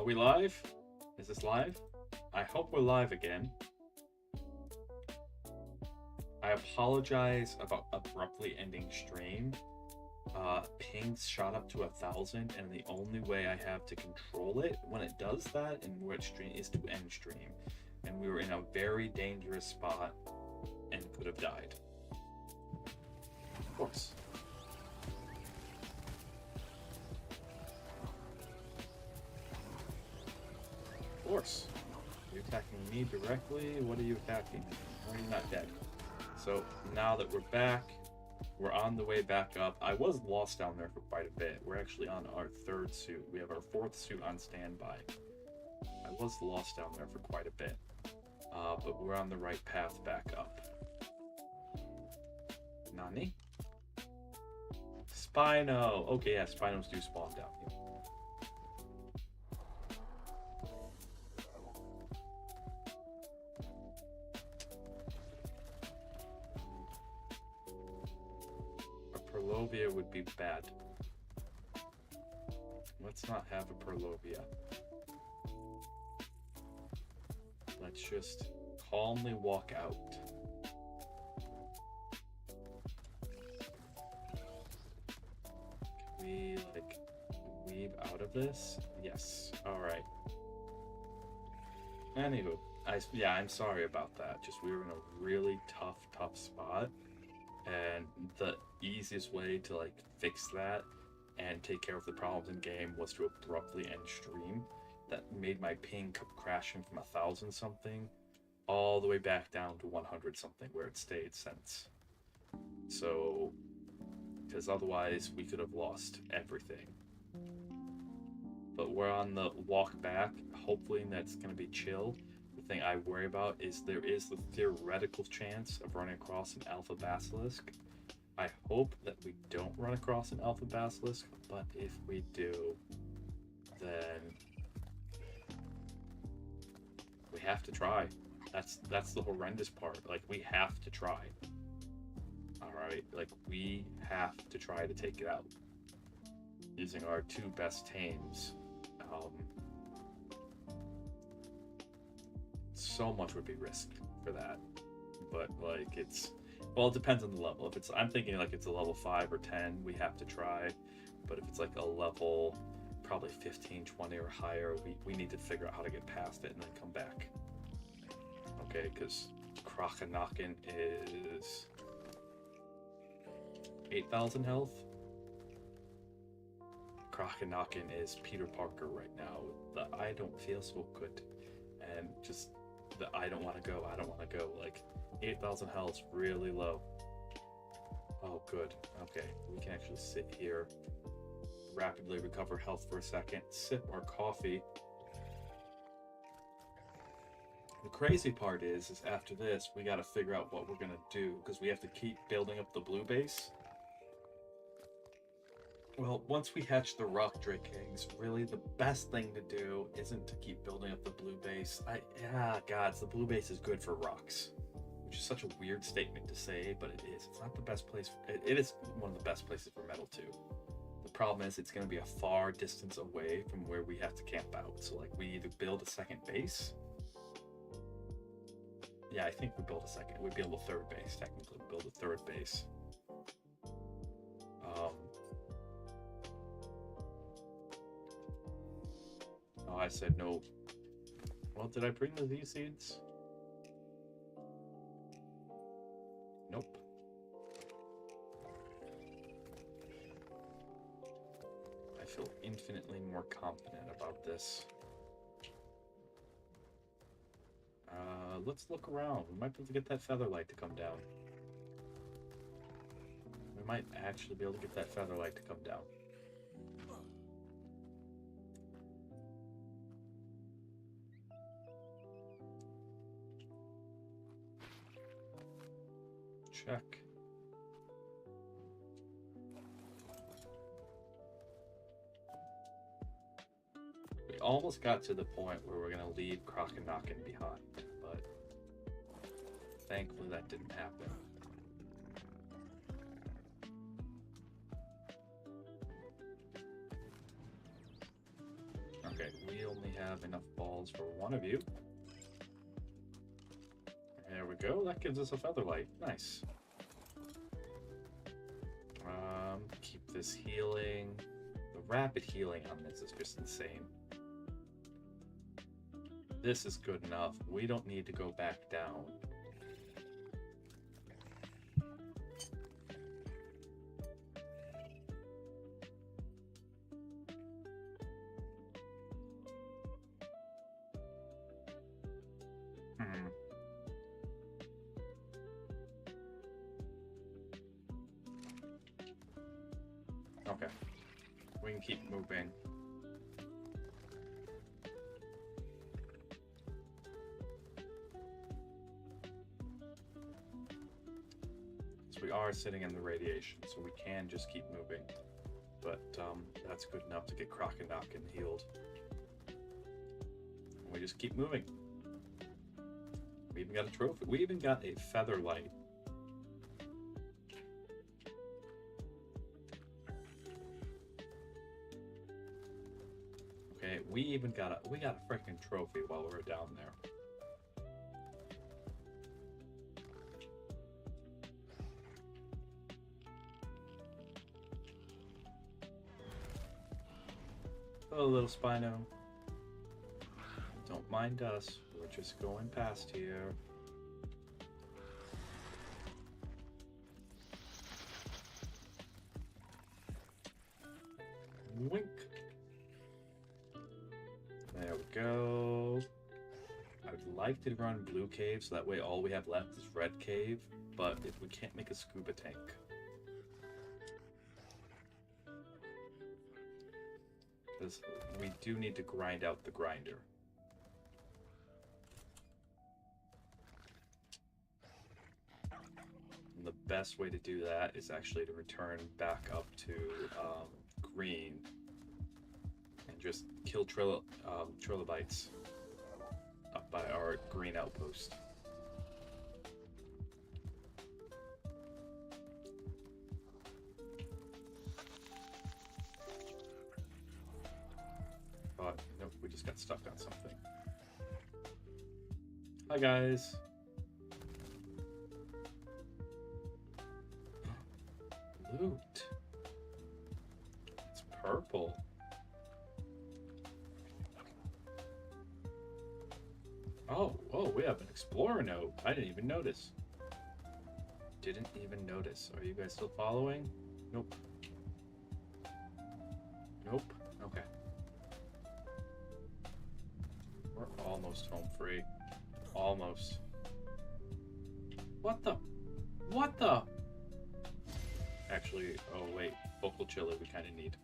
Are we live? Is this live? I hope we're live again. I apologize about abruptly ending stream. Pings shot up to 1,000, and the only way I have to control it when it does that in which stream is to end stream. And we were in a very dangerous spot and could have died. Of course. Of course. Are you attacking me directly? What are you attacking? Why are you not dead? So now that we're back, we're on the way back up. I was lost down there for quite a bit. We're actually on our 3rd suit. We have our 4th suit on standby. I was lost down there for quite a bit. But we're on the right path back up. Nani? Spino! Okay, yeah, Spinos do spawn down here. Perlovia would be bad. Let's not have a Perlovia. Let's just calmly walk out. Can we, like, weave out of this? Yes. Alright. Anywho, I'm sorry about that. Just we were in a really tough spot. And the easiest way to like fix that and take care of the problems in game was to abruptly end stream. That made my ping come crashing from 1,000 something all the way back down to 100 something where it stayed since. So, because otherwise we could have lost everything. But we're on the walk back. Hopefully that's going to be chill. The thing I worry about is there is the theoretical chance of running across an alpha basilisk. I hope that we don't run across an alpha basilisk, but if we do, then we have to try. That's the horrendous part. Like, we have to try. Alright, like, we have to try to take it out. Using our 2 best tames. So much would be risked for that. But, like, it depends on the level. If it's, I'm thinking like it's a level 5 or 10, we have to try. But if it's like a level probably 15, 20 or higher, we need to figure out how to get past it and then come back. Okay, because Krokanakin is 8,000 health. Krokanakin is Peter Parker right now. The I don't feel so good. And just the I don't want to go. Like, 8,000 health is really low. Oh, good. Okay, we can actually sit here, rapidly recover health for a second, sip our coffee. The crazy part is after this, we got to figure out what we're going to do, because we have to keep building up the blue base. Well, once we hatch the rock drake eggs, really the best thing to do isn't to keep building up the blue base. The blue base is good for rocks. Which is such a weird statement to say, but it is. It's not the best place. It is one of the best places for metal too. The problem is it's going to be a far distance away from where we have to camp out. So like we either build a second base. Yeah, I think we build a second. We build a 3rd base. Technically, we build a 3rd base. Oh, I said no. Well, did I bring the Z seeds? Nope. I feel infinitely more confident about this. Let's look around. We might be able to get that featherlight to come down. We might actually be able to get that featherlight to come down. Check. We almost got to the point where we're going to leave Krokanakin behind, but thankfully that didn't happen. Okay, we only we have enough balls for one of you. There we go. That gives us a featherlight. Nice. Keep this healing. The rapid healing on this is just insane. This is good enough. We don't need to go back down. Okay. We can keep moving. So we are sitting in the radiation, so we can just keep moving. But that's good enough to get Croconock and healed. And we just keep moving. We even got a trophy. We even got a featherlight. Okay, we even got a freaking trophy while we were down there. Hello, little Spino. Don't mind us. We're just going past here. Wink. There we go. I would like to run blue cave so that way all we have left is red cave, but if we can't make a scuba tank. Because we do need to grind out the grinder. And the best way to do that is actually to return back up to green and just kill trilobites up by our green outpost. But nope, we just got stuck on something. Hi guys. Loot. It's purple. Oh, we have an explorer note. I didn't even notice. Didn't even notice. Are you guys still following? Nope. Nope. Okay. We're almost home free. Almost. What the? What the? Actually, oh wait, vocal chili we kind of need.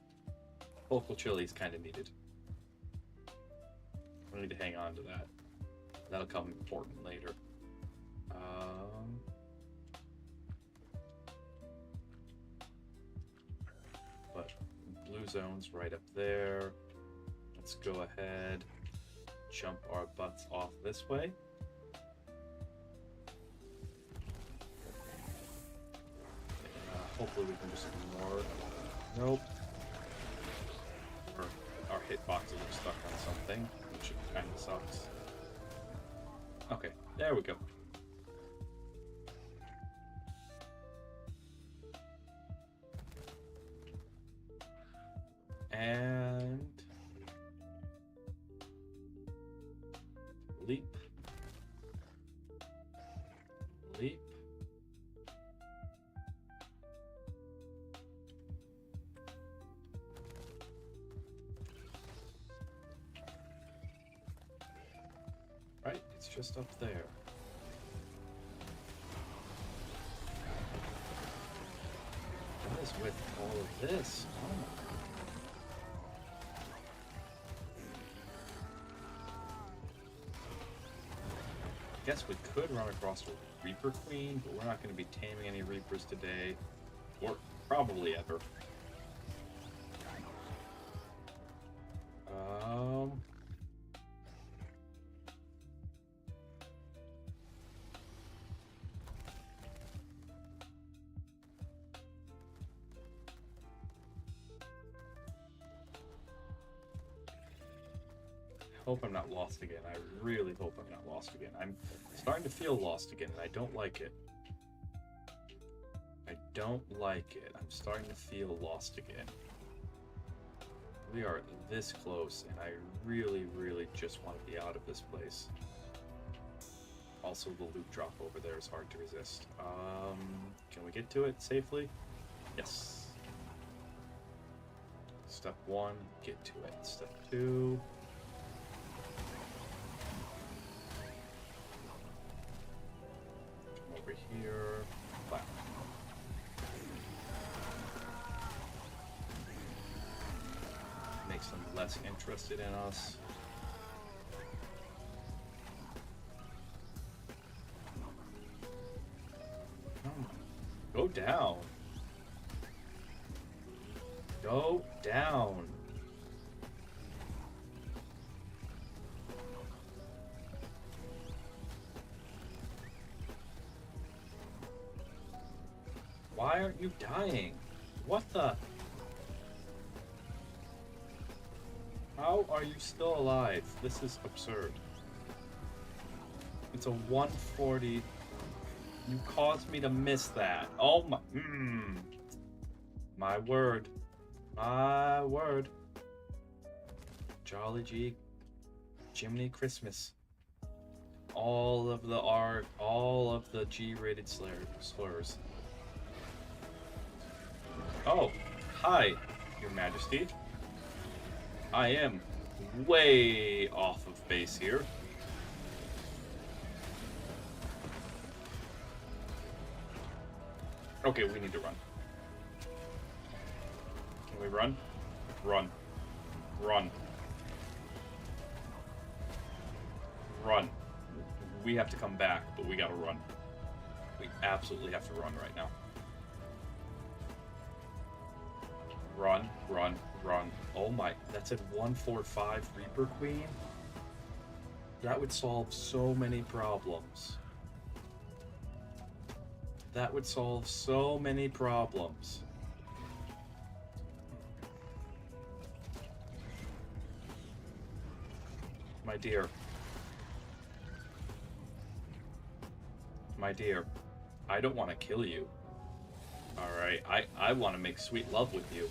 Vocal chili is kind of needed. We need to hang on to that. That'll come important later. But blue zone's right up there. Let's go ahead, jump our butts off this way. Hopefully we can just ignore. Nope. Our hitboxes are stuck on something, which kind of sucks. Okay, there we go. And leap. Leap. Right, it's just up there. What is with all of this? Oh. I guess we could run across a Reaper Queen, but we're not going to be taming any Reapers today, or probably ever. hope I'm not lost again. I really hope I'm not lost again. I'm starting to feel lost again, and I don't like it. I don't like it. I'm starting to feel lost again. We are this close, and I really, really just want to be out of this place. Also, the loot drop over there is hard to resist. Can we get to it safely? Yes. Step 1, get to it. Step 2... come over here. Wow. Makes them less interested in us. Go down. Go down. Why aren't you dying? What the? How are you still alive? This is absurd. It's a 140. You caused me to miss that. Oh my... My word. My word. Jolly G. Jiminy Christmas. All of the art, all of the G-rated slurs. Oh, hi, Your Majesty. I am way off of base here. Okay, we need to run. Can we run? Run. Run. Run. We have to come back, but we gotta run. We absolutely have to run right now. Run, run, run. Oh my, that's a 145 Reaper Queen? That would solve so many problems. That would solve so many problems. My dear. My dear, I don't want to kill you. Alright, I want to make sweet love with you.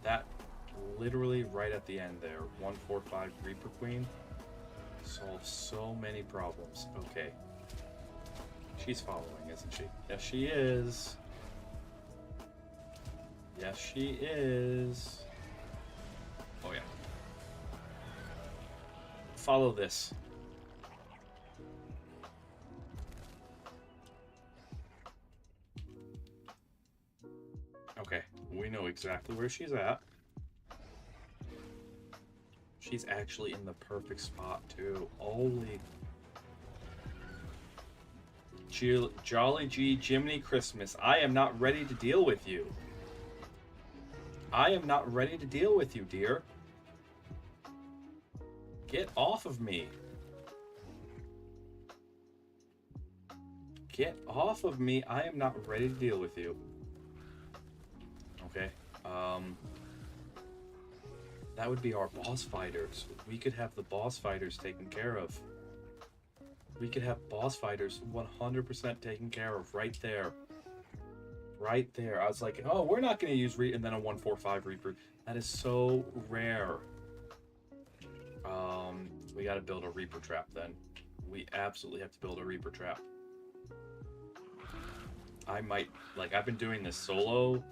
That literally right at the end there, 145 Reaper Queen, solves so many problems. Okay. She's following, isn't she? Yes, she is. Yes, she is. Oh, yeah. Follow this. Okay, we know exactly where she's at. She's actually in the perfect spot, too. Holy... Jolly G, Jiminy Christmas. I am not ready to deal with you. I am not ready to deal with you, dear. Get off of me. Get off of me. I am not ready to deal with you. Okay. That would be our boss fighters. We could have the boss fighters taken care of. We could have boss fighters 100% taken care of right there. Right there. I was like, oh, we're not going to use and then a 145 Reaper. That is so rare. We got to build a Reaper trap then. We absolutely have to build a Reaper trap. I might, like, I've been doing this solo.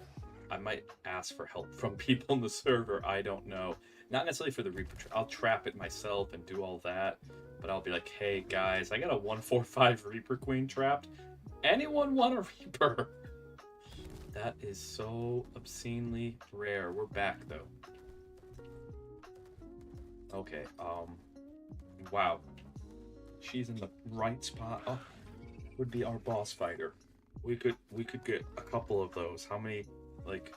I might ask for help from people in the server. I don't know. Not necessarily for the Reaper trap. I'll trap it myself and do all that. But I'll be like, hey, guys, I got a 145 Reaper Queen trapped. Anyone want a Reaper? That is so obscenely rare. We're back, though. Okay, wow. She's in the right spot. Oh, would be our boss fighter. We could get a couple of those. How many, like...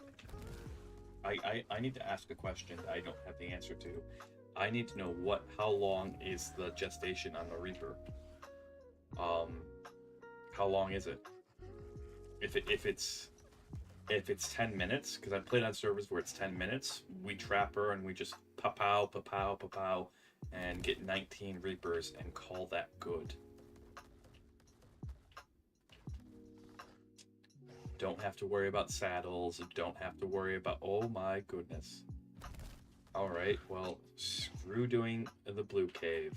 I need to ask a question that I don't have the answer to. I need to know how long is the gestation on the Reaper? How long is it? if it's 10 minutes, because I've played on servers where it's 10 minutes, we trap her and we just pa-pow, pa-pow, pa-pow, and get 19 Reapers and call that good. Don't have to worry about saddles, don't have to worry about, oh my goodness. Alright, well, screw doing the blue cave.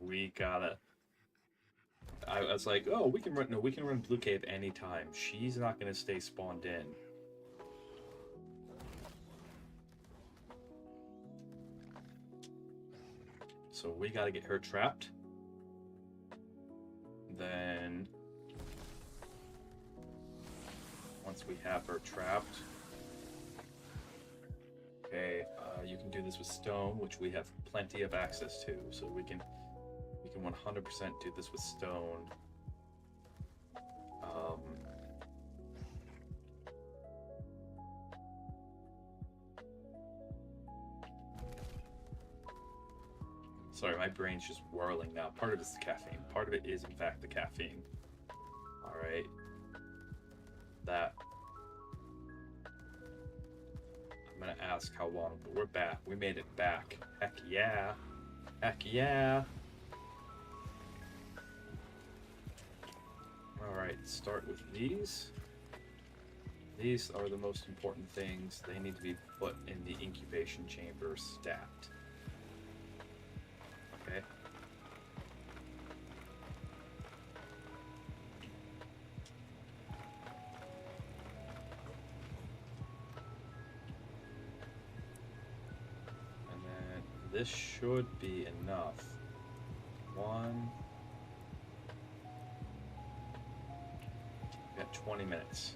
We gotta... I was like, oh, we can run blue cave anytime. She's not gonna stay spawned in. So we gotta get her trapped. Then, once we have her trapped, okay, you can do this with stone, which we have plenty of access to. So we can 100% do this with stone. Sorry, my brain's just whirling now. Part of it's the caffeine. Part of it is, in fact, the caffeine. Alright. That. I'm gonna ask how long, but we're back. We made it back. Heck yeah. Heck yeah. Alright, start with these. These are the most important things. They need to be put in the incubation chamber stacked. Okay. And then this should be enough. One. We got 20 minutes.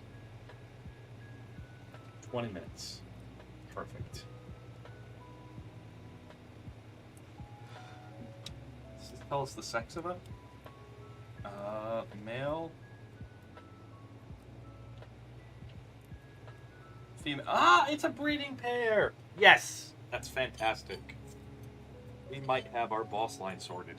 20 minutes. Perfect. Does this tell us the sex of it? Male. Female. Ah, it's a breeding pair! Yes! That's fantastic. We might have our boss line sorted.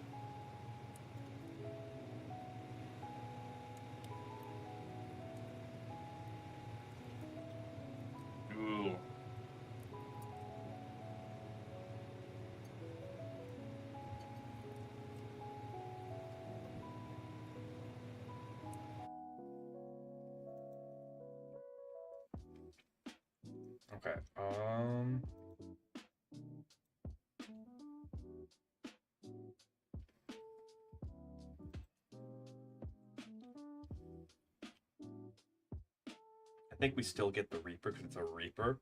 Ooh. Okay, I think we still get the Reaper because it's a Reaper.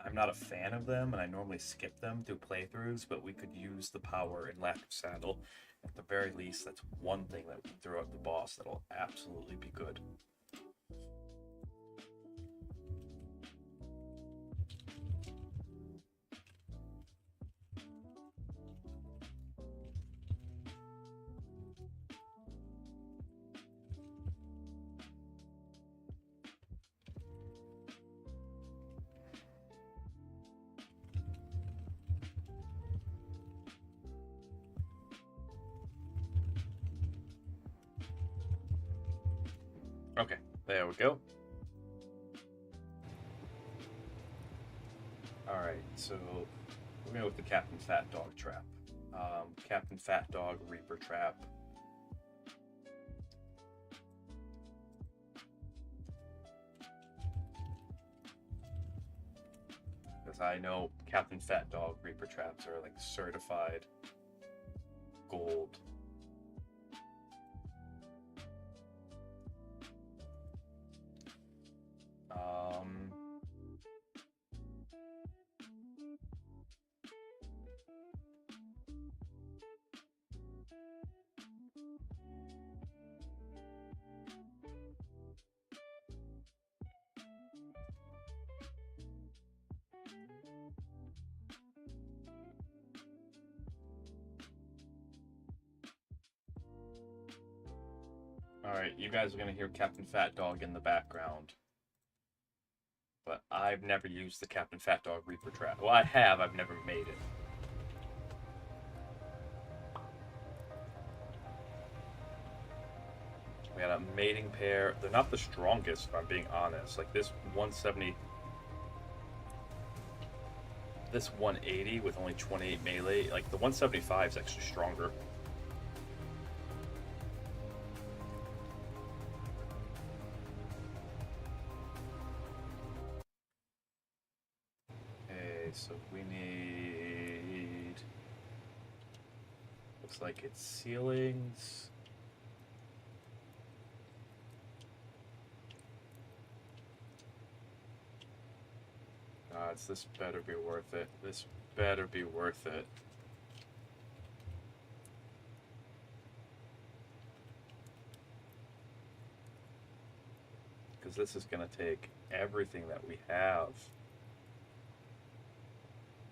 I'm not a fan of them, and I normally skip them through playthroughs, but we could use the power in Lack of Saddle. At the very least, that's one thing that we can throw at the boss that'll absolutely be good. Okay, there we go. Alright, so we're going with the Captain Fat Dog trap. Captain Fat Dog Reaper trap. Because I know Captain Fat Dog Reaper traps are like certified gold. Alright, you guys are going to hear Captain Fat Dog in the background. But I've never used the Captain Fat Dog Reaper trap. Well, I have, I've never made it. We got a mating pair. They're not the strongest, if I'm being honest. Like this 170, this 180 with only 28 melee. Like the 175 is actually stronger. Okay, so we need. Looks like it's ceilings. This better be worth it. This better be worth it. Because this is going to take everything that we have.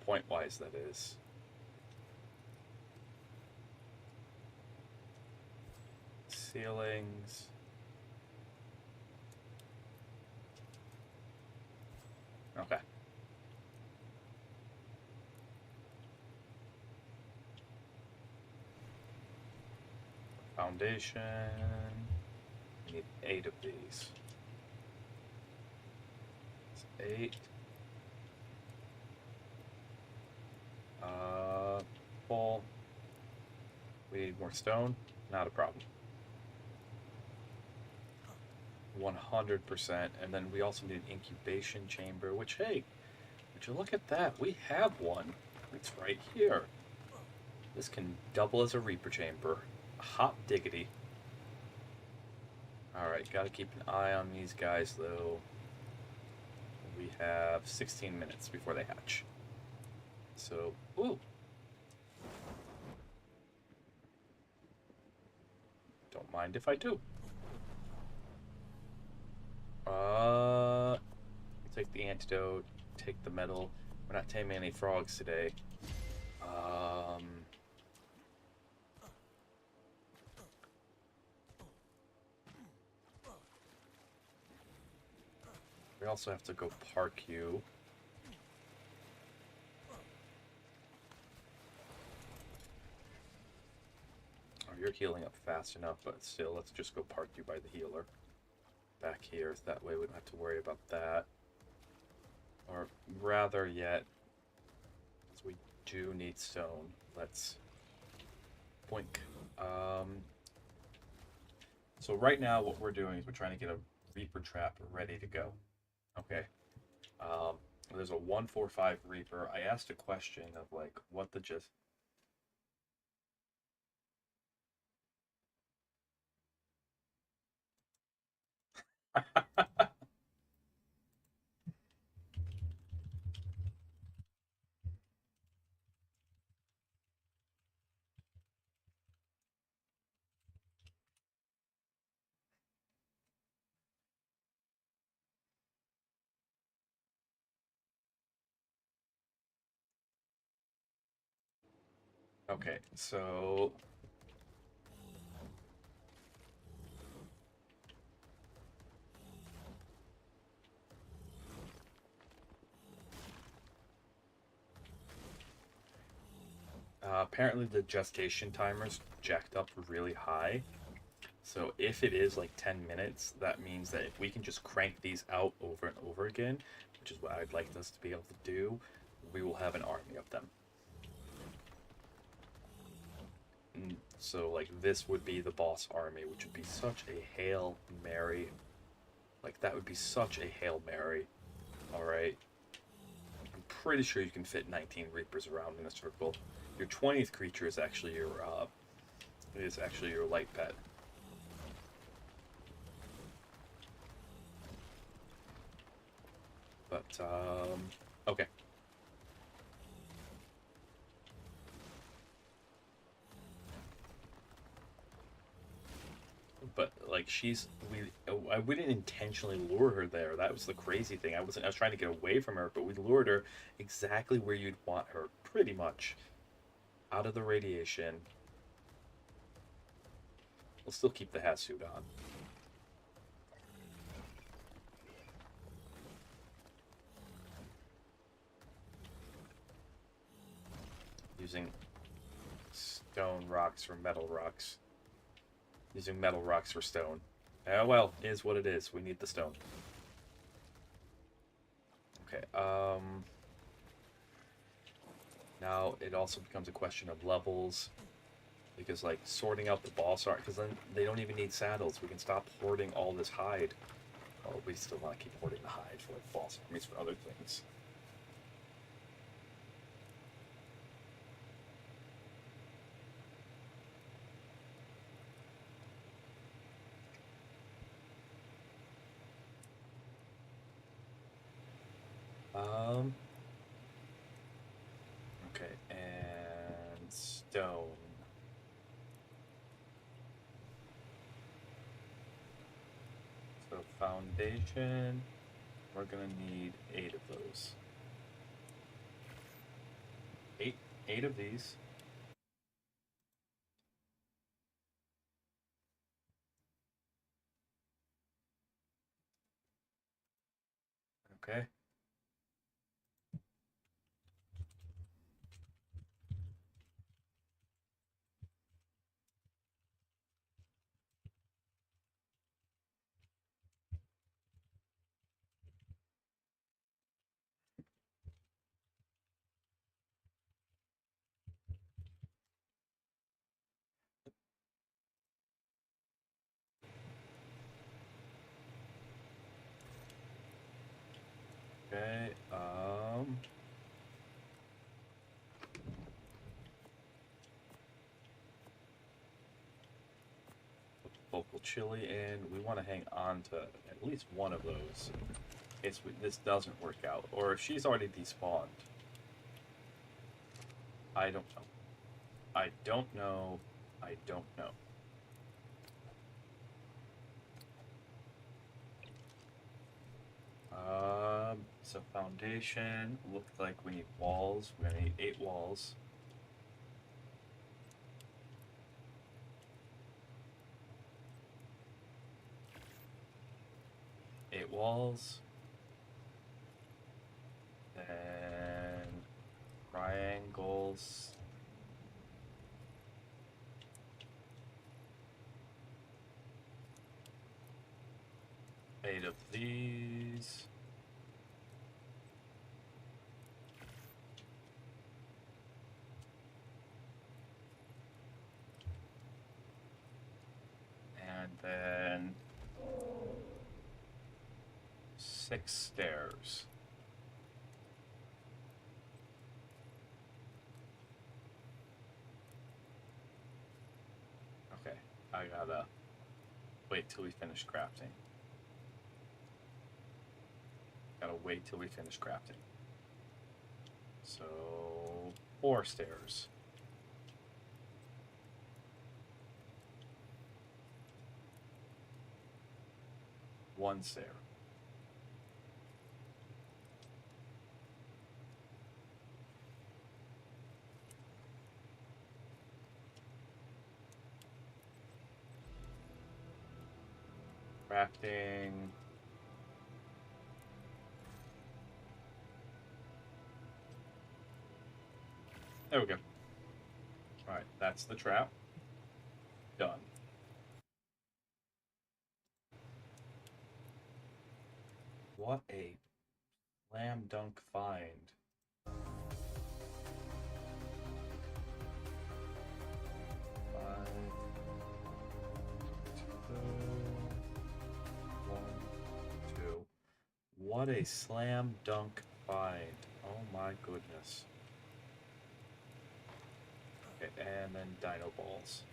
Point-wise, that is. Ceilings. Okay. Foundation. We need 8 of these. It's 8. Full. We need more stone. Not a problem. 100%. And then we also need an incubation chamber, which, hey, would you look at that? We have one. It's right here. This can double as a Reaper chamber. Hot diggity. Alright, gotta keep an eye on these guys, though. We have 16 minutes before they hatch. So, ooh. Don't mind if I do. Take the antidote, take the metal. We're not taming any frogs today. We also have to go park you. Oh, you're healing up fast enough, but still, let's just go park you by the healer. Back here, so that way we don't have to worry about that. Or rather yet, because we do need stone. Let's blink. So right now what we're doing is we're trying to get a Reaper trap ready to go. Okay. There's a 145 Reaper. I asked a question of like what the just Okay, so apparently the gestation timer's jacked up really high. So if it is like 10 minutes, that means that if we can just crank these out over and over again, which is what I'd like us to be able to do, we will have an army of them. So like this would be the boss army, which would be such a Hail Mary. Like that would be such a Hail Mary. Alright. I'm pretty sure you can fit 19 Reapers around in a circle. Your 20th creature is actually your light pet. But okay. But like I wouldn't intentionally lure her there. That was the crazy thing. I was trying to get away from her, but we lured her exactly where you'd want her, pretty much. Out of the radiation. We'll still keep the hat suit on. Using stone rocks for metal rocks. Using metal rocks for stone. Oh well, is what it is. We need the stone. Okay, now it also becomes a question of levels. Because, like, sorting out the boss art, because then they don't even need saddles. We can stop hoarding all this hide. Oh, we still want to keep hoarding the hide for, like, boss armies for other things. Okay, and stone. So foundation, we're gonna need 8 of those. Eight of these. Okay. Okay, local chili, and we want to hang on to at least one of those in case this doesn't work out, or if she's already despawned. I don't know. I don't know. I don't know. So foundation, looks like we need walls. We're gonna need 8 walls. Eight walls. Then triangles. Eight of these. And then 6 stairs. Okay, I gotta wait till we finish crafting. Gotta wait till we finish crafting. So 4 stairs. One stair. Crafting. There we go. Alright, that's the trap. Done. What a slam dunk find. What a slam dunk find. Oh my goodness. Okay, and then dino balls.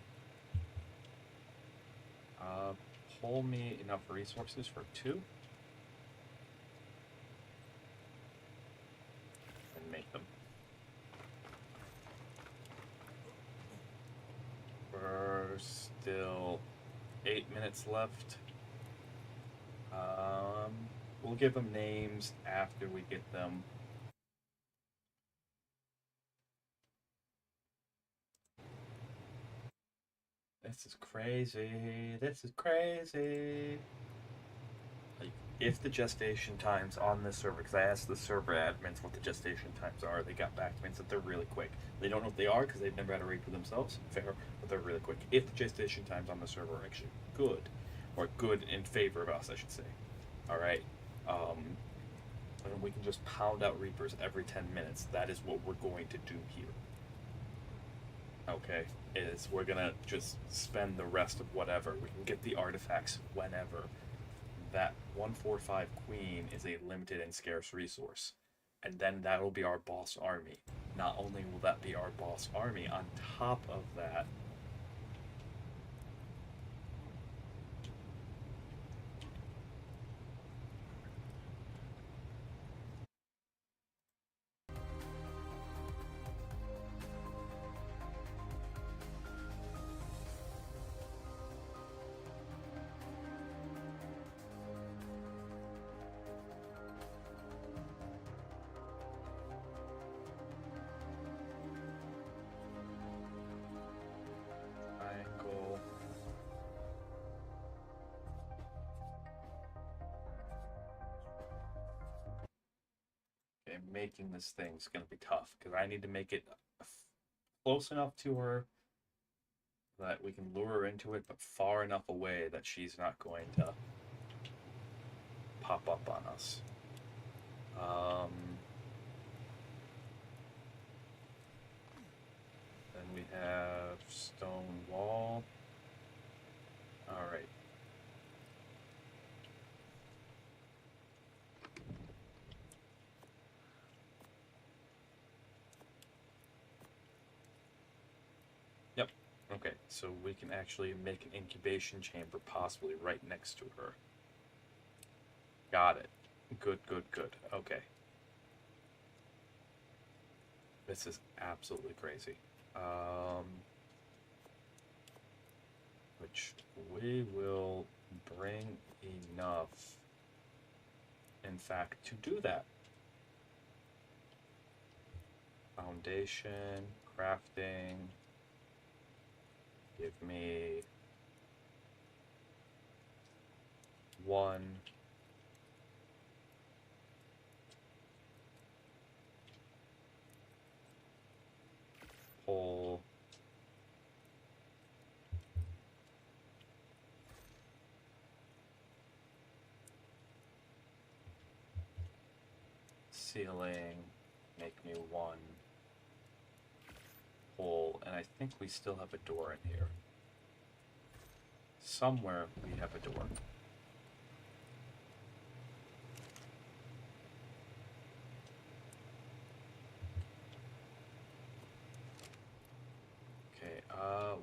Pull me enough resources for 2. And make them. We're still 8 minutes left. We'll give them names after we get them. This is crazy. This is crazy. Like, if the gestation times on this server, because I asked the server admins what the gestation times are, they got back to me and said they're really quick. They don't know what they are because they've never had a raid for themselves. Fair, but they're really quick. If the gestation times on the server are actually good, or good in favor of us, I should say. All right. And we can just pound out Reapers every 10 minutes. That is what we're going to do here. Okay, is we're gonna just spend the rest of whatever. We can get the artifacts whenever. That 145 Queen is a limited and scarce resource. And then that'll be our boss army. Not only will that be our boss army, on top of that, triangle. Okay, making this thing's gonna be tough because I need to make it close enough to her that we can lure her into it, but far enough away that she's not going to pop up on us. Then we have stone wall. All right. Yep. Okay, so we can actually make an incubation chamber possibly right next to her. Got it. Good, good, good. Okay. This is absolutely crazy. Which we will bring enough, in fact, to do that. Foundation, crafting. Give me 1. Pole. Ceiling. Make me 1. Hole, and I think we still have a door in here. Somewhere we have a door. Okay,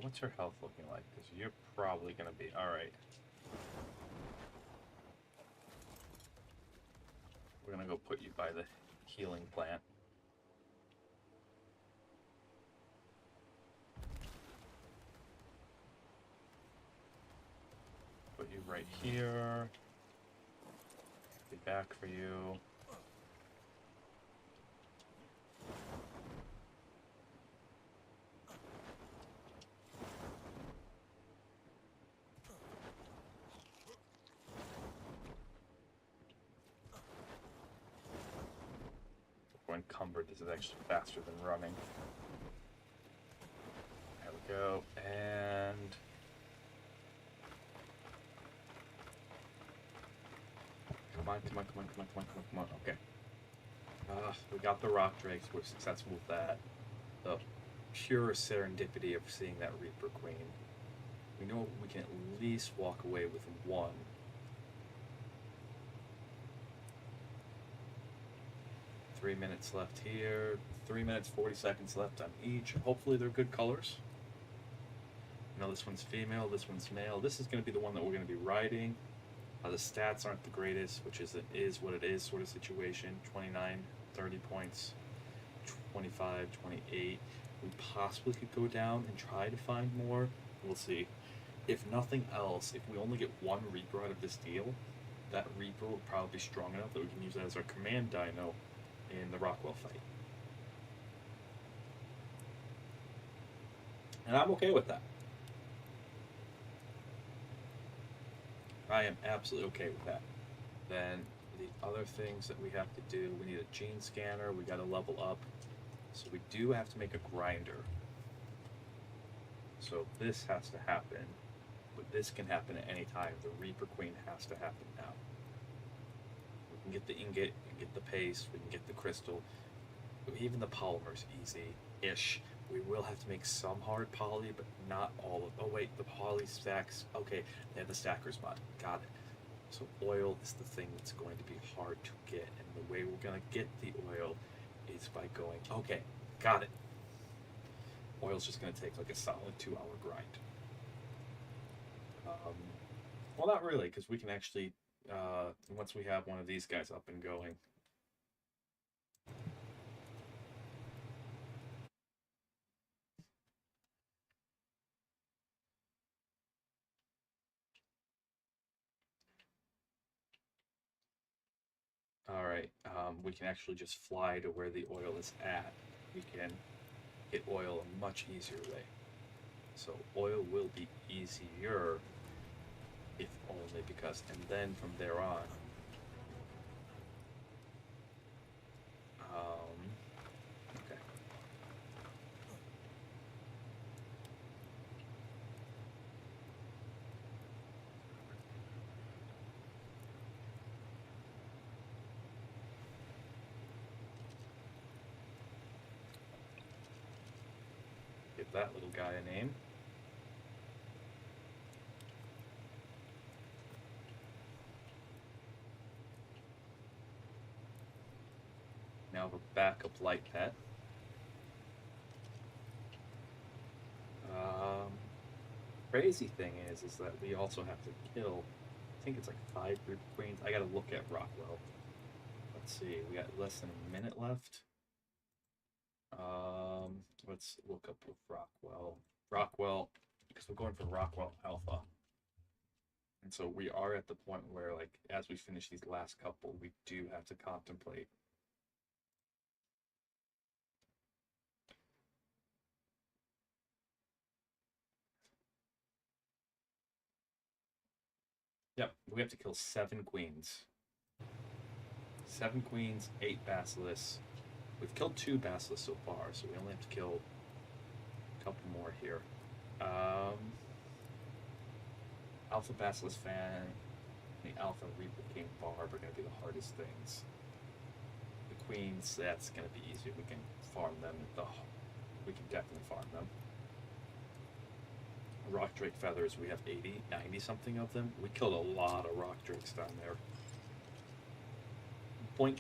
what's her health looking like? Because you're probably gonna be alright. We're gonna go put you by the healing plant. Put you right here. Be back for you. Encumbered, this is actually faster than running. There we go, and come on, come on, come on, come on, come on, come on, come on. Okay. We got the rock drakes, we're successful with that. The pure serendipity of seeing that Reaper Queen. We know we can at least walk away with 1. Three minutes left here. 3 minutes, 40 seconds left on each. Hopefully they're good colors. You know, this one's female, this one's male. This is going to be the one that we're going to be riding. The stats aren't the greatest, which is what it is sort of situation. 29, 30 points, 25, 28. We possibly could go down and try to find more. We'll see. If nothing else, if we only get 1 Reaper out of this deal, that Reaper will probably be strong enough that we can use that as our command dino in the Rockwell fight. And I'm okay with that. I am absolutely okay with that. Then the other things that we have to do, we need a gene scanner, we got to level up. So we do have to make a grinder. So this has to happen. But this can happen at any time. The Reaper Queen has to happen now. We can get the ingot, we can get the paste, we can get the crystal. Even the polymer's easy-ish. We will have to make some hard poly, but not all of. Oh wait, the poly stacks. Okay, they have the stackers mod. Got it. So oil is the thing that's going to be hard to get, and the way we're gonna get the oil is by going. Okay, got it. Oil's just gonna take like a solid 2-hour grind. Well, not really, because we can actually once we have one of these guys up and going. All right, we can actually just fly to where the oil is at. We can get oil a much easier way. So oil will be easier, if only because, and then from there on, okay. Give that little guy a name. Now have a backup light pet. Crazy thing is that we also have to kill. I think it's like 5 Reaper Queens. I gotta look at Rockwell. Let's see. We got less than a minute left. Let's look up with Rockwell. Rockwell, because we're going for Rockwell Alpha. And so we are at the point where, like, as we finish these last couple, we do have to contemplate. Yep, we have to kill 7 queens. 7 queens, 8 basilisks. We've killed 2 basilisks so far, so we only have to kill a couple more here. Alpha Basilisk Fan and the Alpha Reaper King Barb are going to be the hardest things. The Queens, that's going to be easy. We can farm them. We can definitely farm them. Rock Drake Feathers, we have 80, 90 something of them. We killed a lot of Rock Drakes down there. Boink.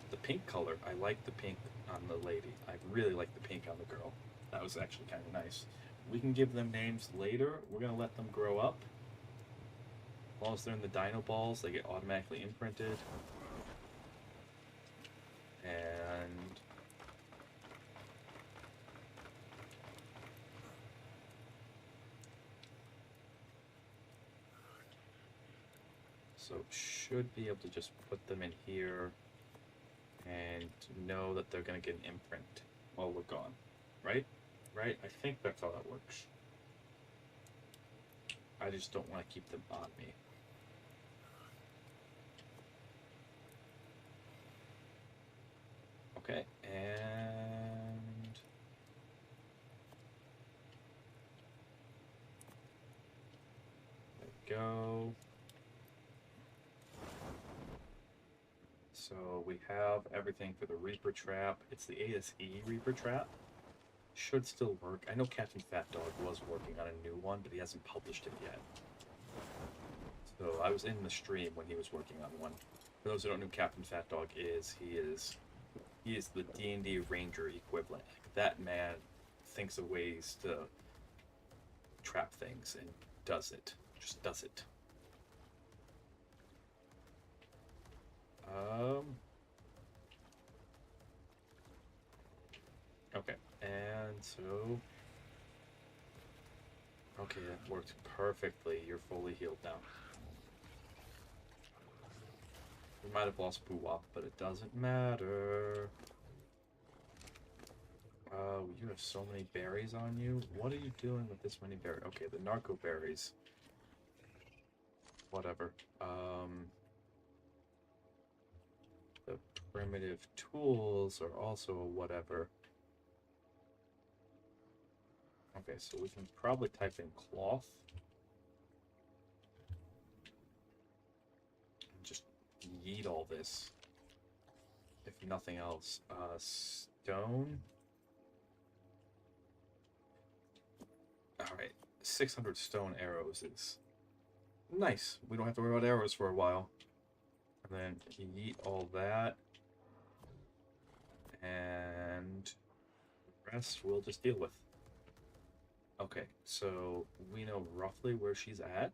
The pink color, I like the pink on the lady. I really like the pink on the girl. That was actually kind of nice. We can give them names later. We're going to let them grow up. As long as they're in the dino balls, they get automatically imprinted. And so should be able to just put them in here and know that they're going to get an imprint while we're gone, right? Right? I think that's how that works. I just don't want to keep them on me. Okay, and there we go. So we have everything for the Reaper Trap. It's the ASE Reaper Trap. Should still work. I know Captain Fat Dog was working on a new one, but he hasn't published it yet. So I was in the stream when he was working on one. For those who don't know who Captain Fat Dog is, he is the D&D Ranger equivalent. Like, that man thinks of ways to trap things and does it. Just does it. Okay, and so... Okay, that worked perfectly. You're fully healed now. We might have lost Boo-Wop, but it doesn't matter. You have so many berries on you. What are you doing with this many berries? Okay, the narco berries. Whatever. The primitive tools are also a whatever. Okay, so we can probably type in cloth. And just yeet all this. If nothing else. Stone. Alright, 600 stone arrows is nice. We don't have to worry about arrows for a while. And then yeet all that. And the rest we'll just deal with. Okay, so we know roughly where she's at.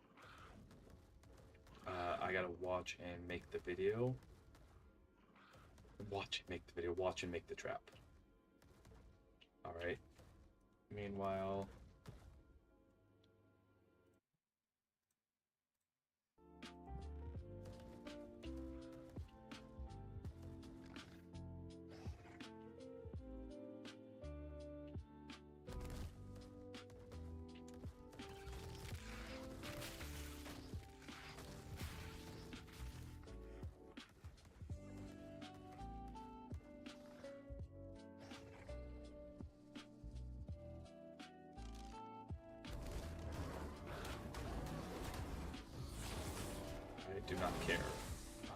I gotta watch and make the video. Watch and make the video. Watch and make the trap. Alright. Meanwhile... I do not care.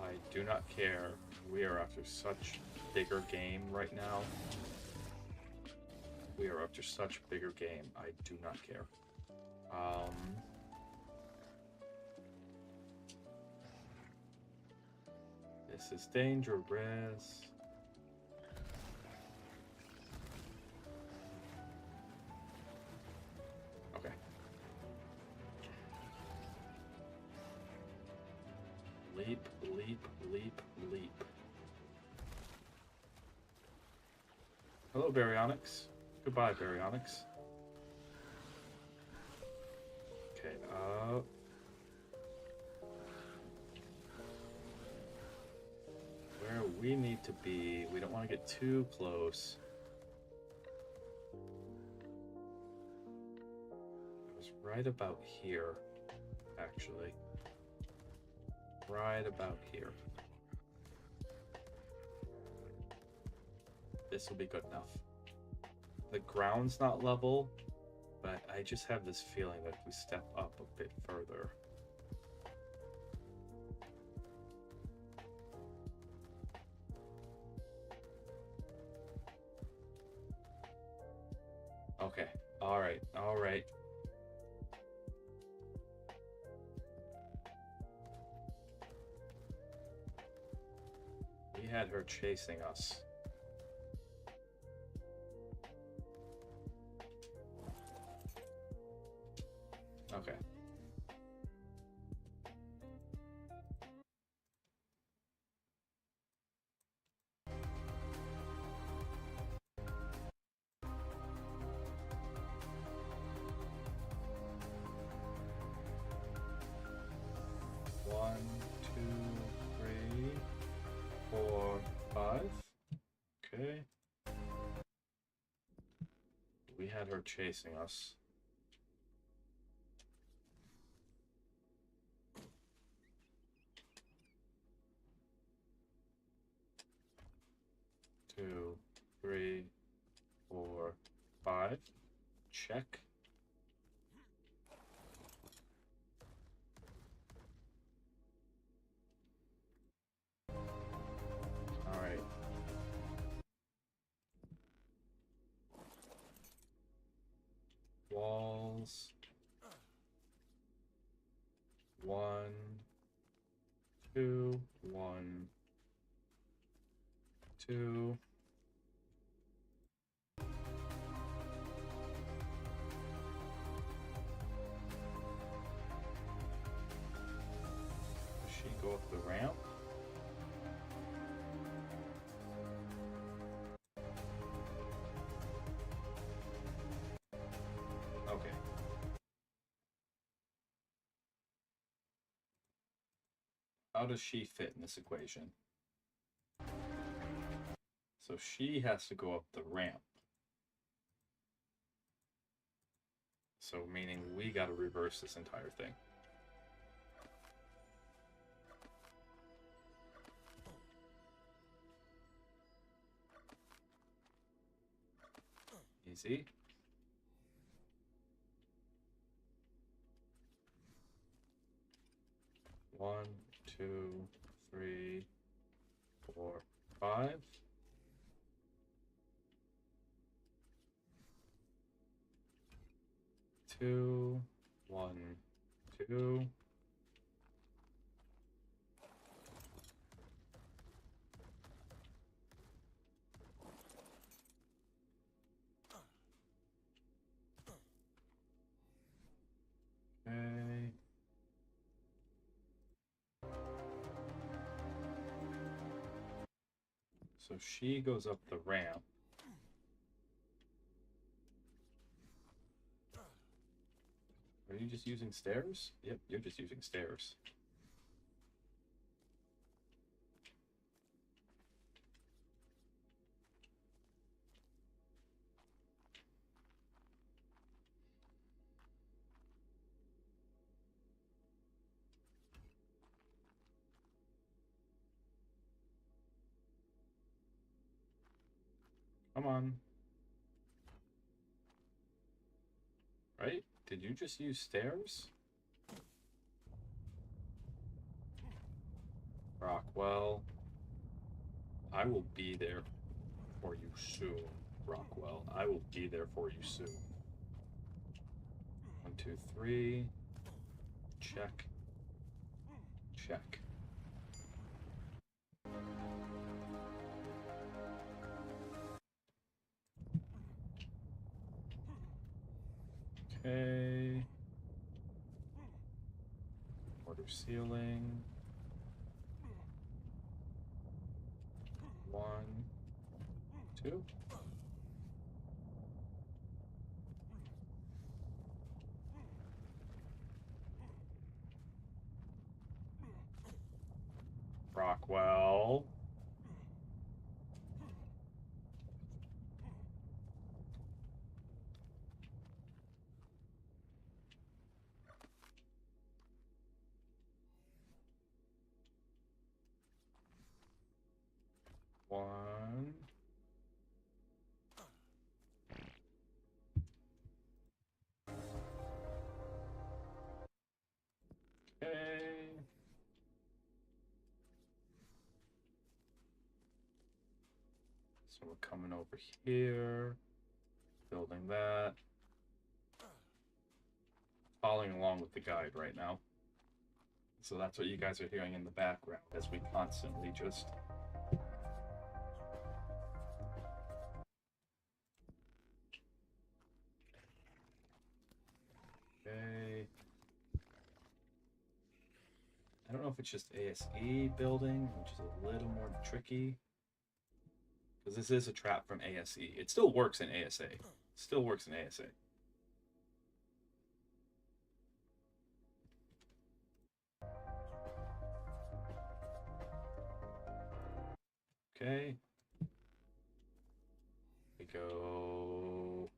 I do not care. We are after such bigger game right now. We are after such bigger game. I do not care. This is dangerous. Okay. Leap, leap, leap, leap. Hello, Baryonyx. Goodbye, Baryonyx. Okay, where we need to be, we don't want to get too close. It was right about here, actually. Right about here. This will be good enough. The ground's not level, but I just have this feeling that if we step up a bit further. Okay, alright, alright. We had her chasing us. Okay. One, two, three, four, five. Okay. We had her chasing us. Two, three, four, five. Check. All right. Walls. One, two, one, two. Does she go up the ramp? Okay. How does she fit in this equation? So she has to go up the ramp. So meaning we gotta reverse this entire thing. Easy. 1, 2, 3, 4, 5. Two, 1, 2. Okay. So she goes up the ramp. Are you just using stairs? Yep, you're just using stairs. Come on. Right? Did you just use stairs? Rockwell. I will be there for you soon, Rockwell. I will be there for you soon. 1, 2, 3. Check. Check. Okay. Order ceiling. 1, 2. Rockwell. One. Okay. So we're coming over here, building that. Following along with the guide right now. So that's what you guys are hearing in the background as we constantly just okay. I don't know if it's just ASE building, which is a little more tricky. Because this is a trap from ASE. It still works in ASA. It still works in ASA. Okay. We go.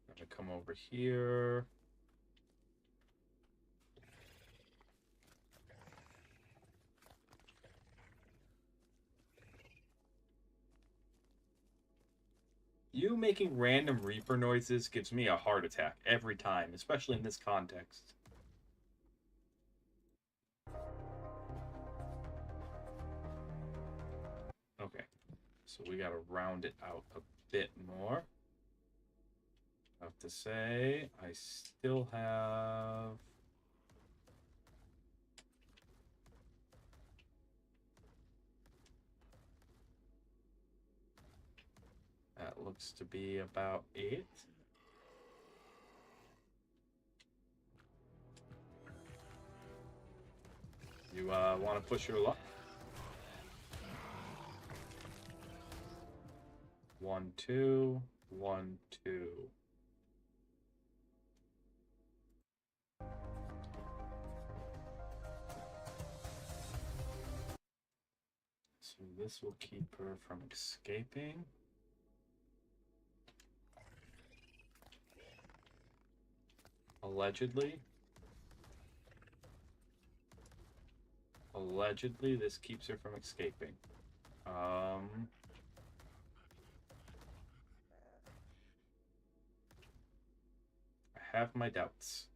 I'm gonna come over here. You making random Reaper noises gives me a heart attack every time, especially in this context. Okay, so we gotta round it out a bit more. I have to say, I still have... That looks to be about 8. You want to push your luck? 1, 2, 1, 2. So this will keep her from escaping. Allegedly. Allegedly, this keeps her from escaping. have my doubts.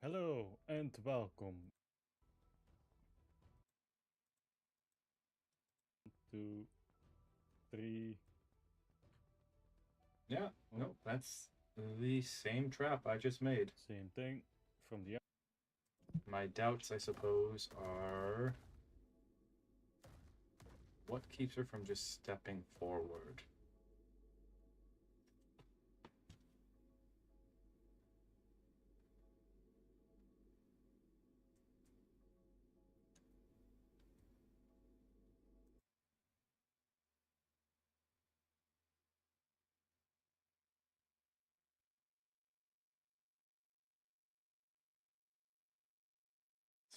Hello and welcome to 3. Yeah, Oh, no, that's the same trap I just made. same thing from the. My doubts, I suppose, are what keeps her from just stepping forward?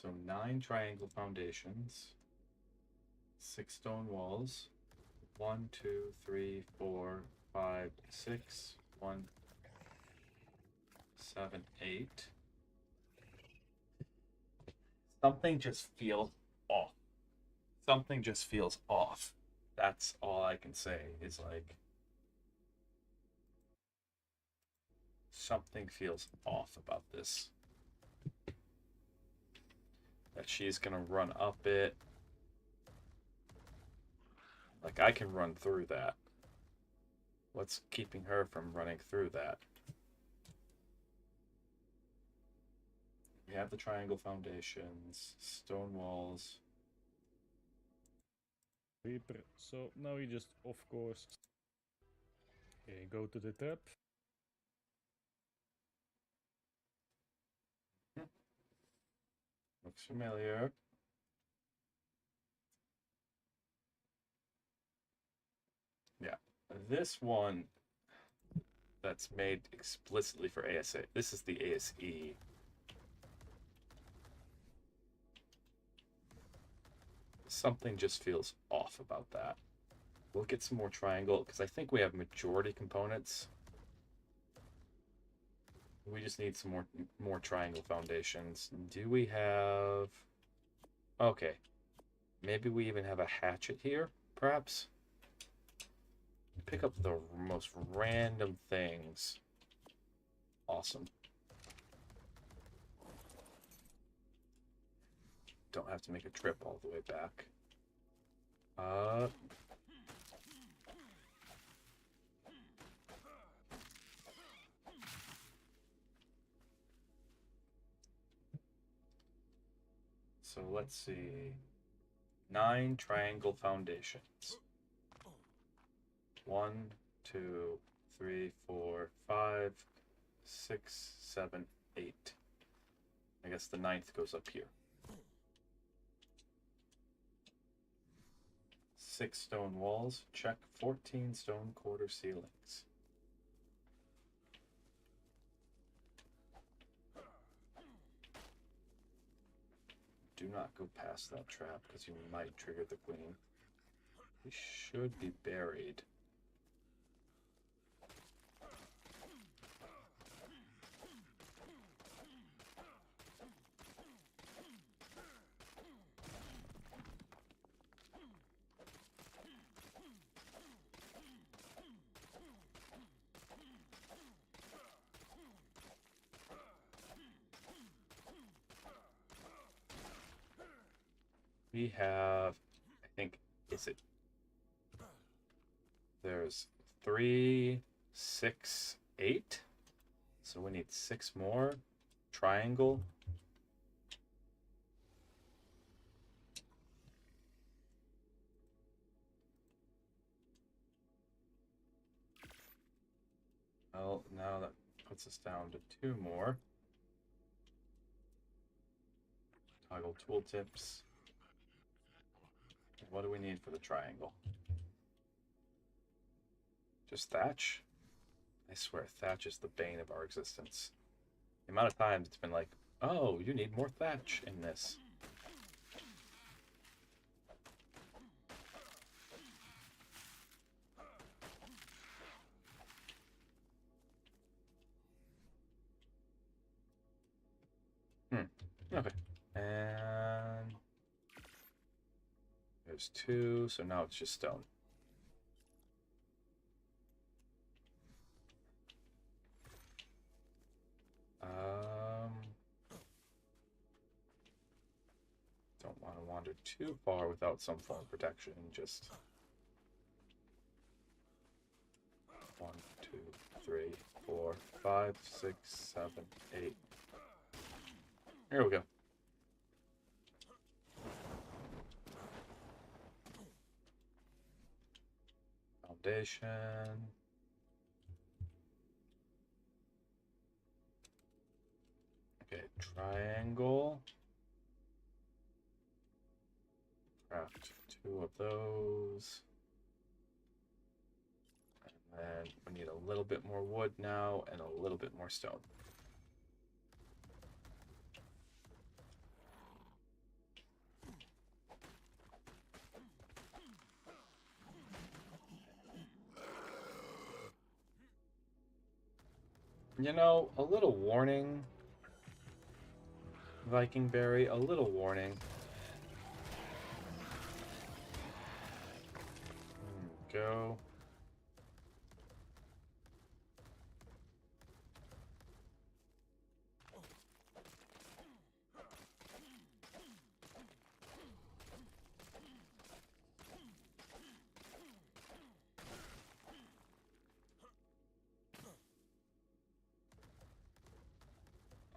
So 9 triangle foundations, 6 stone walls, 1, 2, 3, 4, 5, 6, 1, 7, 8. Something just feels off. Something just feels off. That's all I can say is like something feels off about this. That she's gonna run up it. Like I can run through that. What's keeping her from running through that? We have the triangle foundations, stone walls. Reaper. So now we just, of course, go to the trap. Looks familiar. Yeah. This one that's made explicitly for ASA. This is the ASE. Something just feels off about that. We'll get some more triangle because I think we have majority components. We just need some more triangle foundations. Do we have? Okay, maybe we even have a hatchet here, perhaps. Pick up the most random things. Awesome. Don't have to make a trip all the way back. So let's see. 9 triangle foundations. 1, 2, 3, 4, 5, 6, 7, 8. I guess the 9th goes up here. 6 stone walls. Check 14 stone quarter ceilings. Do not go past that trap because you might trigger the queen. We should be buried. We have, I think, is it? There's 3, 6, 8. So we need 6 more. Triangle. Well, now that puts us down to 2 more. Toggle tooltips. What do we need for the triangle? Just thatch? I swear, thatch is the bane of our existence. The amount of times it's been like, oh, you need more thatch in this. Okay. And There's 2, so now it's just stone. Don't want to wander too far without some form of protection. Just 1, 2, 3, 4, 5, 6, 7, 8. Here we go. Foundation. Okay, triangle. Craft 2 of those. And then we need a little bit more wood now and a little bit more stone. You know, a little warning, Viking Berry, a little warning. Go.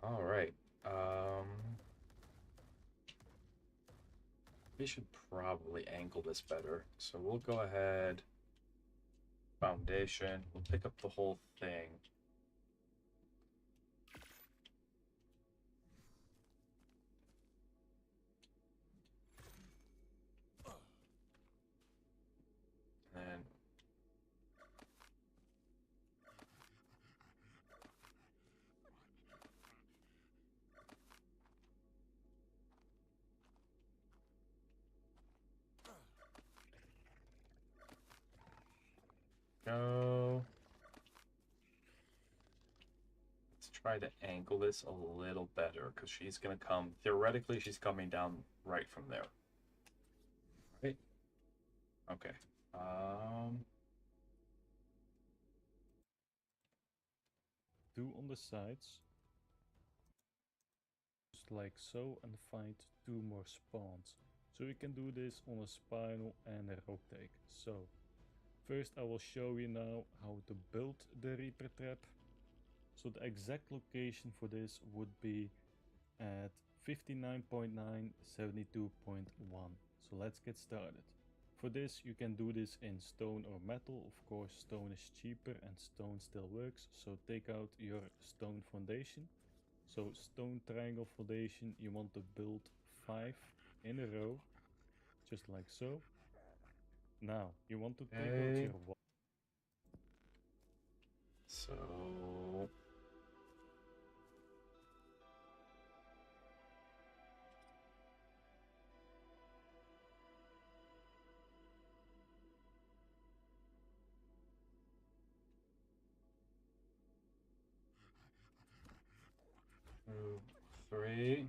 All right. We should probably angle this better. So we'll go ahead. Foundation. We'll pick up the whole thing. And go. Let's try to angle this a little better because she's going to come. Theoretically, she's coming down right from there. Right? Okay. 2 on the sides, just like so, and find 2 more spawns. So you can do this on a spinal and a rope take. So first I will show you now how to build the Reaper trap. So the exact location for this would be at 59.9, 72.1. So let's get started. For this you can do this in stone or metal. Of course stone is cheaper and stone still works, so take out your stone foundation. So stone triangle foundation, you want to build 5 in a row, just like so. Now you want to take out okay. your wall. So two, 3.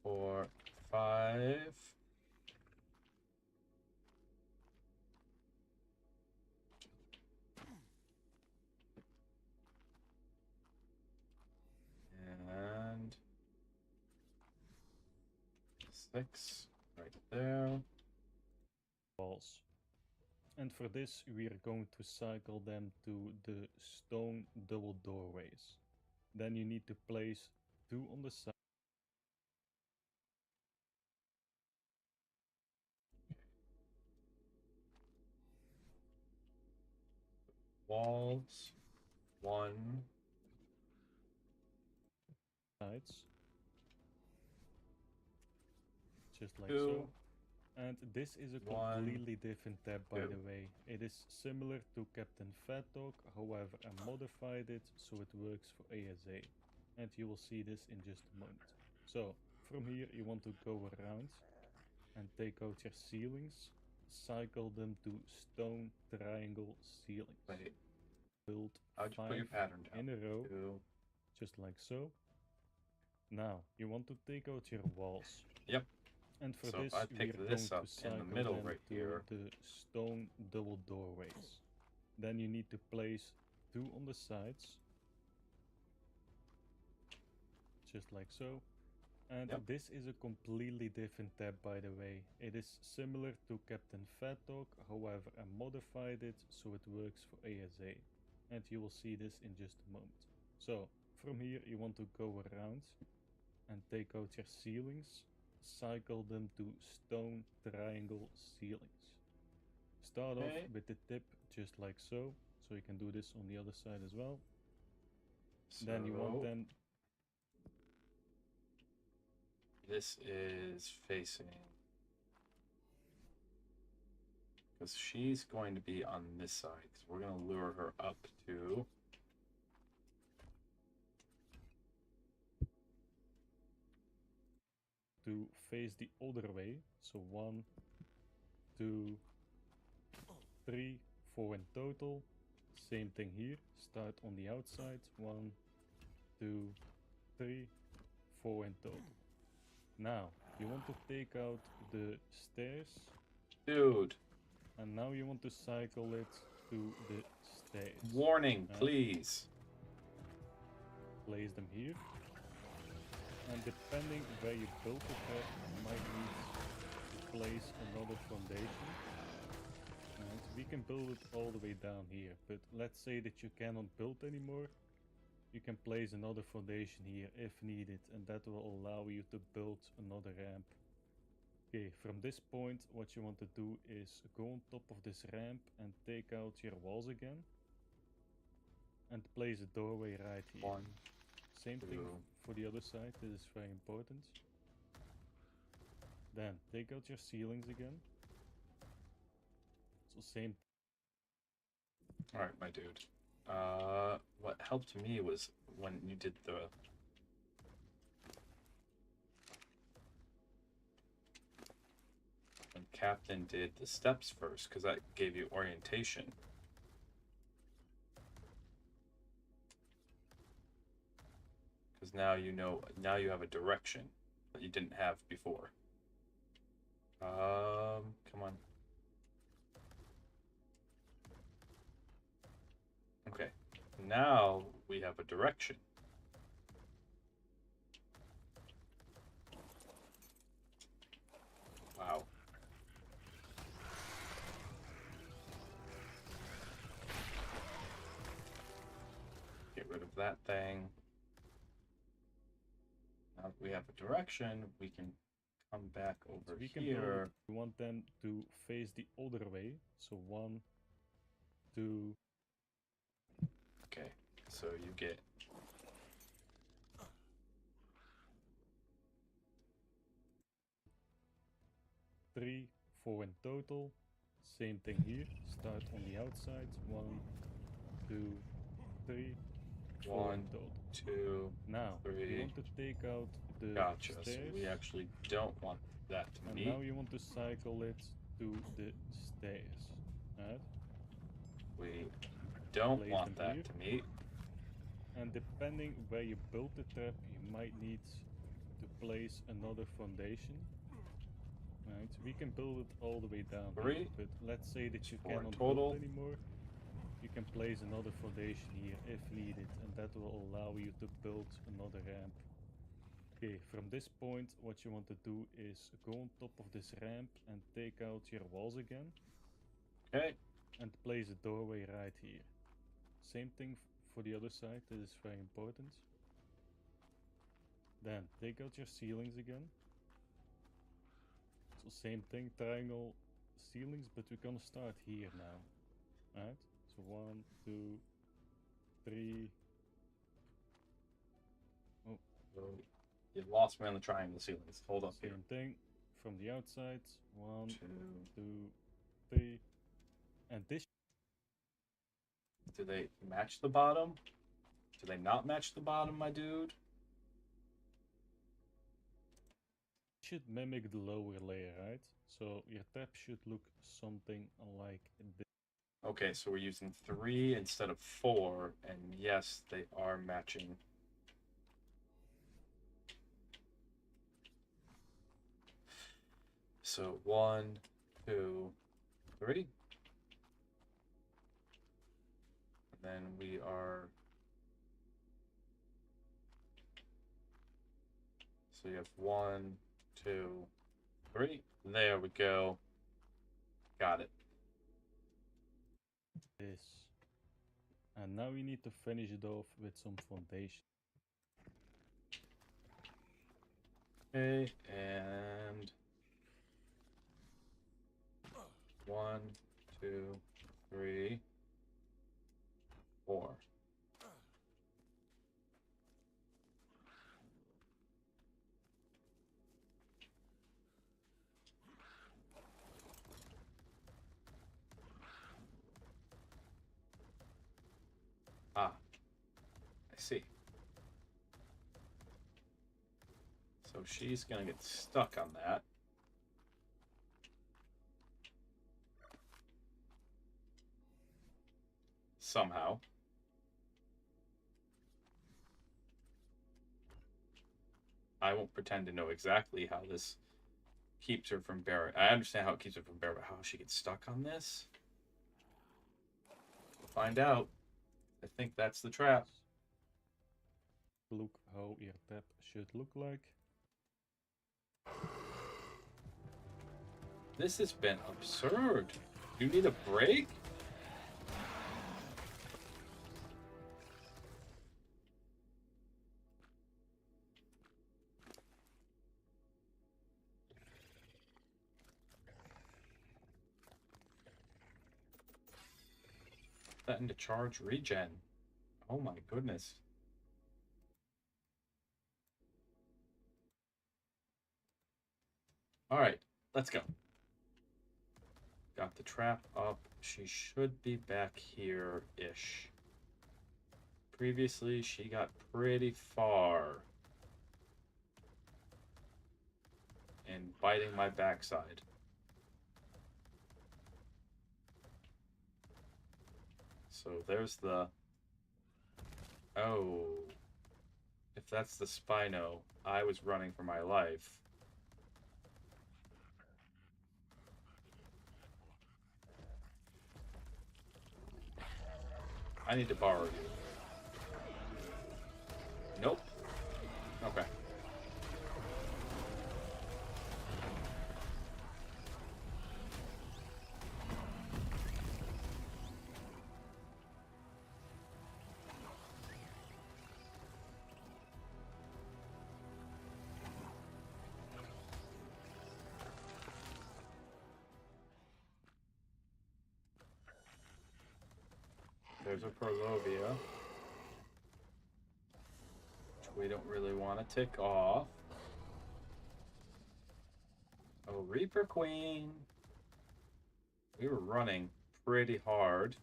4, 5. And 6 right there. Walls. And for this we are going to cycle them to the stone double doorways. Then you need to place 2 on the side. Walls. 1. Sides, just like 2. so. And this is a 1. completely different tab, by 2. the way. It is similar to Captain Fat Dog, however I modified it so it works for ASA. And you will see this in just a moment. So from here you want to go around and take out your ceilings, cycle them to stone triangle ceilings. Wait. Build How'd you put 5 your pattern down? in a row, 2. just like so. Now, you want to take out your walls. Yep. And for So this, if I we pick are this going up to in the cycle middle them right to here. the stone double doorways. Then you need to place 2 on the sides, just like so. And Yep. this is a completely different tab, by the way. It is similar to Captain Fat Dog, however I modified it so it works for ASA. And you will see this in just a moment. So, from here you want to go around and take out your ceilings, cycle them to stone triangle ceilings. Start off with the tip just like so you can do this on the other side as well. So Then you want them. this is facing, because she's going to be on this side, because we're going to lure her up to face the other way. So 1, 2, 3, 4 in total. Same thing here. Start on the outside. 1, 2, 3, 4 in total. Now you want to take out the stairs. Dude. And now you want to cycle it to the stairs. Warning, please. Place them here. And depending where you built it at, you might need to place another foundation. And we can build it all the way down here, but let's say that you cannot build anymore. You can place another foundation here if needed, and that will allow you to build another ramp. Okay, from this point, what you want to do is go on top of this ramp and take out your walls again. And place a doorway right here. 1, Same 2. thing for the other side, this is very important. Then take out your ceilings again. So same. Alright, my dude. What helped me was when you did when Captain did the steps first, because that gave you orientation. Because now you know, now you have a direction that you didn't have before. Come on. Okay, now we have a direction. Wow. Get rid of that thing. Now that we have a direction, we can come back over here. We want them to face the other way. So 1, 2. Okay, so you get 3, 4 in total. Same thing here. Start on the outside. 1, 2, 3, 4 in total. 2, now 3. You want to take out the Gotcha. stairs. So we actually don't want that to meet. And now you want to cycle it to the stairs. Right? We don't Place want them that here. to meet. And depending where you build the trap, you might need to place another foundation. Right, we can build it all the way down 3. here, but let's say that you 4 in cannot total. build anymore. You can place another foundation here if needed, and that will allow you to build another ramp. Okay, from this point, what you want to do is go on top of this ramp and take out your walls again. Okay. And place a doorway right here. Same thing for the other side, this is very important. Then take out your ceilings again. So same thing, triangle ceilings, but we're gonna start here now. Alright, so 1, 2, 3. Oh, So you lost me on the triangle ceilings. Hold up here. same thing from the outside. 1, 2. 2, 3. And this Do they match the bottom? Do they not match the bottom, my dude? should mimic the lower layer, right? So your trap should look something like this. Okay, so we're using 3 instead of 4, and yes, they are matching. So 1, 2, 3. And then we are. So you have 1, 2, 3. There we go. Got it. This. And now we need to finish it off with some foundation. Okay, and 1, 2, 3, 4. Ah, I see. So she's gonna get stuck on that. Somehow. I won't pretend to know exactly how this keeps her from bearing. I understand how it keeps her from bearing, but how she gets stuck on this? We'll find out. I think that's the trap. Look how your trap should look like. This has been absurd. You need a break? That into charge regen. Oh my goodness. Alright, let's go. Got the trap up. She should be back here-ish. Previously, she got pretty far in biting my backside. So there's the... Oh. If that's the Spino, I was running for my life. I need to borrow you. Nope. Okay. There's a Prolovia, which we don't really want to tick off. Oh, Reaper Queen. We were running pretty hard.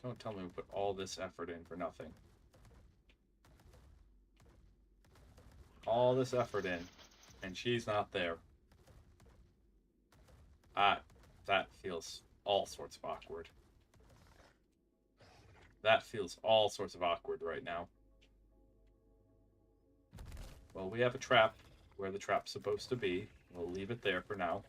Don't tell me we put all this effort in for nothing. All this effort in, and she's not there. That feels all sorts of awkward. That feels all sorts of awkward right now. Well, we have a trap where the trap's supposed to be. We'll leave it there for now.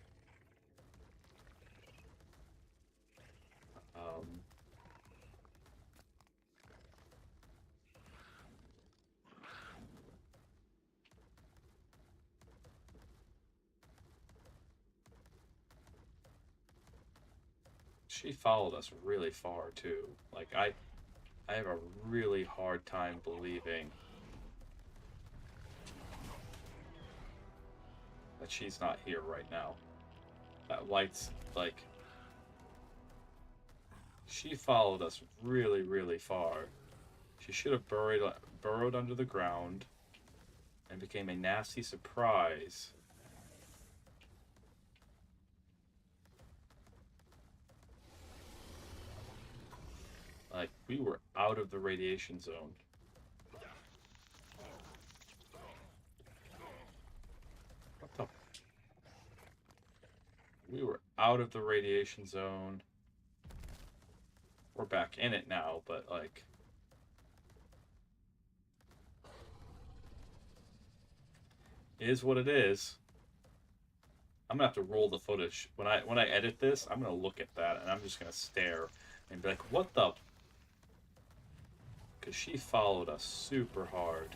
She followed us really far too. Like I have a really hard time believing that she's not here right now. That light's like she followed us really, really far. She should have burrowed under the ground and became a nasty surprise. Like, we were out of the radiation zone. What the? We were out of the radiation zone. We're back in it now, but like... It is what it is. I'm gonna have to roll the footage when I edit this. I'm gonna look at that and I'm just gonna stare and be like, "What the?" Because she followed us super hard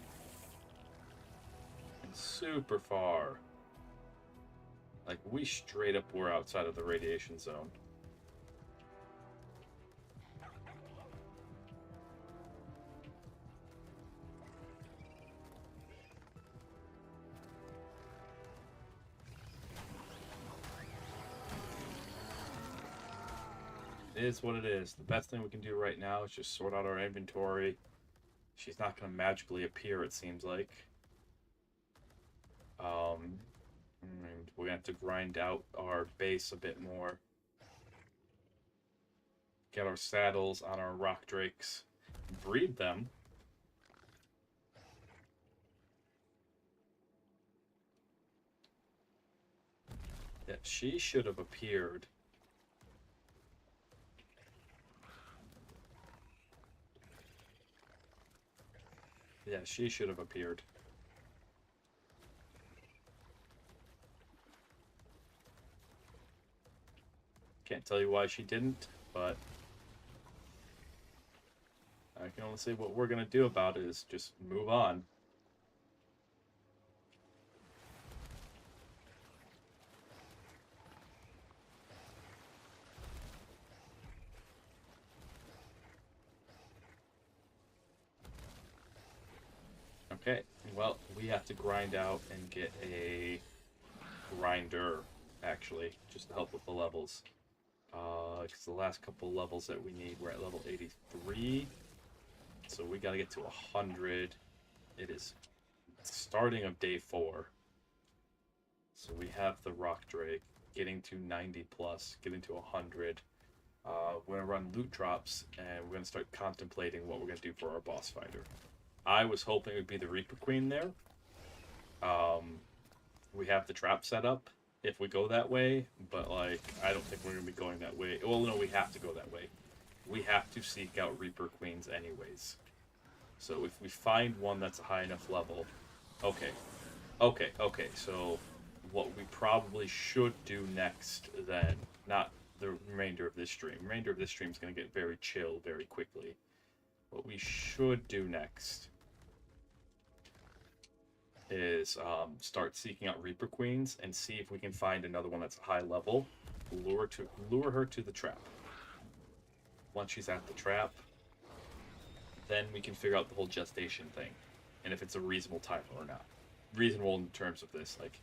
and super far. Like we straight up were outside of the radiation zone. It is what it is. The best thing we can do right now is just sort out our inventory. She's not going to magically appear, it seems like. And we're going to have to grind out our base a bit more. Get our saddles on our rock drakes. Breed them. Yeah, she should have appeared. Yeah, she should have appeared. Can't tell you why she didn't, but I can only say what we're going to do about it is just move on. Okay, well, we have to grind out and get a grinder, actually, just to help with the levels. Because the last couple levels that we need, we're at level 83. So we gotta get to 100. It is starting of day 4. So we have the Rock Drake, getting to 90 plus, getting to 100. We're gonna run loot drops, and we're gonna start contemplating what we're gonna do for our boss fighter. I was hoping it would be the Reaper Queen there. We have the trap set up if we go that way, but like I don't think we're gonna be going that way. Well, no, we have to go that way. We have to seek out Reaper Queens anyways. So if we find one that's a high enough level, okay. So what we probably should do next then, not the remainder of this stream. Remainder of this stream is gonna get very chill very quickly. What we should do next is start seeking out Reaper Queens and see if we can find another one that's high level. Lure her to the trap. Once she's at the trap, then we can figure out the whole gestation thing, and if it's a reasonable time or not. Reasonable in terms of this, like,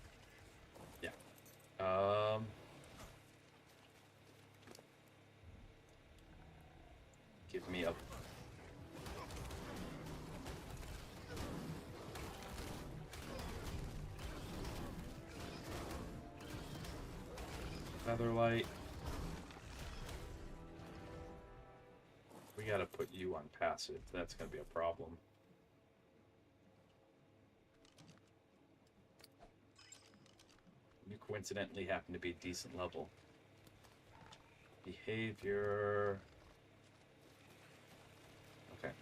yeah. Give me a Featherlight. We gotta put you on passive. That's gonna be a problem. You coincidentally happen to be a decent level. Behavior. Okay.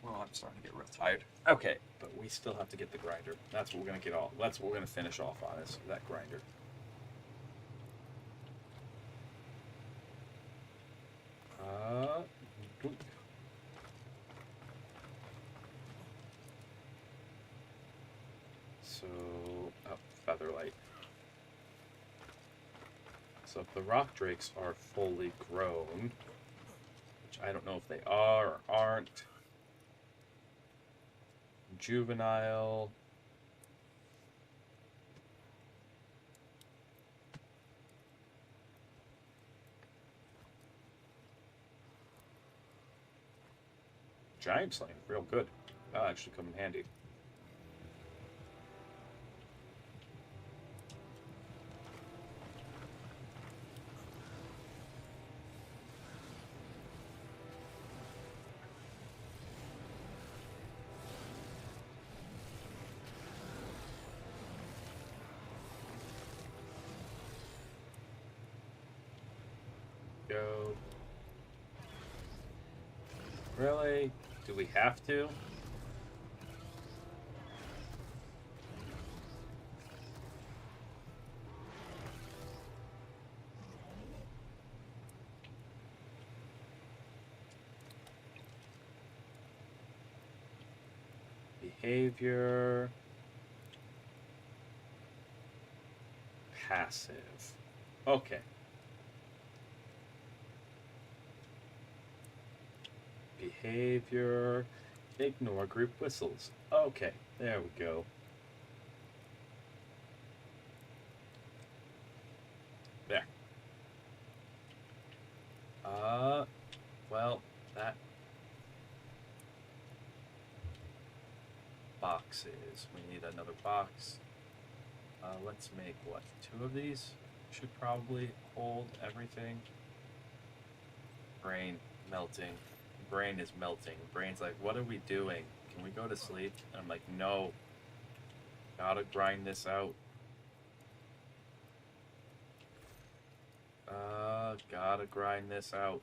Well, I'm starting to get real tired. Okay, but we still have to get the grinder. That's what we're gonna get all. That's what we're gonna finish off on is that grinder. Boop. So, Featherlight. So if the rock drakes are fully grown, which I don't know if they are or aren't. Juvenile. Giant slaying, real good. That'll actually come in handy. Go. Really? Do we have to? Behavior. Passive. Okay. Behavior. Ignore group whistles. Okay, there we go. There. Well, that boxes. We need another box. Let's make, what, 2 of these? Should probably hold everything. Brain melting. Brain is melting. Brain's like, what are we doing? Can we go to sleep? And I'm like, no. Gotta grind this out. Gotta grind this out.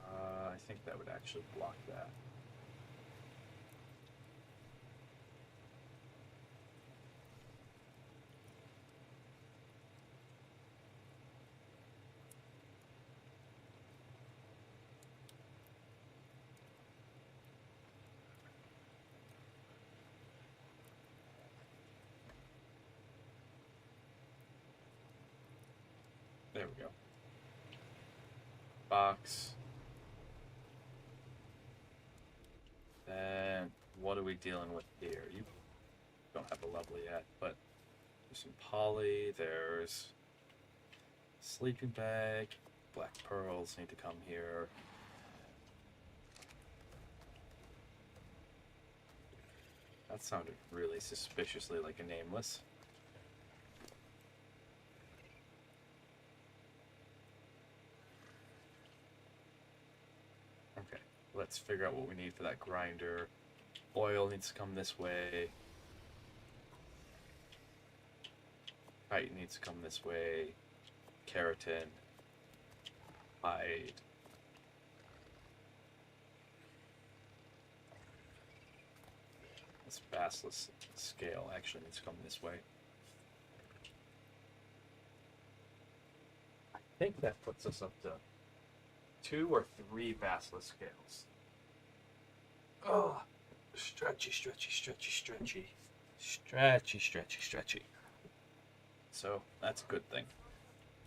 I think that would actually block that. There we go. Box. Then what are we dealing with here? You don't have a level yet, but there's some poly, there's sleeping bag, black pearls need to come here. That sounded really suspiciously like a nameless. Okay, let's figure out what we need for that grinder. Oil needs to come this way. Height needs to come this way. Keratin. Hide. This basilisk scale actually needs to come this way. I think that puts us up to 2 or 3 basilisk scales. Oh, stretchy, stretchy, stretchy, stretchy. Stretchy, stretchy, stretchy. So, that's a good thing.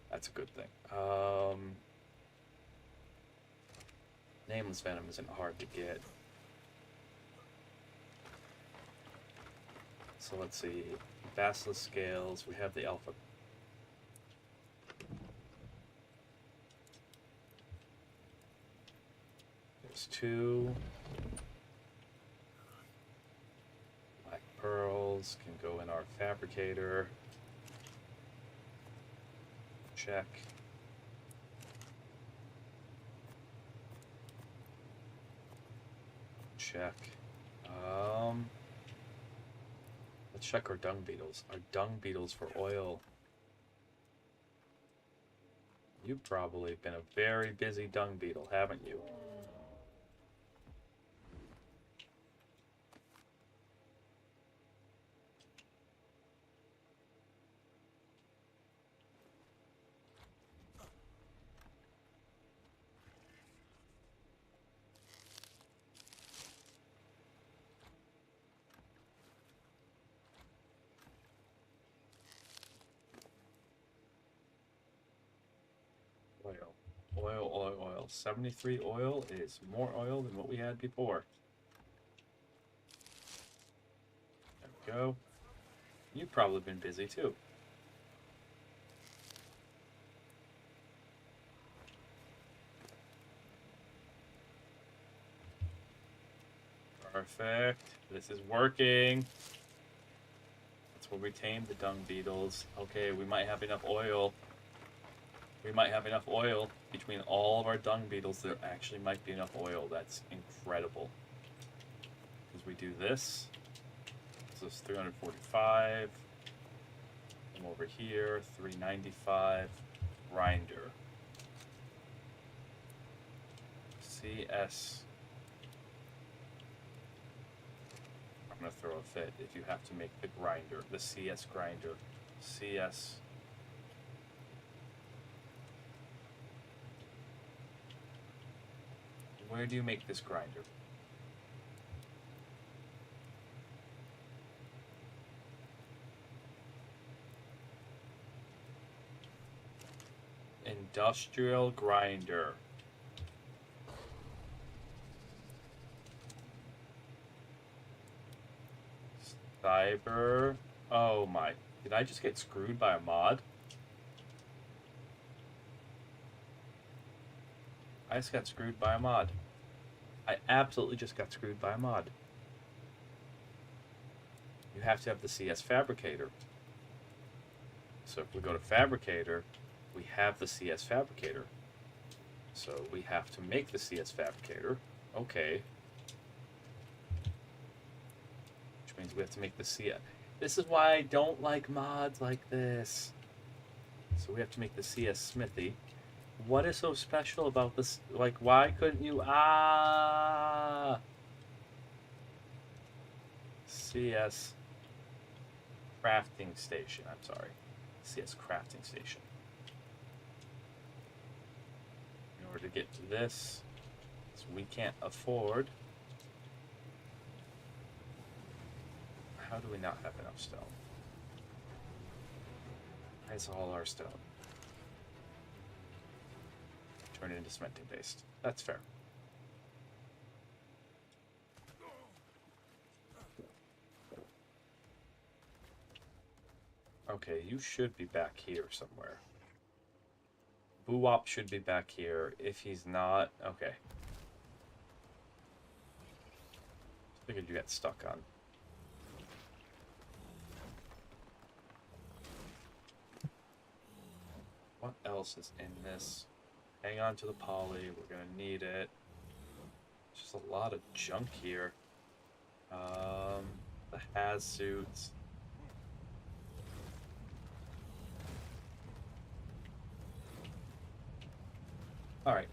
That's a good thing. Nameless venom isn't hard to get. So let's see. Basilisk scales. We have the alpha. There's 2. Black pearls can go in our fabricator. Check. Check. Let's check our dung beetles. Our dung beetles for oil. You've probably been a very busy dung beetle, haven't you? Oil. 73 oil is more oil than what we had before. There we go. You've probably been busy too. Perfect. This is working. That's where we tamed the dung beetles. Okay, we might have enough oil. We might have enough oil between all of our dung beetles. There actually might be enough oil. That's incredible. Because we do this. So it's 345. Come over here, 395. Grinder. CS. I'm gonna throw a fit if you have to make the grinder, the CS grinder. CS. Where do you make this grinder? Industrial grinder. Cyber. Oh my. Did I just get screwed by a mod? I just got screwed by a mod. I absolutely just got screwed by a mod. You have to have the CS Fabricator. So if we go to Fabricator, we have the CS Fabricator. So we have to make the CS Fabricator. Okay. Which means we have to make the CS. This is why I don't like mods like this. So we have to make the CS Smithy. What is so special about this? Like, why couldn't you... CS Crafting Station. I'm sorry. CS Crafting Station. In order to get to this, so we can't afford... How do we not have enough stone? That's all our stone. Turn it into cementing paste. That's fair. Okay, you should be back here somewhere. Boo-Wop should be back here. If he's not, okay. Figured you got stuck on. What else is in this? Hang on to the poly. We're gonna need it. There's just a lot of junk here. The Haz suits. All right.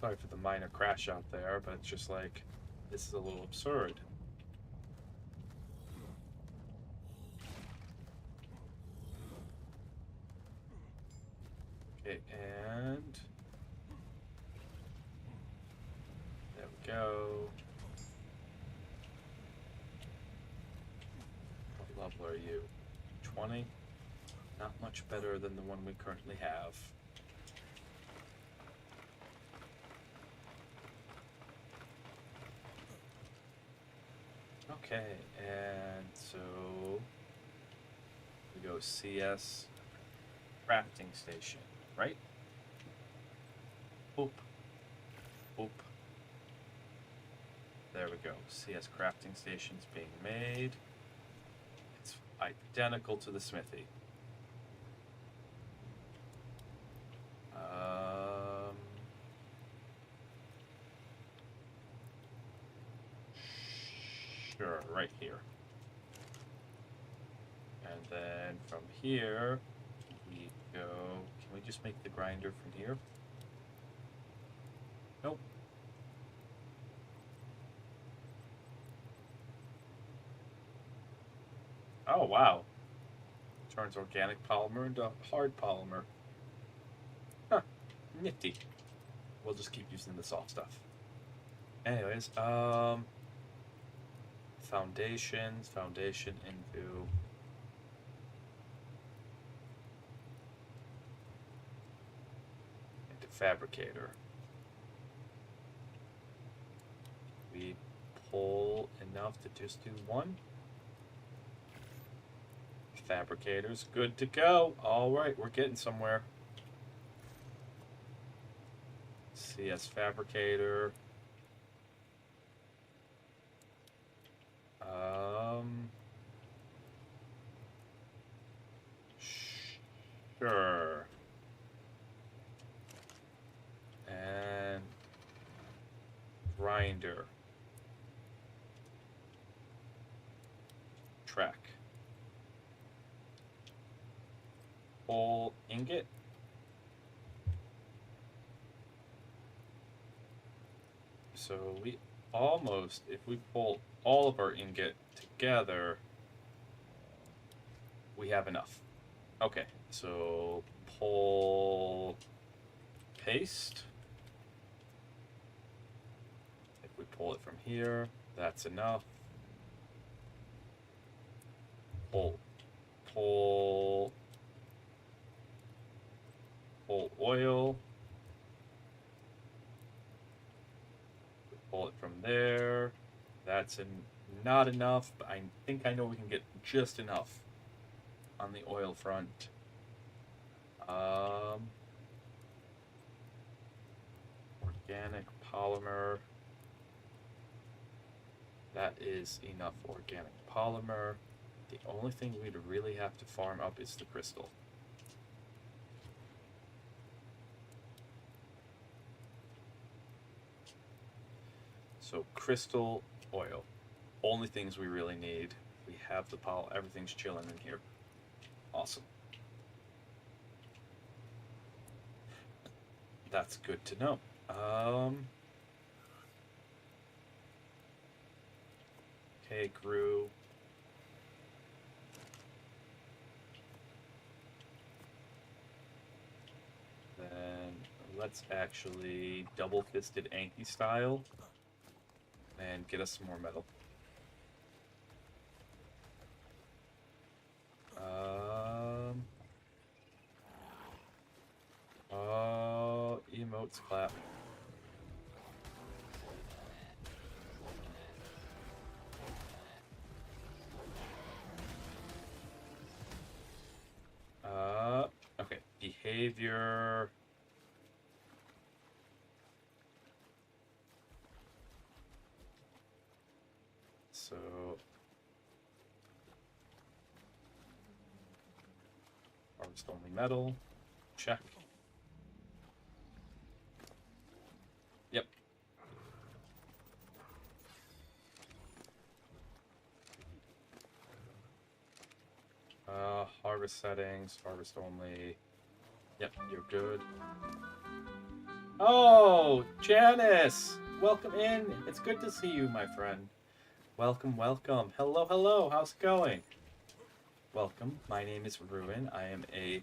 Sorry for the minor crash out there, but it's just like, this is a little absurd. Okay, and there we go. What level are you? 20? Not much better than the one we currently have. Okay, and so we go CS crafting station, right? Boop. Boop. There we go. CS crafting station's being made. It's identical to the smithy. Sure, right here. And then from here, we go... Can we just make the grinder from here? Nope. Oh, wow. Turns organic polymer into hard polymer. Huh. Nifty. We'll just keep using the soft stuff. Anyways, foundation into fabricator. We pull enough to just do one. Fabricator's good to go. All right, we're getting somewhere. CS fabricator. Sure. grinder. Track. Whole ingot. So we almost, if we pull all of our ingot together, we have enough. Okay, so pull paste. If we pull it from here, that's enough. Pull oil. Pull it from there. That's not enough, but I think I know we can get just enough on the oil front. Organic polymer. That is enough organic polymer. The only thing we'd really have to farm up is the crystal. So crystal, oil. Only things we really need. We have the everything's chilling in here. Awesome. That's good to know. Okay, grew. Then let's actually double-fisted Anki style and get us some more metal. Emotes clap. Okay, behavior. So harvest only metal. Check. Yep. Harvest settings, harvest only. Yep, you're good. Oh, Janice! Welcome in. It's good to see you, my friend. Welcome, welcome. Hello, hello. How's it going? Welcome. My name is Ruin. I am a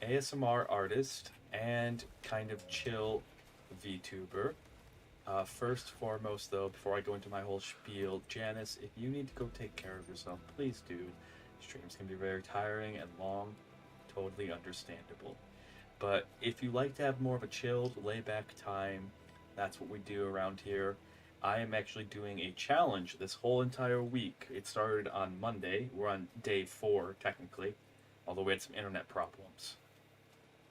ASMR artist and kind of chill VTuber. First foremost, though, before I go into my whole spiel, Janice, if you need to go take care of yourself, please do. Streams can be very tiring and long. Totally understandable. But if you like to have more of a chilled, layback time, that's what we do around here. I am actually doing a challenge this whole entire week. It started on Monday. We're on day 4, technically, although we had some internet problems.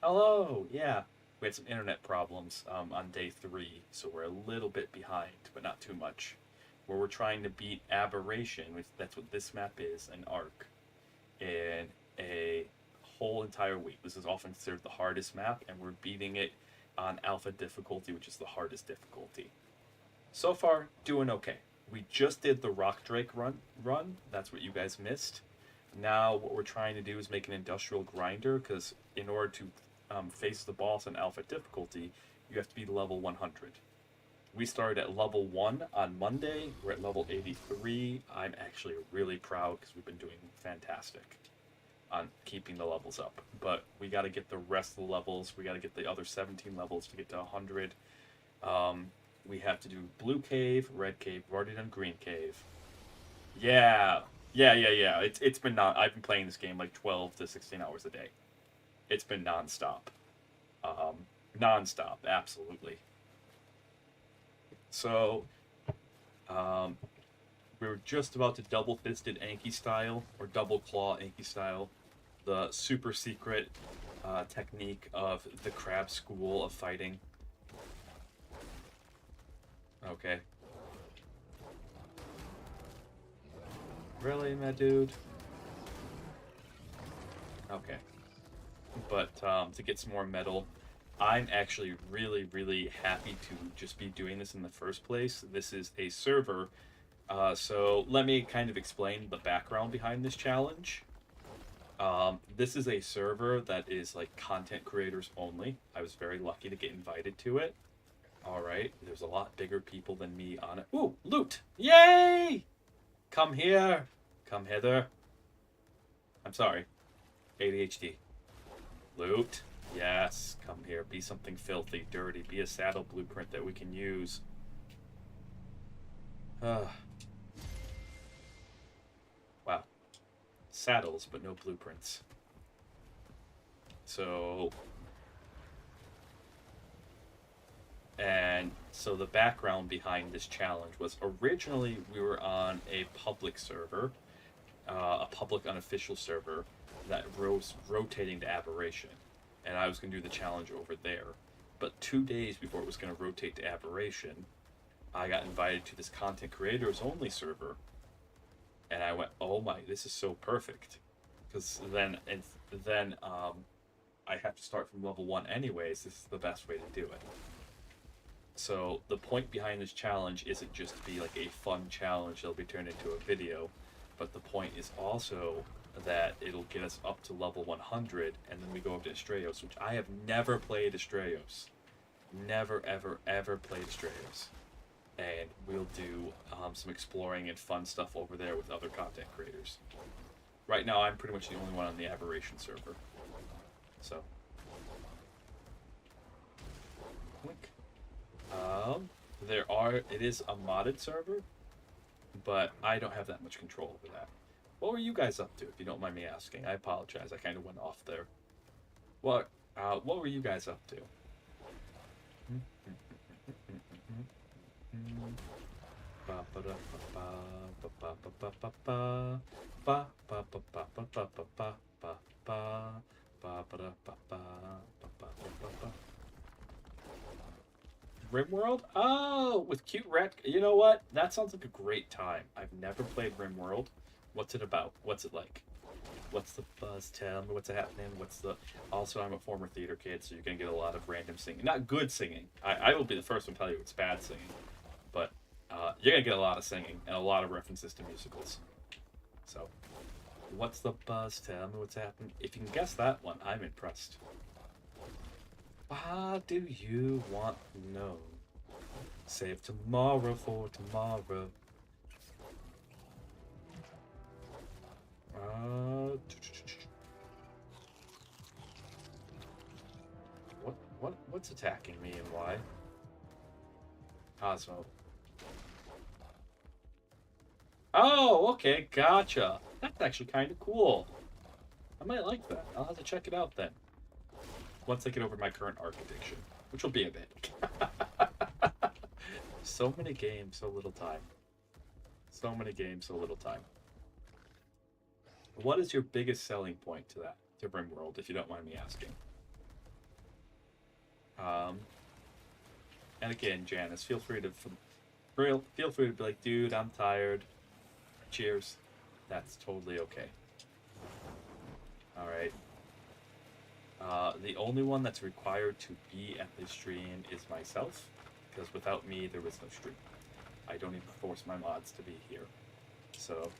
Hello! Yeah, we had some internet problems on day 3, so we're a little bit behind, but not too much. Where we're trying to beat Aberration, which that's what this map is, an arc, in a whole entire week. This is often considered the hardest map, and we're beating it on alpha difficulty, which is the hardest difficulty. So far, doing okay. We just did the Rock Drake run. That's what you guys missed. Now what we're trying to do is make an industrial grinder, because in order to face the boss on alpha difficulty, you have to be level 100. We started at level 1 on Monday. We're at level 83. I'm actually really proud because we've been doing fantastic on keeping the levels up. But we got to get the rest of the levels. We got to get the other 17 levels to get to 100. We have to do blue cave, red cave. We've already done green cave. Yeah. It's been I've been playing this game like 12 to 16 hours a day. It's been nonstop. Nonstop, absolutely. So, we were just about to double-fisted Anki style, or double claw Anki style, the super secret technique of the crab school of fighting. Okay. Really, my dude? Okay. But to get some more metal, I'm actually really, really happy to just be doing this in the first place. This is a server, so let me kind of explain the background behind this challenge. This is a server that is like content creators only. I was very lucky to get invited to it. All right, there's a lot bigger people than me on it. Ooh, loot! Yay! Come here. Come hither. I'm sorry. ADHD. Loot. Yes, come here. Be something filthy, dirty. Be a saddle blueprint that we can use. Wow. Saddles, but no blueprints. So... And so the background behind this challenge was originally we were on a public server, a public unofficial server that was rotating to Aberration. And I was going to do the challenge over there. But 2 days before it was going to rotate to Aberration, I got invited to this content creators only server. And I went, oh my, this is so perfect. Because then I have to start from level 1 anyways. This is the best way to do it. So the point behind this challenge isn't just to be like a fun challenge that'll be turned into a video, but the point is also that it'll get us up to level 100, and then we go up to Estrellos, which I have never played Estrellos. Never, ever, ever played Estrellos. And we'll do some exploring and fun stuff over there with other content creators. Right now, I'm pretty much the only one on the Aberration server. So. Click. It is a modded server, but I don't have that much control over that. What were you guys up to, if you don't mind me asking? I apologize, I kind of went off there. What were you guys up to? RimWorld? Oh, with cute rat. You know what? That sounds like a great time. I've never played RimWorld. What's it about? What's it like? What's the buzz? Tell me what's happening. Also, I'm a former theater kid, so you're gonna get a lot of random singing. Not good singing. I will be the first one to tell you it's bad singing, but you're gonna get a lot of singing and a lot of references to musicals. So, what's the buzz? Tell me what's happening. If you can guess that one, I'm impressed. What do you want to know? Save tomorrow for tomorrow. What's attacking me and why? Cosmo. Oh, okay, gotcha. That's actually kind of cool. I might like that. I'll have to check it out then. Once I get over my current arc addiction, which will be a bit. So many games, so little time. So many games, so little time. What is your biggest selling point to RimWorld, if you don't mind me asking? And again, Janice, feel free to be like, dude, I'm tired. Cheers. That's totally okay. All right. The only one that's required to be at this stream is myself, because without me, there was no stream. I don't even force my mods to be here. So,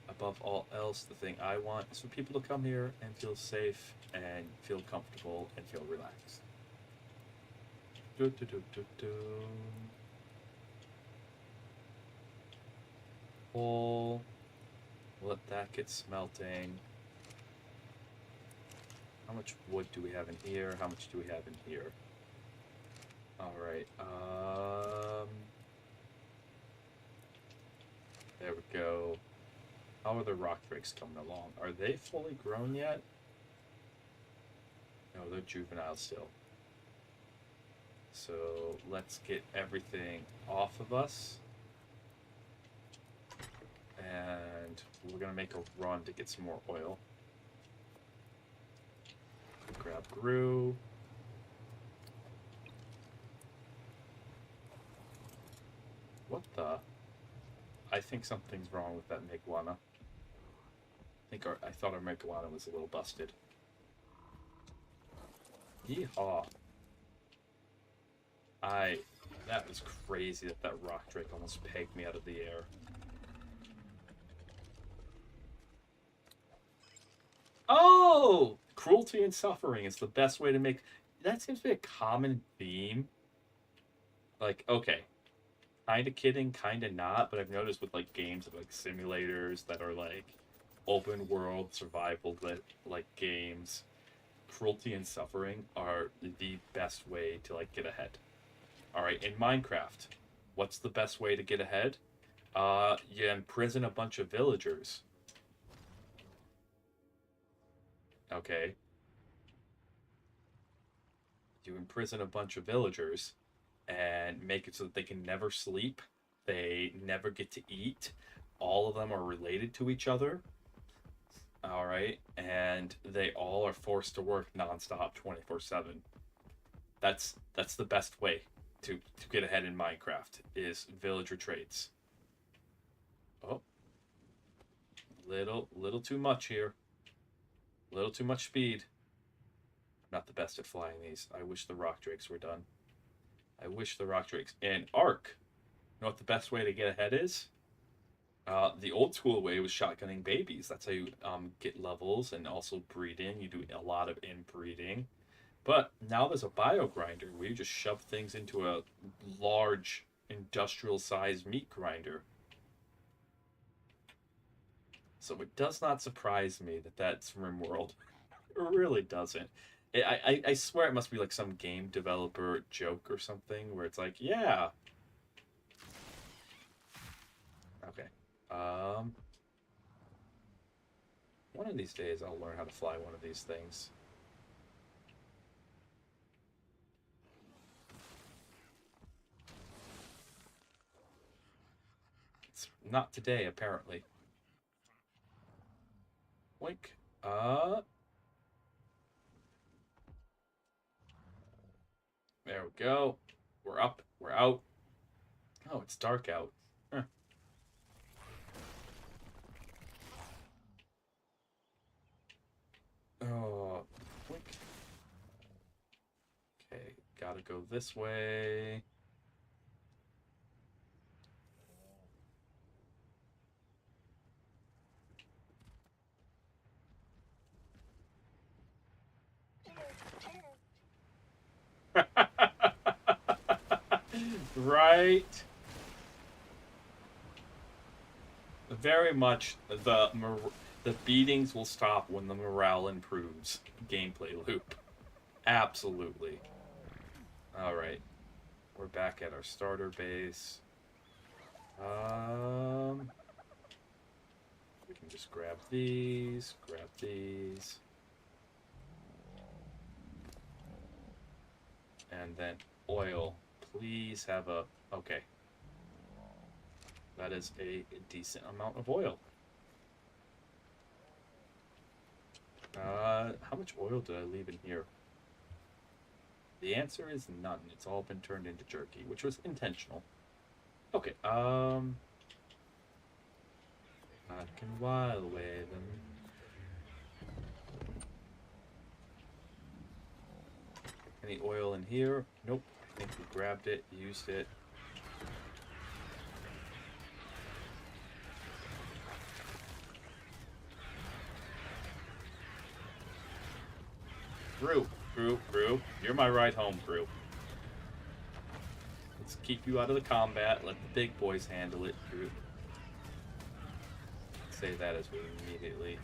above all else, the thing I want is for people to come here and feel safe and feel comfortable and feel relaxed. Coal. Let that get smelting. How much wood do we have in here? How much do we have in here? Alright, there we go. How are the rock drakes coming along? Are they fully grown yet? No, they're juvenile still. So let's get everything off of us. And we're gonna make a run to get some more oil. Grab Gru. What the? I think something's wrong with that Meguana. I thought our Meguana was a little busted. Yeehaw. That was crazy that rock drake almost pegged me out of the air. Oh! Cruelty and suffering is the best way to make... That seems to be a common theme. Like, okay. Kinda kidding, kinda not, but I've noticed with, like, games like simulators that are, like, open world survival like games, cruelty and suffering are the best way to, like, get ahead. Alright, in Minecraft, what's the best way to get ahead? You imprison a bunch of villagers. Okay. You imprison a bunch of villagers and make it so that they can never sleep, they never get to eat, all of them are related to each other. Alright, and they all are forced to work nonstop 24/7. That's the best way to get ahead in Minecraft, is villager trades. Oh. Little too much here. Little too much speed. Not the best at flying these. I wish the rock drakes were done. I wish the rock drakes. And Ark. You know what the best way to get ahead is? The old school way was shotgunning babies. That's how you get levels and also breeding. You do a lot of inbreeding. But now there's a bio grinder where you just shove things into a large industrial sized meat grinder. So it does not surprise me that that's RimWorld. It really doesn't. I swear it must be like some game developer joke or something where it's like, yeah. Okay. One of these days I'll learn how to fly one of these things. It's not today, apparently. Wink. There we go. We're up. We're out. Oh, it's dark out. Huh. Oh, wink. Okay, gotta go this way. Right. Very much the beatings will stop when the morale improves. Gameplay loop. Absolutely. Alright. We're back at our starter base. We can just grab these, grab these. And then oil. Please have a... Okay. That is a decent amount of oil. How much oil did I leave in here? The answer is none. It's all been turned into jerky, which was intentional. Okay, I can while away them. Any oil in here? Nope. I think we grabbed it, used it. Brew. You're my ride home, Brew. Let's keep you out of the combat. Let the big boys handle it, Brew. Say that as we immediately...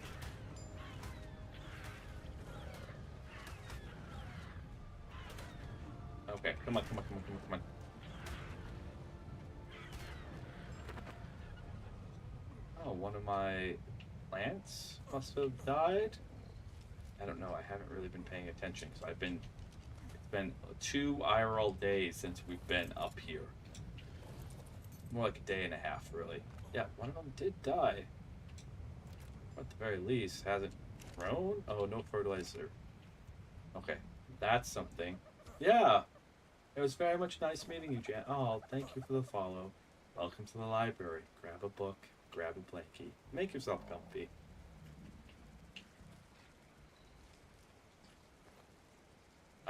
Okay, come on. Oh, one of my plants must have died? I don't know, I haven't really been paying attention, because it's been 2 IRL days since we've been up here. More like a day and a half, really. Yeah, one of them did die. At the very least, hasn't grown? Oh, no fertilizer. Okay, that's something. Yeah! It was very much nice meeting you, Jan. Oh, thank you for the follow. Welcome to the library. Grab a book, grab a blankie. Make yourself comfy.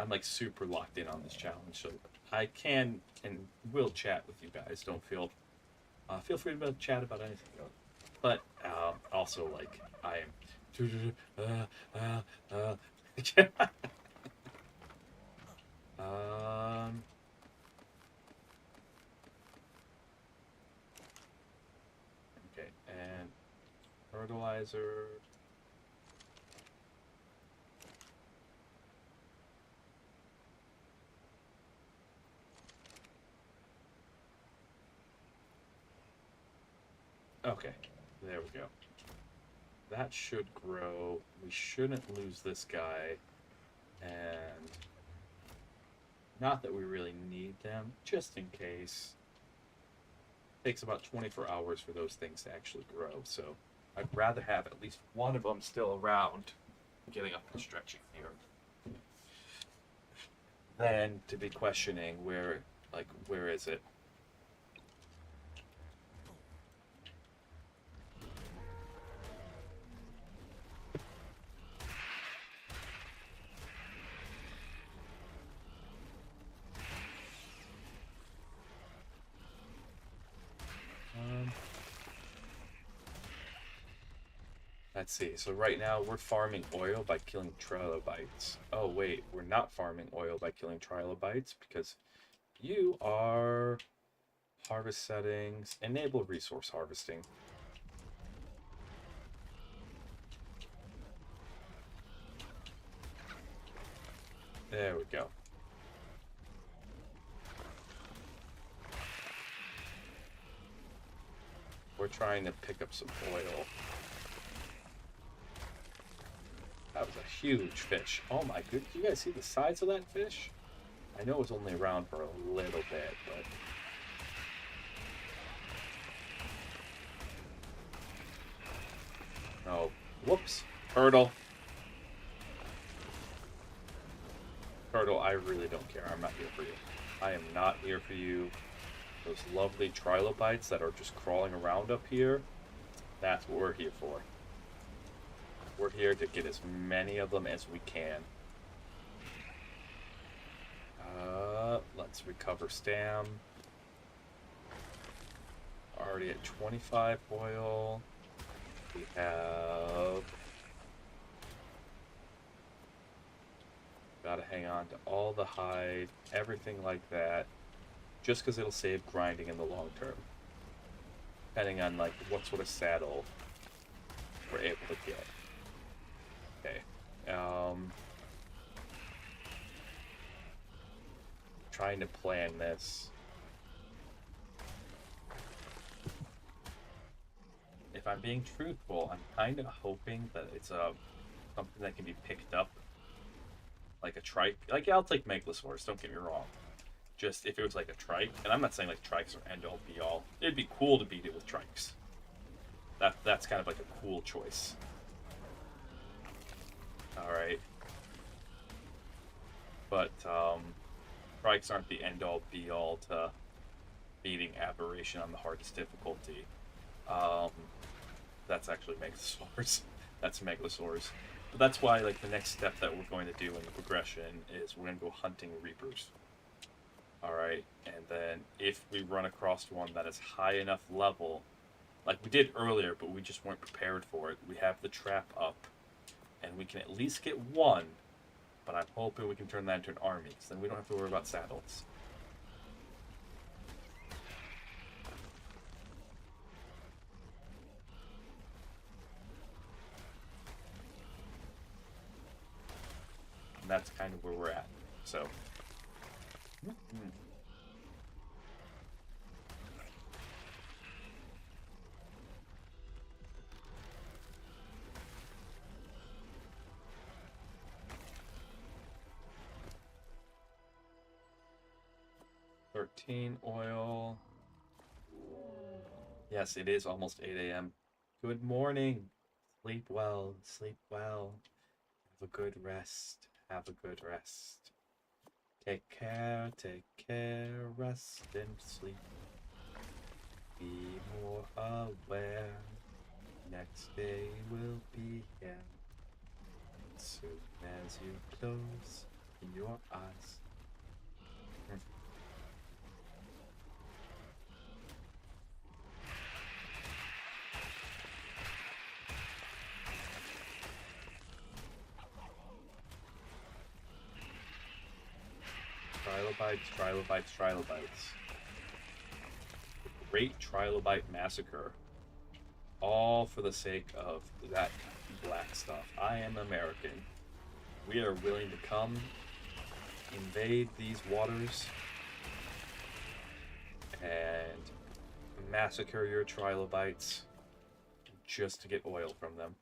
I'm like super locked in on this challenge, so I can and will chat with you guys. Don't feel free to chat about anything. But also like I am. um. Okay, and fertilizer. Okay, there we go. That should grow. We shouldn't lose this guy. And not that we really need them, just in case. Takes about 24 hours for those things to actually grow, so I'd rather have at least one of them still around, getting up and stretching here, than to be questioning where is it? Let's see. So right now we're farming oil by killing trilobites. Oh wait, we're not farming oil by killing trilobites because you are harvest settings, enable resource harvesting. There we go. We're trying to pick up some oil. That was a huge fish. Oh my good. You guys see the size of that fish? I know it was only around for a little bit, but... Oh, whoops. Turtle. Turtle, I really don't care. I'm not here for you. I am not here for you. Those lovely trilobites that are just crawling around up here, that's what we're here for. We're here to get as many of them as we can. Let's recover stam. Already at 25 oil. We have... Gotta hang on to all the hide, everything like that. Just because it'll save grinding in the long term. Depending on like what sort of saddle we're able to get. Okay. Trying to plan this. If I'm being truthful, I'm kind of hoping that it's something that can be picked up. Like a trike. Like, yeah, I'll take Megalosaurus, don't get me wrong. Just if it was like a trike, and I'm not saying like trikes are end all be all. It'd be cool to beat it with trikes. That's kind of like a cool choice. Alright. But trikes aren't the end all be all to beating Aberration on the hardest difficulty. That's actually Megalosaurus. That's Megalosaurus. But that's why like the next step that we're going to do in the progression is we're going to go hunting Reapers. Alright, and then if we run across one that is high enough level, like we did earlier, but we just weren't prepared for it, we have the trap up, and we can at least get one, but I'm hoping we can turn that into an army, because then we don't have to worry about saddles. And that's kind of where we're at, so... Mm-hmm. 13 oil. Yes, it is almost 8 a.m. Good morning. Sleep well, sleep well. Have a good rest. Have a good rest. Take care, rest and sleep. Be more aware. Next day will be here. As soon as you close Your eyes. Trilobites. Great Trilobite Massacre. All for the sake of that black stuff. I am American. We are willing to come invade these waters and massacre your trilobites just to get oil from them.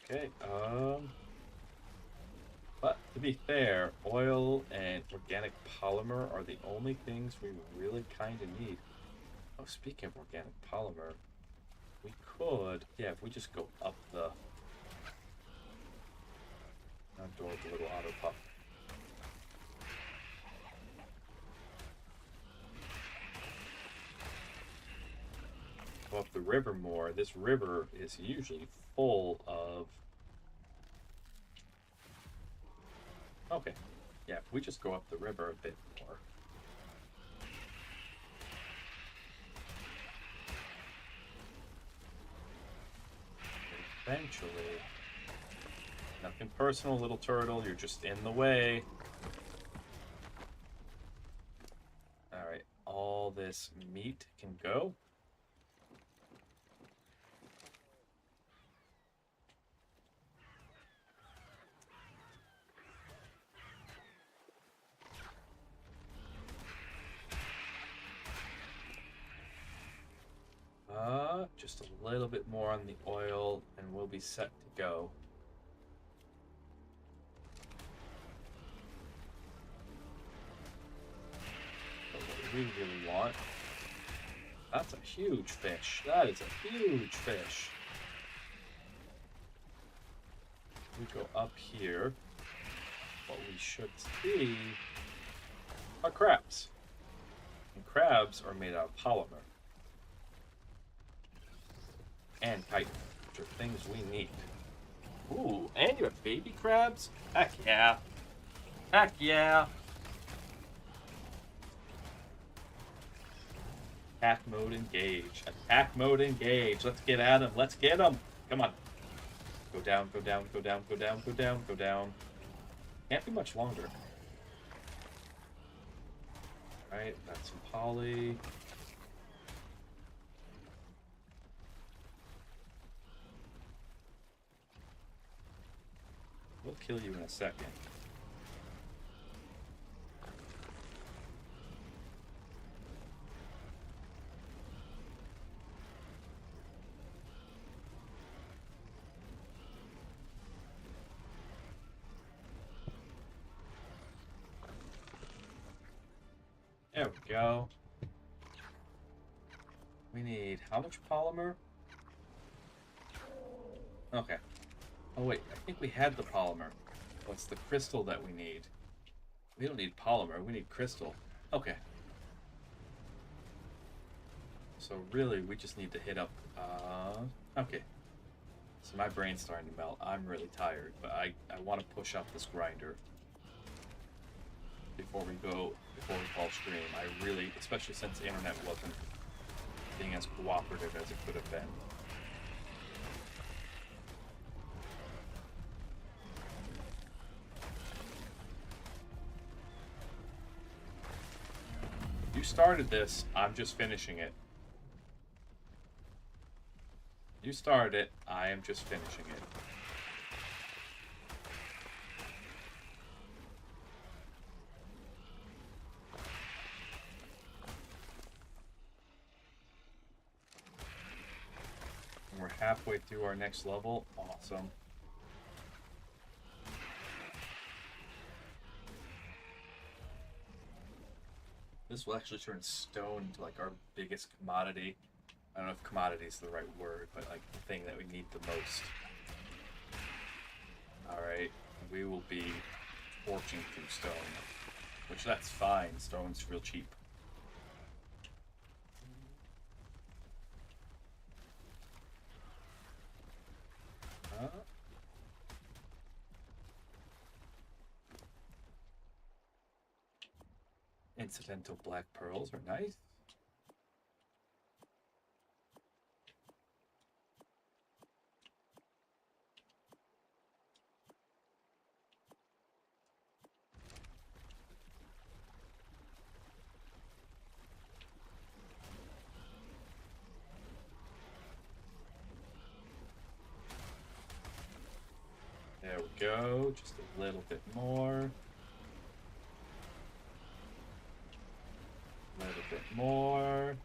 Okay, but to be fair, oil and organic polymer are the only things we really kind of need. Oh, speaking of organic polymer, we could, yeah, if we just go up the door with the little auto puff. Go up the river more. This river is usually full of... Okay, yeah, if we just go up the river a bit more. Eventually, nothing personal, little turtle, you're just in the way. Alright, all this meat can go. Just a little bit more on the oil and we'll be set to go. But what we really want, that's a huge fish. That is a huge fish. We go up here. What we should see are crabs. And crabs are made out of polymer. And chitin, which are things we need. Ooh, and you have baby crabs? Heck yeah. Heck yeah. Attack mode engage. Attack mode engage. Let's get at him. Let's get him. Come on. Go down, go down, go down, go down, go down, go down. Can't be much longer. Alright, that's some poly. We'll kill you in a second. There we go. We need how much polymer? Okay. Oh wait, I think we had the polymer. What's the crystal that we need? We don't need polymer, we need crystal. Okay. So really, we just need to hit up, okay. So my brain's starting to melt. I'm really tired, but I want to push up this grinder. Before we fall stream. I really, especially since the internet wasn't being as cooperative as it could have been. You started this, I'm just finishing it. You started it, I am just finishing it. And we're halfway through our next level. Awesome. This will actually turn stone into like our biggest commodity. I don't know if commodity is the right word, but like the thing that we need the most. Alright, we will be forging through stone. Which that's fine, stone's real cheap. incidental black pearls are nice. There we go, just a little bit more. A little bit more.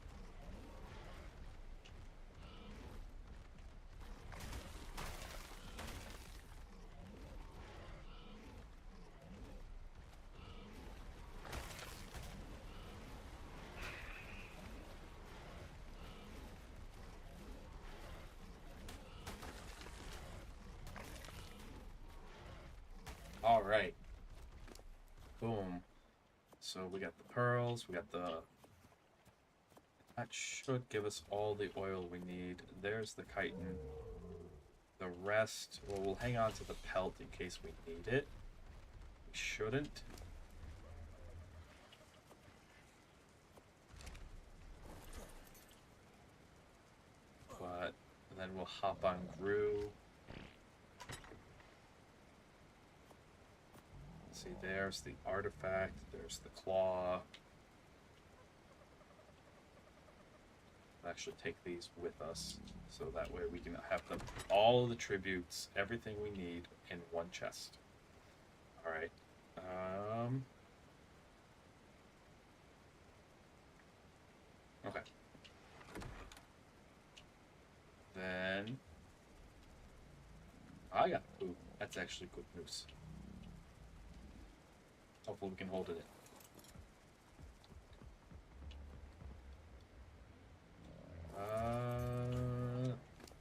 All right. Boom. So we got the pearls, we got the... That should give us all the oil we need. There's the chitin. The rest, well, we'll hang on to the pelt in case we need it. We shouldn't. But then we'll hop on Gru. See, there's the artifact, there's the claw. We'll actually take these with us, so that way we can have them, all of the tributes, everything we need in one chest. Alright. Okay. Then... I got food. That's actually good news. Hopefully we can hold it in.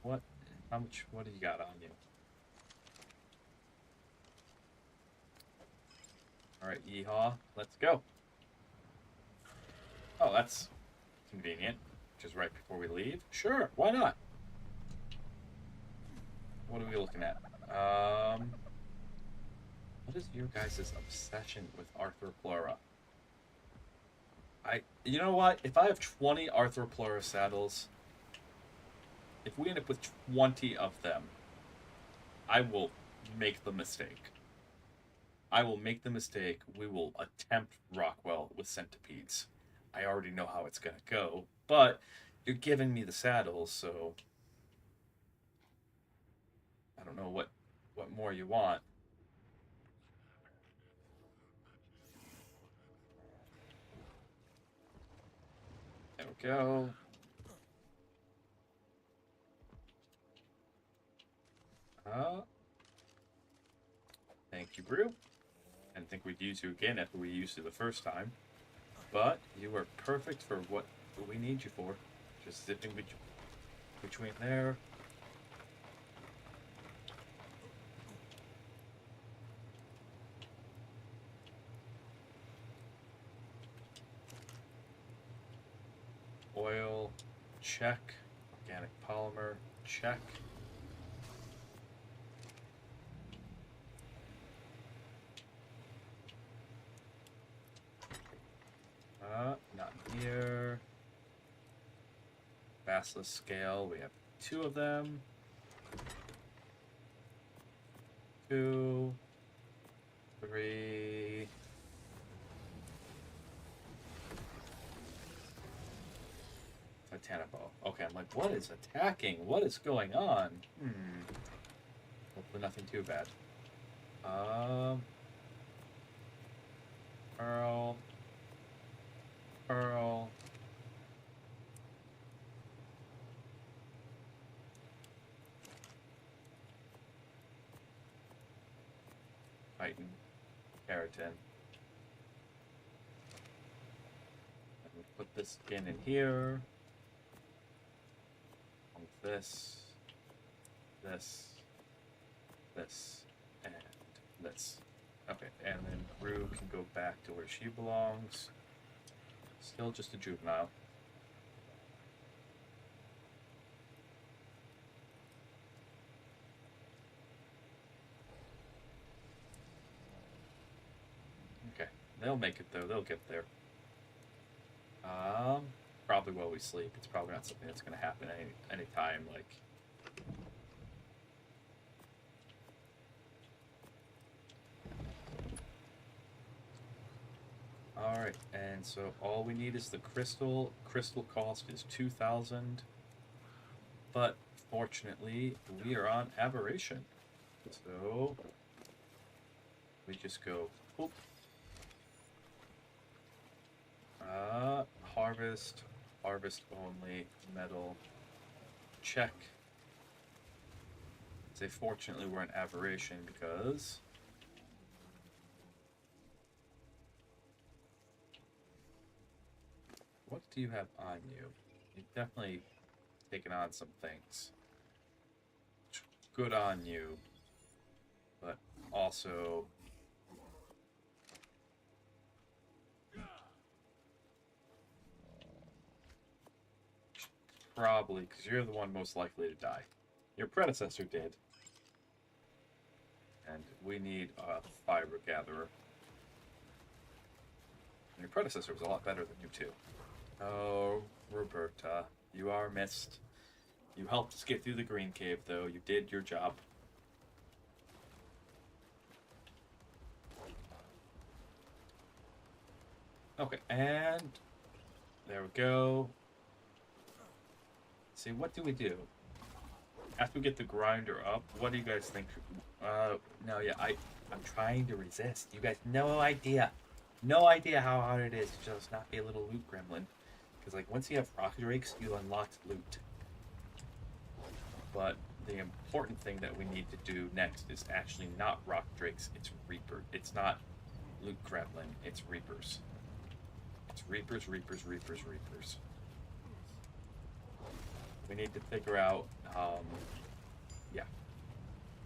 What? How much? What do you got on you? All right, yeehaw. Let's go. Oh, that's convenient. Just right before we leave. Sure, why not? What are we looking at? What is your guys' obsession with Arthroplura? You know what? If I have 20 Arthroplura saddles, if we end up with 20 of them, I will make the mistake. I will make the mistake. We will attempt Rockwell with centipedes. I already know how it's gonna go, but you're giving me the saddles, so I don't know what more you want. There we go. Thank you, Brew. I didn't think we'd use you again after we used you the first time. But you are perfect for what we need you for. Just zipping between there. Oil, check. Organic polymer, check. Not here. Basilisk scale, we have 2 of them. 2, 3. Titanoboa. Okay, I'm like, what is attacking? What is going on? Hopefully nothing too bad. Pearl. Pearl. Titan. Keratin. And we put this skin in here. This, and this. Okay, and then Rue can go back to where she belongs. Still just a juvenile. Okay, they'll make it though, they'll get there. Um, Probably while we sleep. It's probably not something that's going to happen any time. Like, all right, and so all we need is the crystal. Crystal cost is 2,000, but fortunately we are on Aberration, so we just go. Oop. Harvest, harvest only, metal, check. Say fortunately we're in Aberration because what do you have on you? You've definitely taken on some things. Good on you, but also probably because you're the one most likely to die. Your predecessor did. And we need a fiber gatherer. And your predecessor was a lot better than you two. Oh, Roberta, you are missed. You helped us get through the green cave, though. You did your job. Okay, and there we go. See, what do we do? After we get the grinder up, what do you guys think? No, yeah, I'm trying to resist. You guys, no idea how hard it is to just not be a little loot gremlin. Because, like, once you have rock drakes, you unlock loot. But the important thing that we need to do next is actually not rock drakes, it's reaper. It's not loot gremlin, it's reapers. It's reapers, reapers, reapers, reapers. We need to figure out, yeah,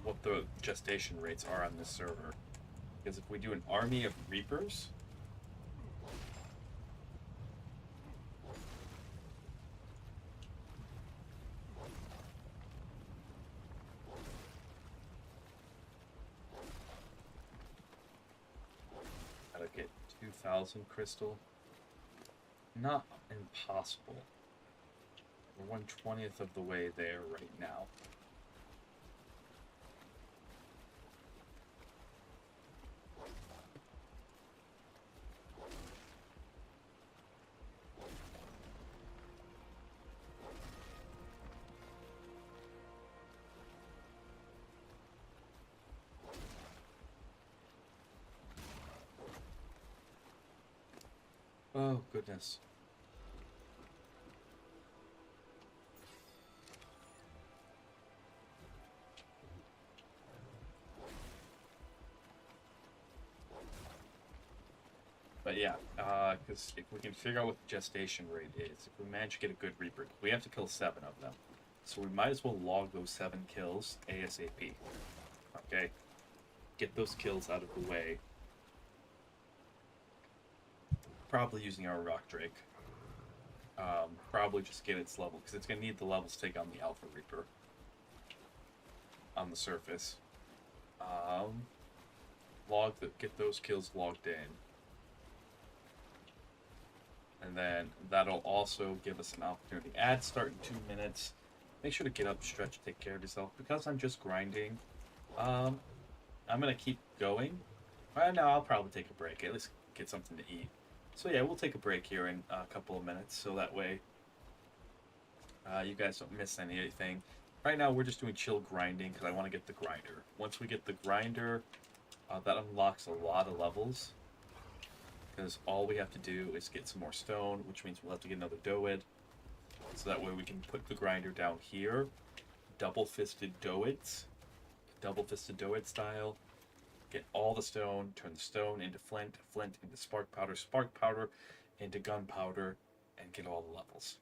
what the gestation rates are on this server. Because if we do an army of reapers, gotta get 2,000 crystal. Not impossible. We're 1/20th of the way there right now. Oh, goodness. But yeah, because if we can figure out what the gestation rate is, if we manage to get a good Reaper, we have to kill 7 of them. So we might as well log those 7 kills ASAP. Okay? Get those kills out of the way. Probably using our Rock Drake. Probably just get its level, because it's going to need the levels to take on the Alpha Reaper on the surface. Get those kills logged in. And then that'll also give us an opportunity. Ad start in 2 minutes. Make sure to get up, stretch, take care of yourself. Because I'm just grinding, I'm going to keep going. Right now, I'll probably take a break. At least get something to eat. So yeah, we'll take a break here in a couple of minutes. So that way, you guys don't miss anything. Right now, we're just doing chill grinding because I want to get the grinder. Once we get the grinder, that unlocks a lot of levels. Because all we have to do is get some more stone, which means we'll have to get another doed. So that way we can put the grinder down here. Double-fisted doeds. Double-fisted doed style. Get all the stone, turn the stone into flint, flint into spark powder into gunpowder, and get all the levels.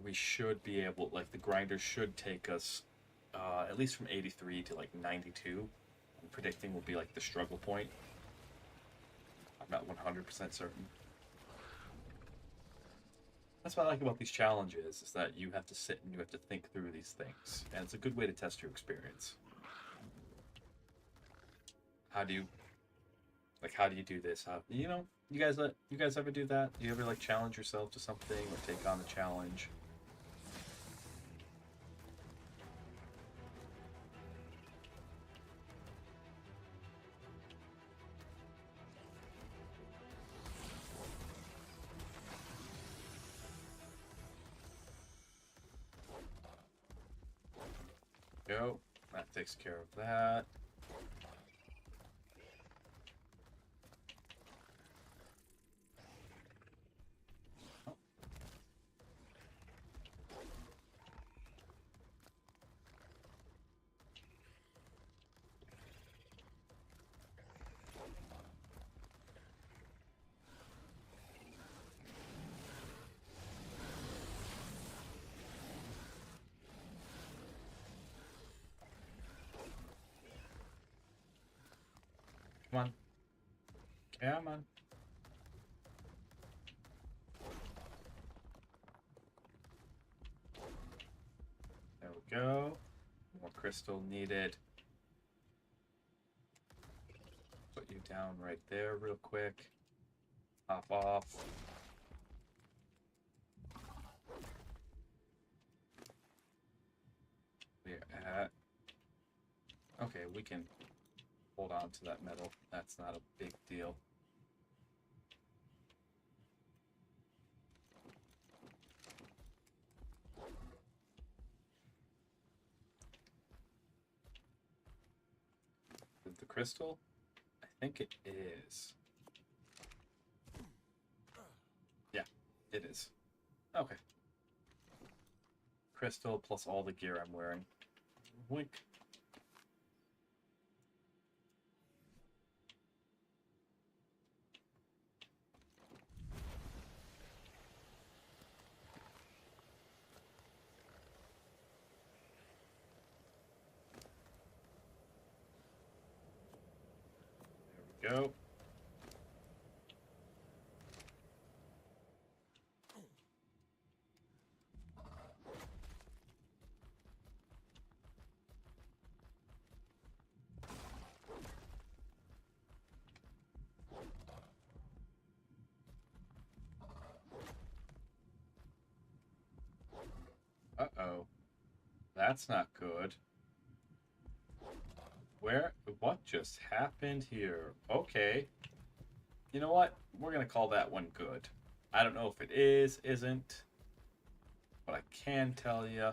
We should be able, like, the grinder should take us at least from 83 to like 92. I'm predicting will be like the struggle point. I'm not 100% certain. That's what I like about these challenges, is that you have to sit and you have to think through these things. And it's a good way to test your experience. How do you do this? You guys ever do that? Do you ever like challenge yourself to something or take on a challenge? Go. That takes care of that. Come on. Come on. There we go. More crystal needed. Put you down right there real quick. Hop off. We're at... Okay, we can hold on to that metal. That's not a big deal. With the crystal? I think it is. Yeah, it is. Okay. Crystal plus all the gear I'm wearing. Wink. There we go. Uh-oh. That's not good. What just happened here? Okay. You know what? We're gonna call that one good. I don't know if it is, isn't, but I can tell you.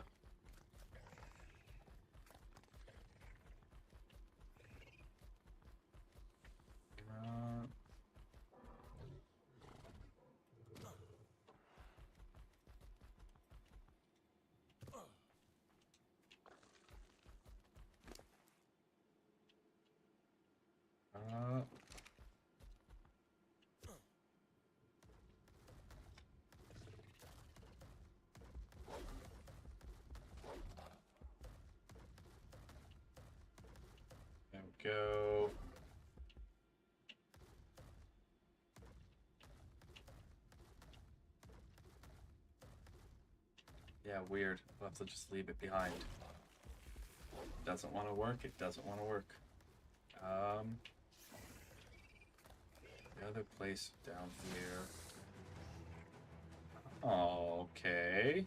There we go. Yeah, weird. We'll have to just leave it behind. Doesn't want to work. It doesn't want to work. The other place down here. Okay.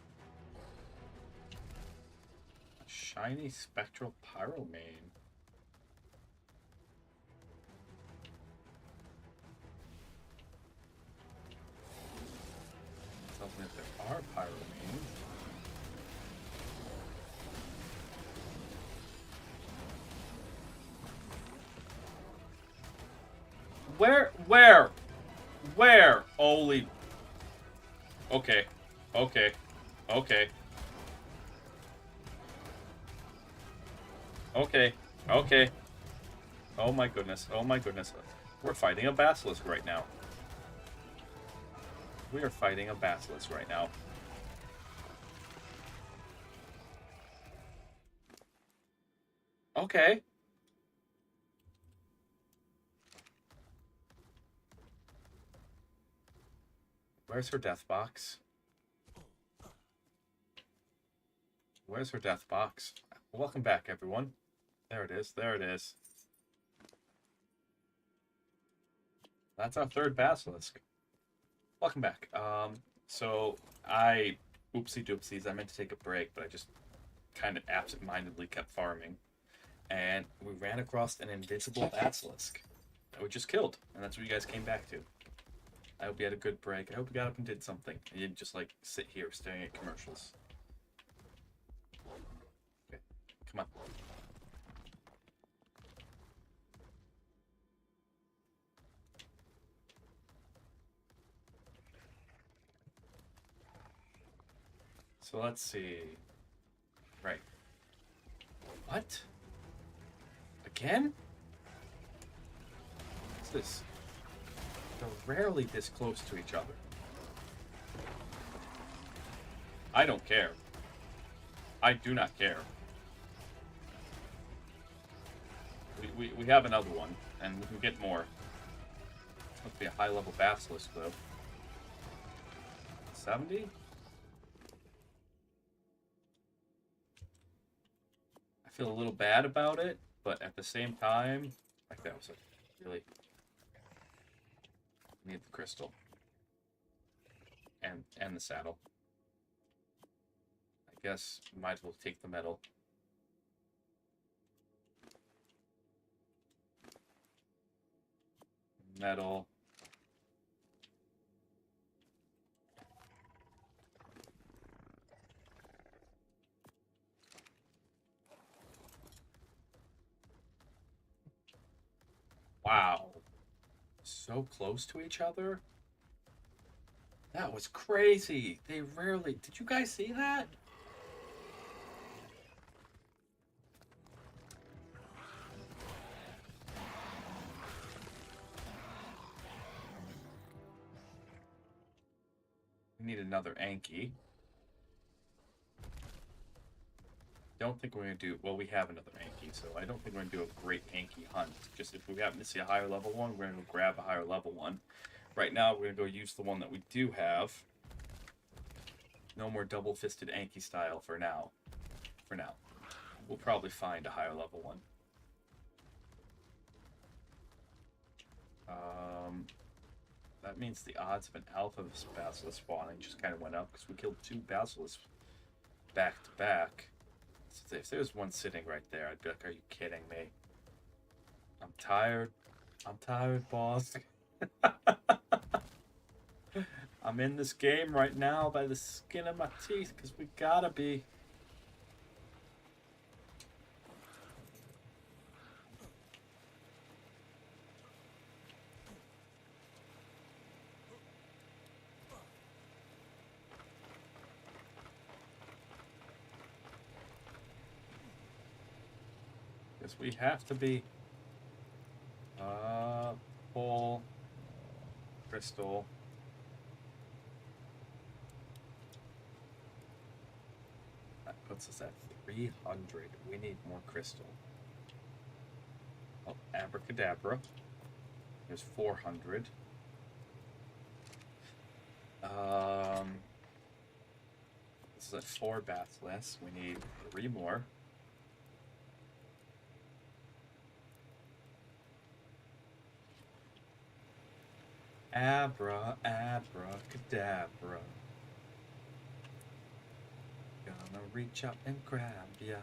A shiny spectral pyromane. Tells me if there are pyromanes. Where? Holy. Okay. Okay. Okay. Okay. Okay. Oh my goodness. Oh my goodness. We're fighting a basilisk right now. We are fighting a basilisk right now. Okay. Where's her death box? Where's her death box? Welcome back, everyone. There it is. There it is. That's our third basilisk. Welcome back. So oopsie doopsies, I meant to take a break, but I just kind of absent-mindedly kept farming. And we ran across an invisible basilisk that we just killed, and that's what you guys came back to. I hope you had a good break. I hope you got up and did something. You didn't just, like, sit here staring at commercials. Okay, come on. So let's see. Right. What? Again? What's this? They're rarely this close to each other. I don't care. I do not care. We have another one, and we can get more. It's going to be a high-level basilisk, though. 70? I feel a little bad about it, but at the same time, like that was a really need the crystal and the saddle. I guess might as well take the metal. Metal. Wow. So close to each other? That was crazy. They rarely... Did you guys see that? We need another Anki. Don't think we're going to do... Well, we have another Anki, so I don't think we're going to do a great Anki hunt. Just if we happen to see a higher level one, we're going to go grab a higher level one. Right now, we're going to go use the one that we do have. No more double-fisted Anki style for now. For now. We'll probably find a higher level one. That means the odds of an alpha basilisk spawning just kind of went up because we killed 2 basilisks back to back. So if there's one sitting right there, I'd be like, are you kidding me? I'm tired. I'm tired, boss. I'm in this game right now by the skin of my teeth because we gotta be. Because we have to be. Pull. Crystal. That puts us at 300. We need more crystal. Oh, abracadabra. There's 400. This is at 4 basilisks. We need 3 more. Abracadabra. Gonna reach out and grab ya.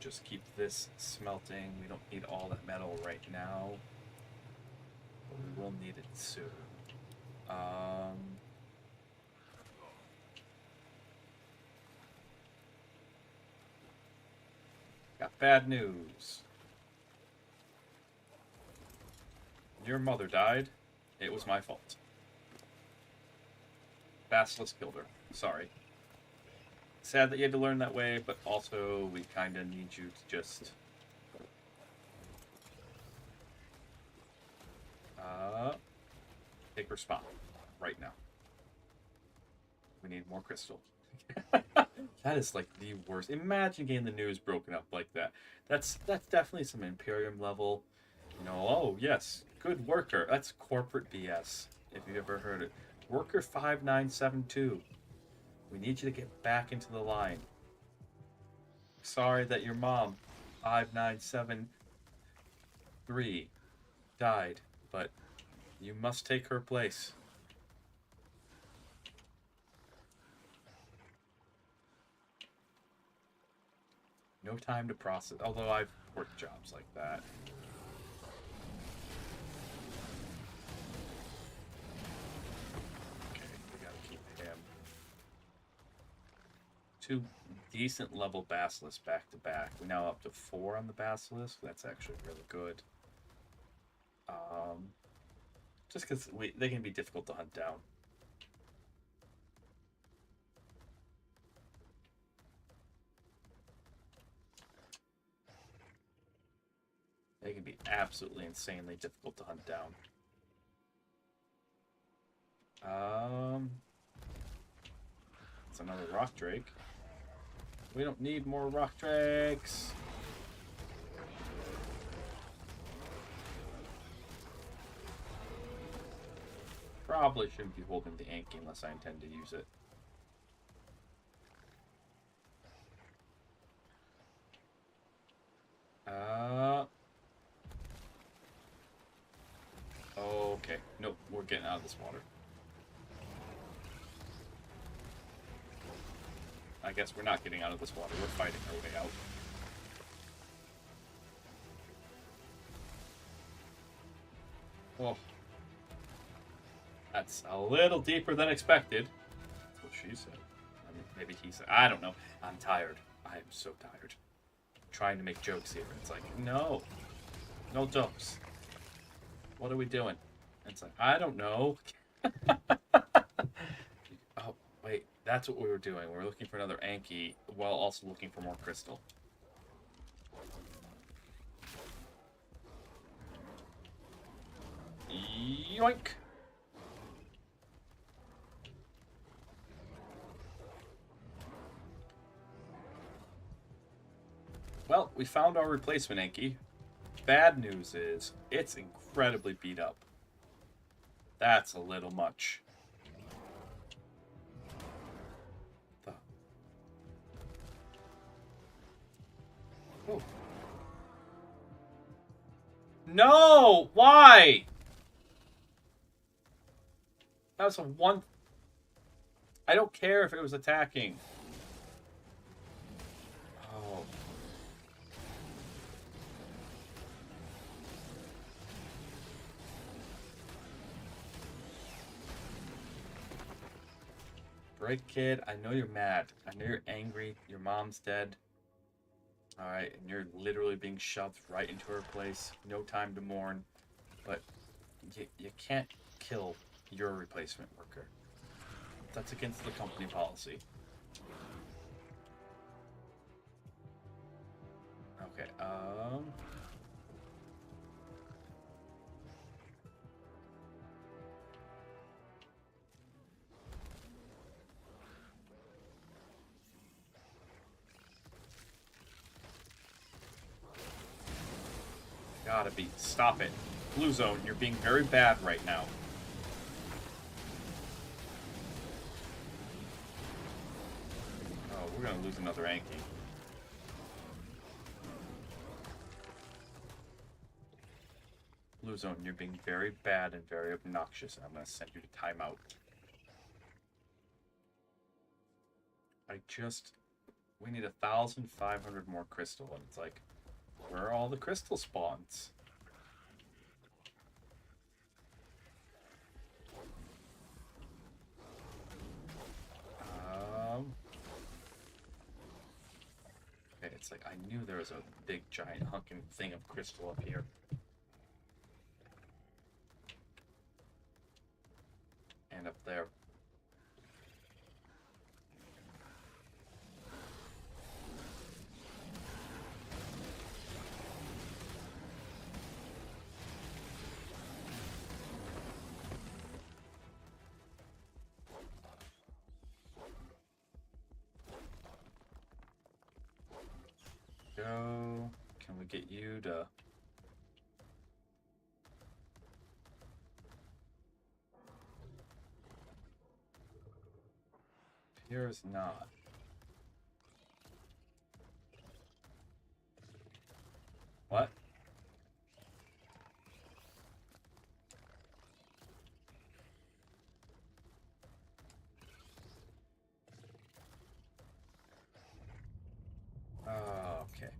Just keep this smelting. We don't need all that metal right now, but we will need it soon. Got bad news. Your mother died. It was my fault. Basilisk killed her. Sorry. Sad that you had to learn that way, but also we kind of need you to just... take her spot right now. We need more crystal. That is like the worst. Imagine getting the news broken up like that. That's definitely some Imperium level. You know, oh yes, good worker. That's corporate BS. If you've ever heard it. Worker 5972. We need you to get back into the line. Sorry that your mom, 5973, died, but you must take her place. No time to process, although I've worked jobs like that. Okay, we gotta keep him. 2 decent level basilisks back to back. We're now up to 4 on the basilisk. That's actually really good. Just because they can be difficult to hunt down. They can be absolutely insanely difficult to hunt down. It's another rock drake. We don't need more rock drakes. Probably shouldn't be holding the Anki unless I intend to use it. Okay. Nope, we're getting out of this water. I guess we're not getting out of this water. We're fighting our way out. Oh. That's a little deeper than expected. That's what she said. I mean, maybe he said. I don't know. I'm tired. I am so tired. I'm trying to make jokes here. It's like, no. No jokes. What are we doing? It's like, I don't know. Oh, wait. That's what we were doing. We were looking for another Anki while also looking for more crystal. Yoink! Well, we found our replacement Anki. Bad news is, it's incredibly beat up. That's a little much. Oh. No! Why? That was a one... I don't care if it was attacking. Oh. Break, kid. I know you're mad. I know you're angry. Your mom's dead. Alright, and you're literally being shoved right into her place. No time to mourn. But you can't kill your replacement worker. That's against the company policy. Okay, gotta be. Stop it. Blue zone, you're being very bad right now. Oh, we're gonna lose another Anki. Blue zone, you're being very bad and very obnoxious, and I'm gonna send you to timeout. We need 1,500 more crystal, and it's like, where are all the crystal spawns? Okay, it's like, I knew there was a big, giant, hunking thing of crystal up here. And up there. Go. Can we get you to... Yours not. What? Oh, okay.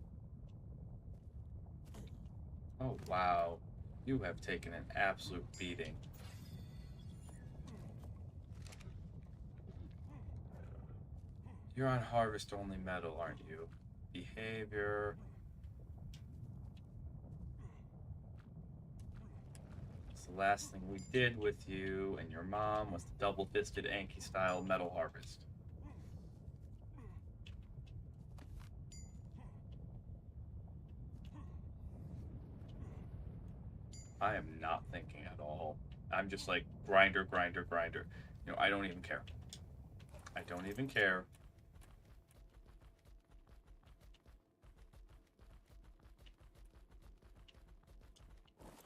Oh, wow. You have taken an absolute beating. You're on harvest only metal, aren't you? Behavior. It's the last thing we did with you and your mom was the double-fisted Anki style metal harvest. I am not thinking at all. I'm just like grinder, grinder, grinder. You know, I don't even care. I don't even care.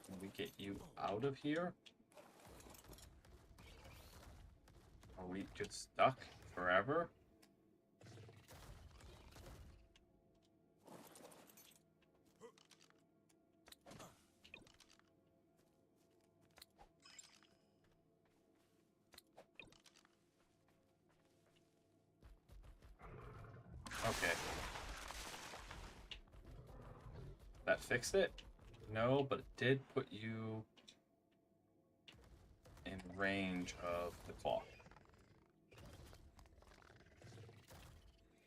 Can we get you out of here? Are we just stuck forever? Okay. That fixed it? No, but it did put you in range of the clock.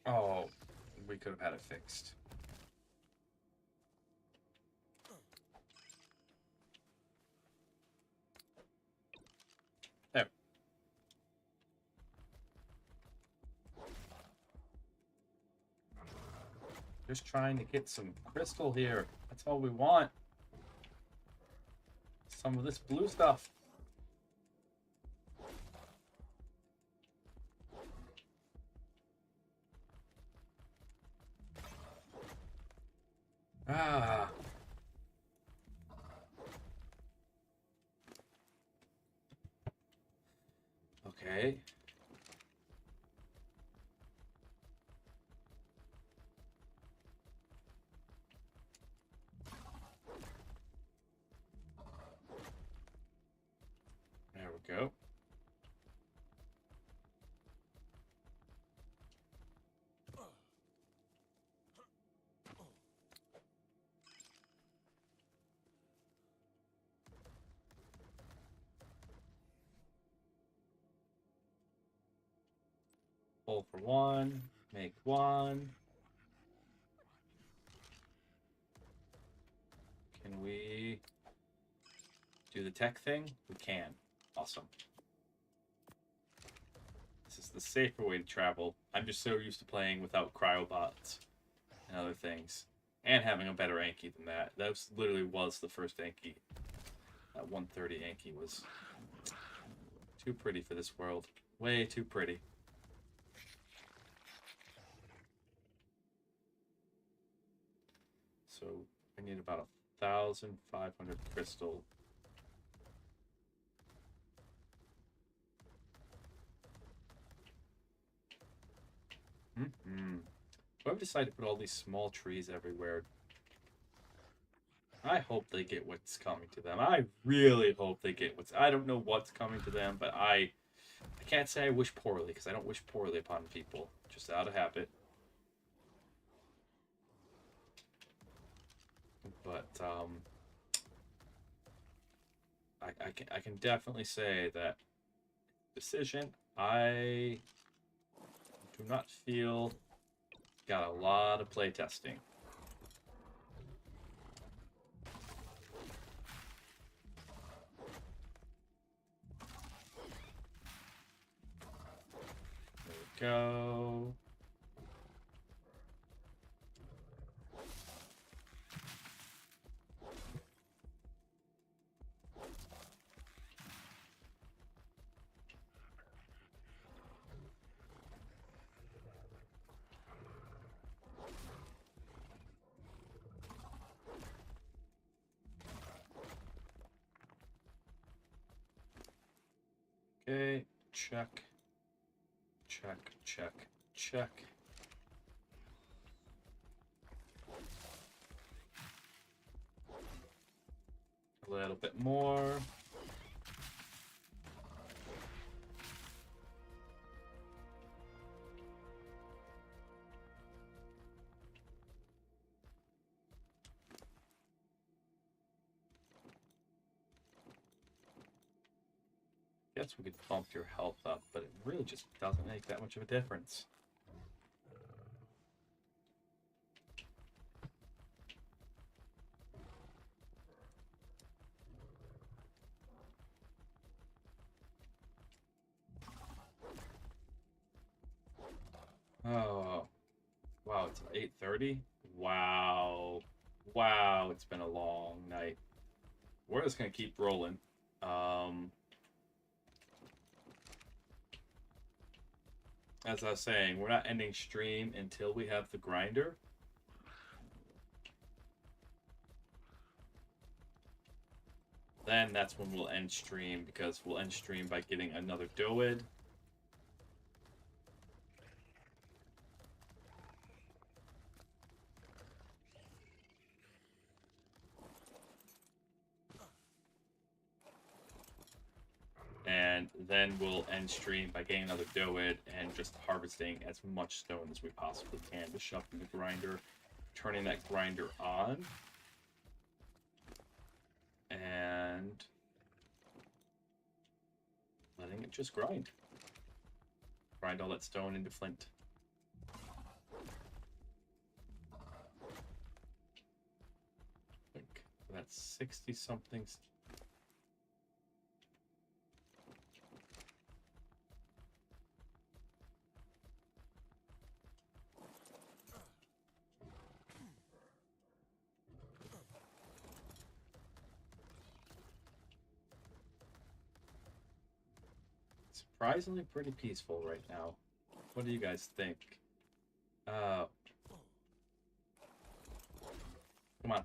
Oh, we could have had it fixed. There. Just trying to get some crystal here. That's all we want. Some of this blue stuff. Ah. Okay. There we go. Pull for one. Make one. Can we do the tech thing? We can. Awesome. This is the safer way to travel. I'm just so used to playing without cryobots and other things. And having a better Anki than that. That literally was the first Anki. That 130 Anki was too pretty for this world. Way too pretty. So I need about 1,500 crystal. Whoever decided to put all these small trees everywhere, I hope they get what's coming to them. I really hope they get what's... I don't know what's coming to them, but I can't say I wish poorly, because I don't wish poorly upon people. Just out of habit. But, I can definitely say that decision, I do not feel got a lot of play testing. There we go. Okay, check. Check, check, check. A little bit more. Guess we could bump your health up, but it really just doesn't make that much of a difference. Oh, wow, it's 8:30? Wow. Wow, it's been a long night. We're just gonna keep rolling. As I was saying, we're not ending stream until we have the grinder. Then that's when we'll end stream, because we'll end stream by getting another Doid. And then we'll end stream by getting another Doid and just harvesting as much stone as we possibly can to shove in the grinder, turning that grinder on, and letting it just grind. Grind all that stone into flint. I think that's 60 something. Surprisingly pretty peaceful right now. What do you guys think? Come on.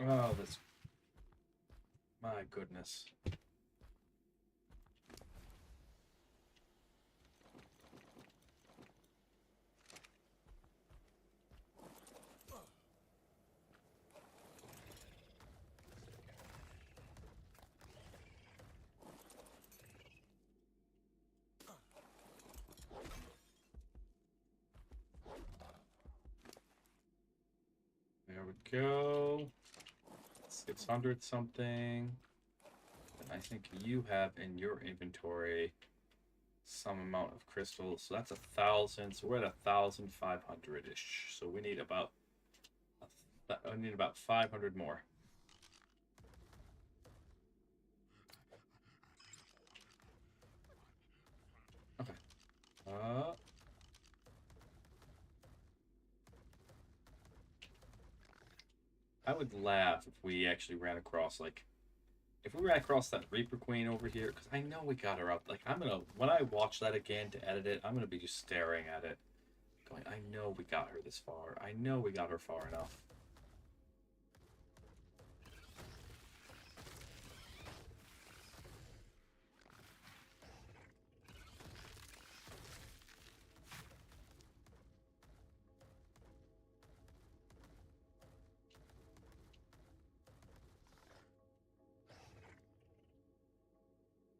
Oh, this... My goodness. There we go. 600 something. And I think you have in your inventory some amount of crystals. So that's 1,000. So we're at 1,500-ish. So we need about 500 more. Okay. I would laugh if we actually ran across, like, if we ran across that Reaper Queen over here, because I know we got her up. Like, when I watch that again to edit it, I'm gonna be just staring at it, going, I know we got her this far. I know we got her far enough.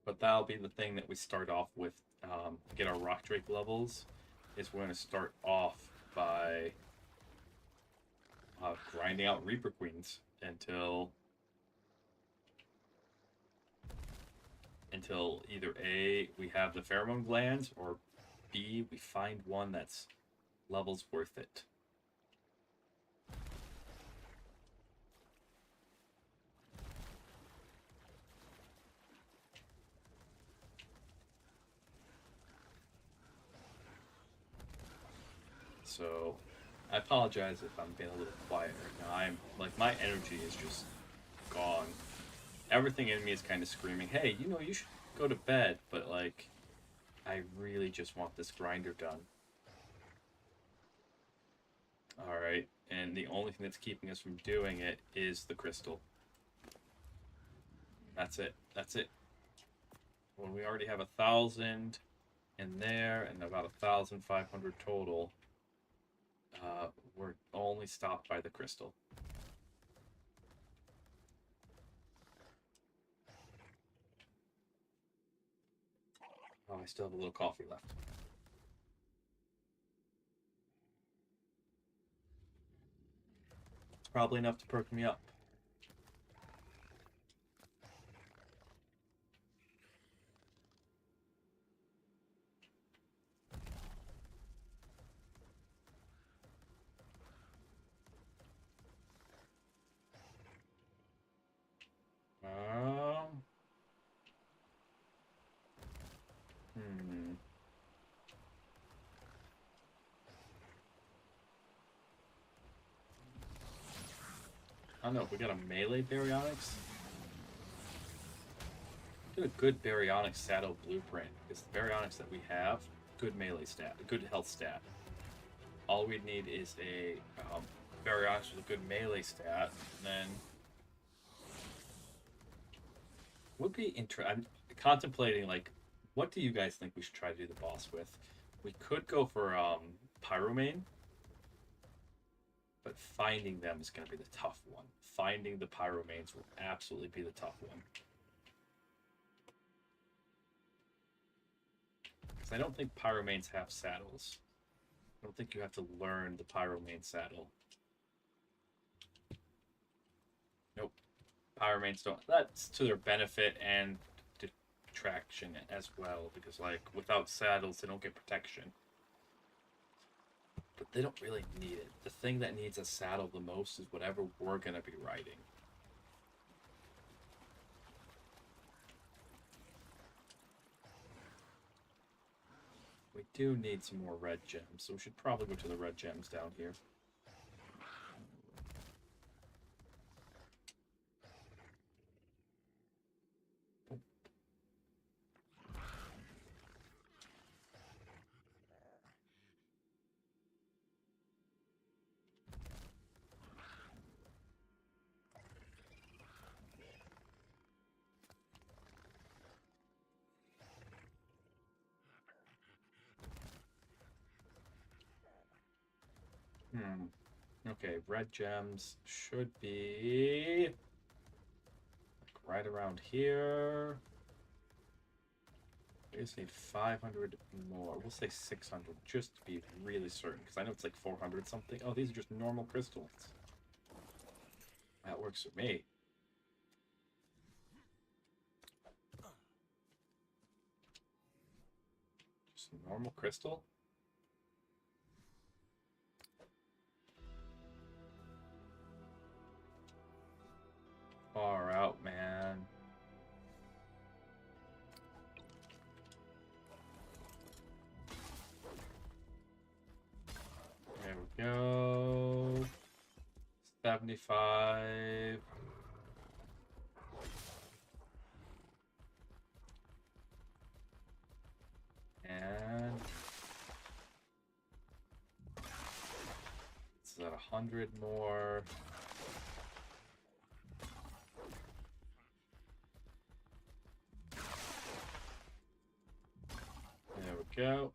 But that'll be the thing that we start off with to get our Rock Drake levels, is we're going to start off by grinding out Reaper Queens until either A, we have the pheromone glands, or B, we find one that's levels worth it. So I apologize if I'm being a little quiet right now. I'm like, my energy is just gone. Everything in me is kind of screaming, hey, you know, you should go to bed, but like, I really just want this grinder done. Alright, and the only thing that's keeping us from doing it is the crystal. That's it. That's it. when we already have 1,000 in there and about 1,500 total, we're only stopped by the crystal. Oh, I still have a little coffee left. It's probably enough to perk me up. Hmm. I don't know if we got a melee baryonyx. Get a good baryonyx saddle blueprint because the baryonyx that we have, good melee stat, good health stat. All we need is a baryonyx with a good melee stat, and then would be I'm contemplating like, what do you guys think we should try to do the boss with? We could go for Pyromane, but finding them is going to be the tough one. Finding the Pyromanes will absolutely be the tough one. Because I don't think Pyromanes have saddles. I don't think you have to learn the Pyromane saddle. Nope. Pyromanes don't. That's to their benefit and detraction as well, because like without saddles they don't get protection. But they don't really need it. The thing that needs a saddle the most is whatever we're gonna be riding. We do need some more red gems, so we should probably go to the red gems down here. Okay, red gems should be like right around here. We just need 500 more. We'll say 600 just to be really certain, because I know it's like 400 something. Oh, these are just normal crystals. That works for me. Just a normal crystal. Far out, man. There we go. 75. And it's at 100 more. There we go.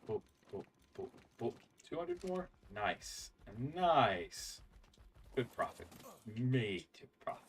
Boop, boop, boop, boop. 200 more? Nice. Nice. Good profit. Made profit.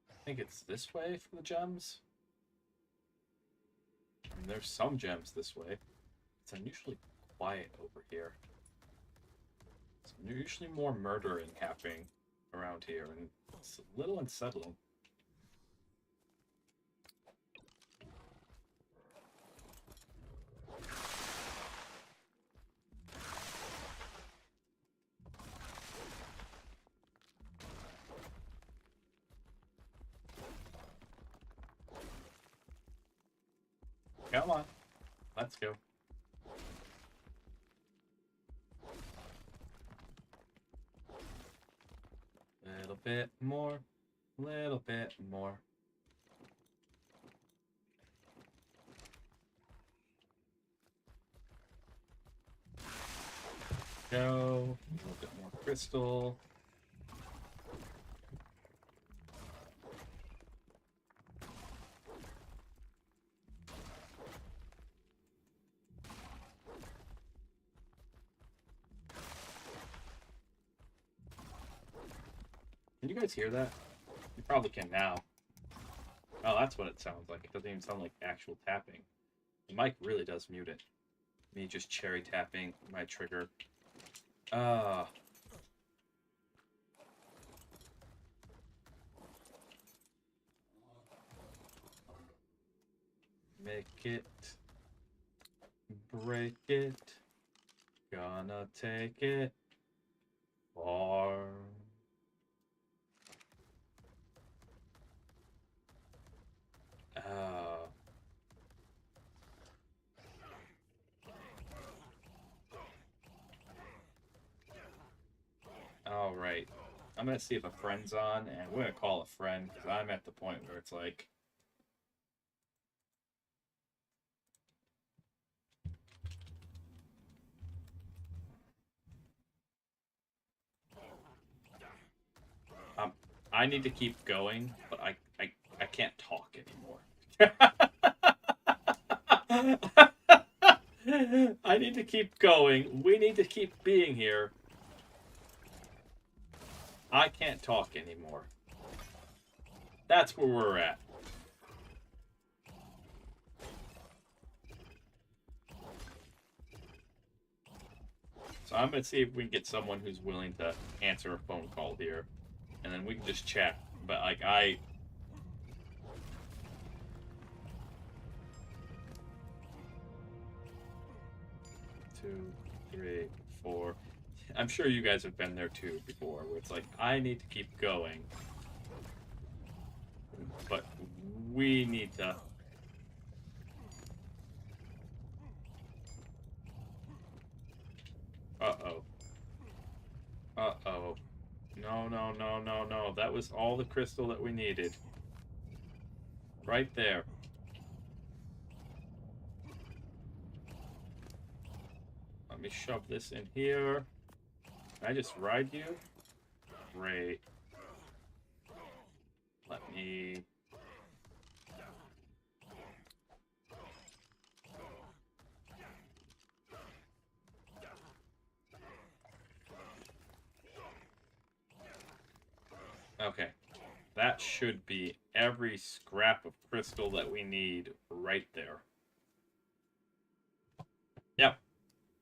I think it's this way for the gems. I mean, there's some gems this way. It's unusually quiet over here. There's usually more murdering happening around here, and it's a little unsettling. Come on. Let's go. Little bit more. Little bit more. Go. A little bit more crystal. Can you guys hear that? You probably can now. Oh, that's what it sounds like. It doesn't even sound like actual tapping. The mic really does mute it. Me just cherry tapping my trigger. Make it. Break it. Gonna take it far. All right. I'm gonna see if a friend's on, and we're gonna call a friend because I'm at the point where it's like, I need to keep going, but I can't talk anymore. I need to keep going. We need to keep being here. I can't talk anymore. That's where we're at. So I'm going to see if we can get someone who's willing to answer a phone call here. And then we can just chat. But, like, 2, 3, 4. I'm sure you guys have been there too before, where it's like, I need to keep going. But we need to... Uh-oh. Uh-oh. No, no, no, no, no. That was all the crystal that we needed. Right there. Let me shove this in here. Can I just ride you? Great. Let me... Okay. That should be every scrap of crystal that we need right there. Yep.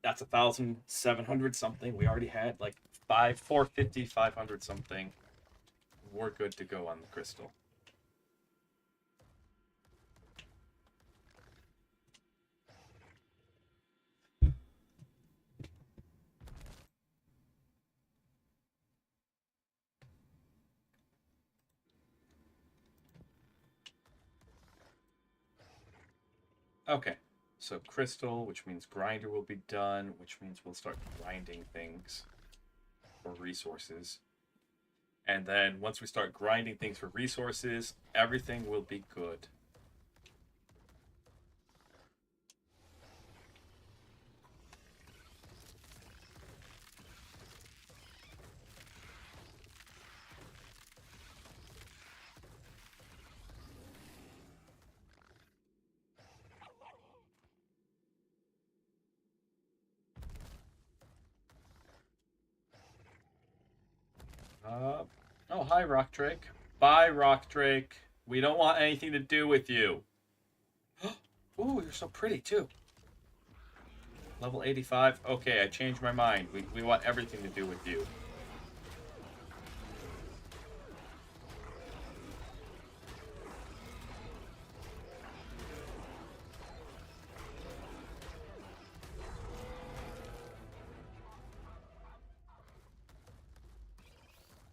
That's 1,700 something. We already had like 450, 500 something. We're good to go on the crystal. Okay, so crystal, which means grinder will be done, which means we'll start grinding things for resources. And then once we start grinding things for resources, everything will be good. Oh, hi, Rock Drake. Bye, Rock Drake. We don't want anything to do with you. Ooh, you're so pretty, too. Level 85? Okay, I changed my mind. We want everything to do with you.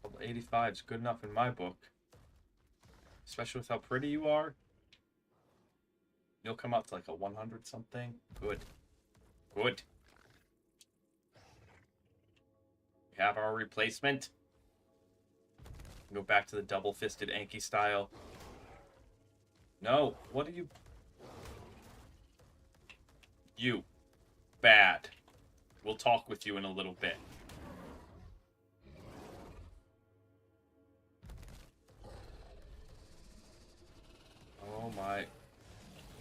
Level 85 is good enough in my book. Especially with how pretty you are. You'll come out to like a 100 something. Good. Good. We have our replacement. Go back to the double-fisted Anki style. No, what are you... You. Bad. We'll talk with you in a little bit. Oh my...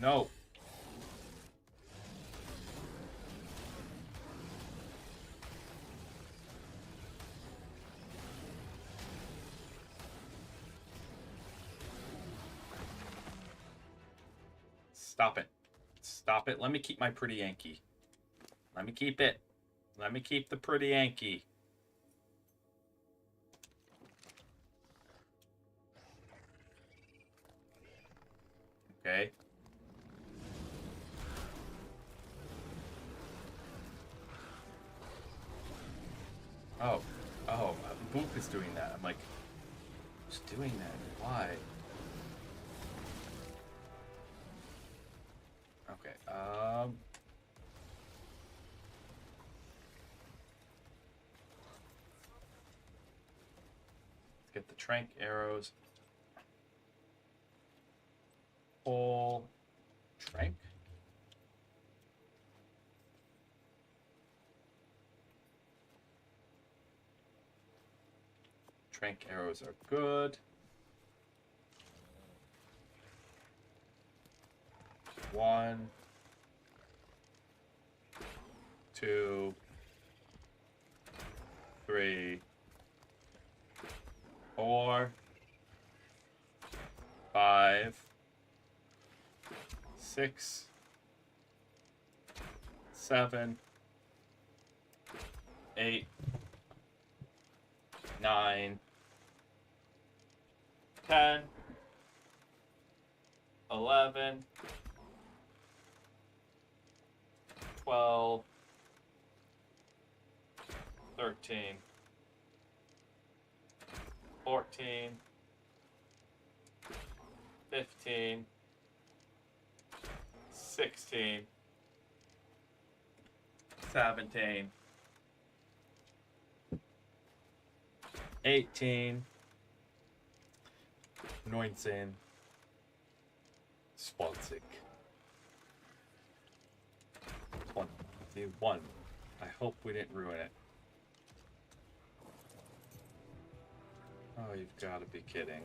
No. Stop it. Stop it. Let me keep my pretty Yankee. Let me keep it. Let me keep the pretty Yankee. Okay. Oh. Oh, Boop is doing that. I'm like, who's doing that? Why? Okay, let's get the trank arrows. Full trank. Trank arrows are good. 1, 2, 3, 4, 5, 6, 7, 8, 9, 10, 11, 12, 13, 14, 15, 16, 17, 18, 19, 20, 21. I hope we didn't ruin it. Oh, you've got to be kidding.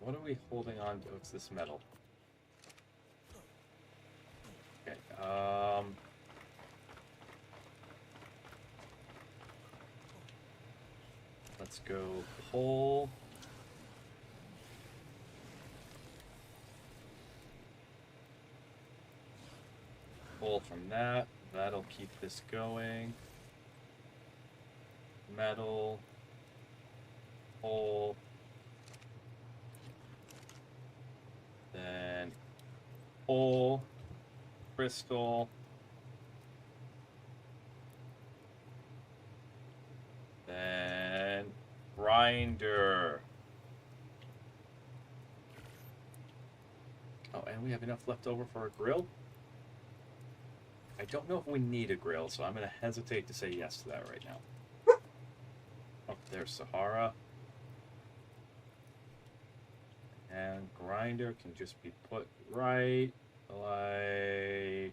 What are we holding on to? It's this metal. Okay, let's go pull. Pull from that. That'll keep this going. Metal. Pull. Then pull. Crystal. Then grinder. Oh, and we have enough left over for a grill? I don't know if we need a grill, so I'm going to hesitate to say yes to that right now. Oh, there's Sahara. And grinder can just be put right like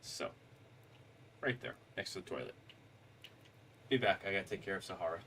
so. Right there, next to the toilet. Be back, I gotta take care of Sahara.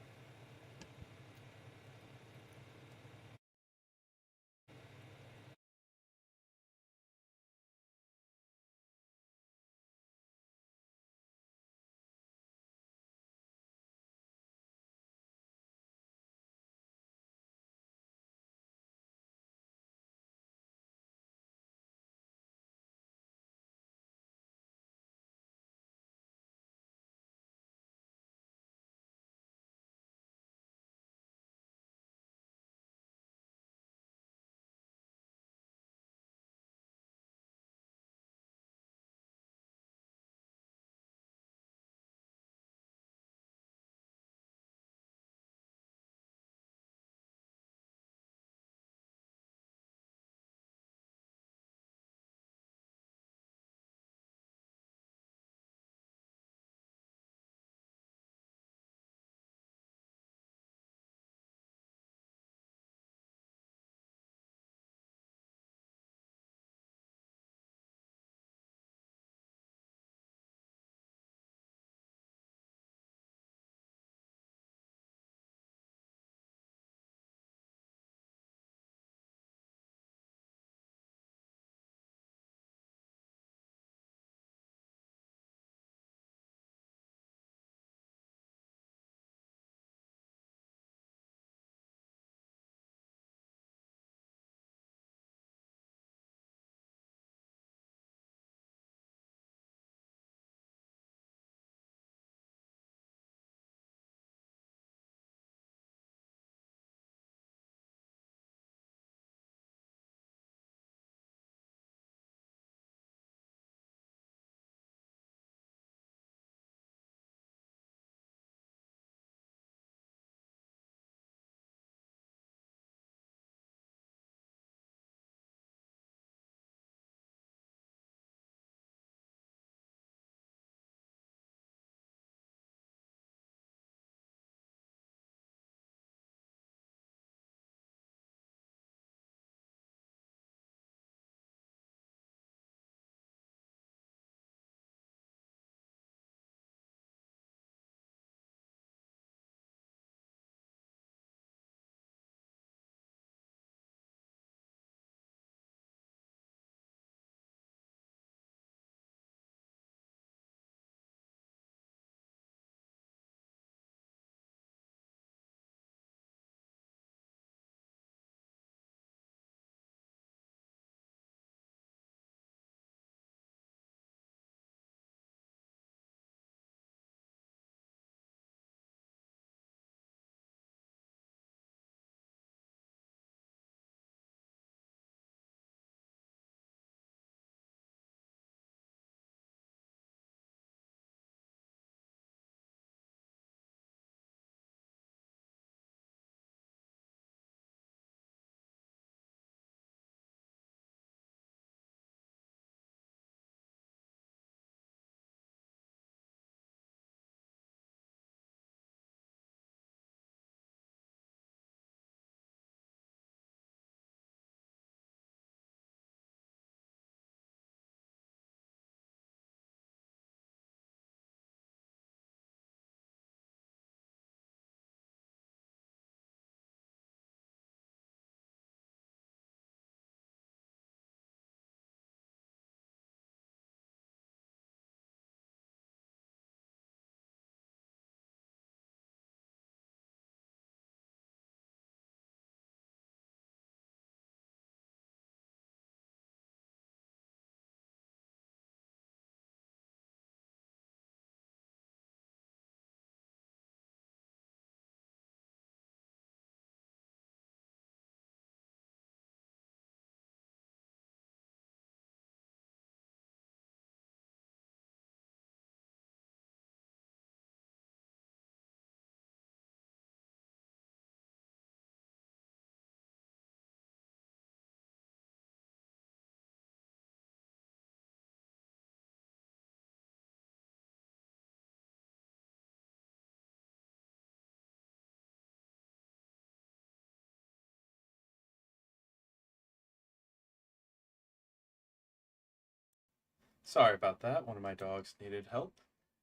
Sorry about that. One of my dogs needed help.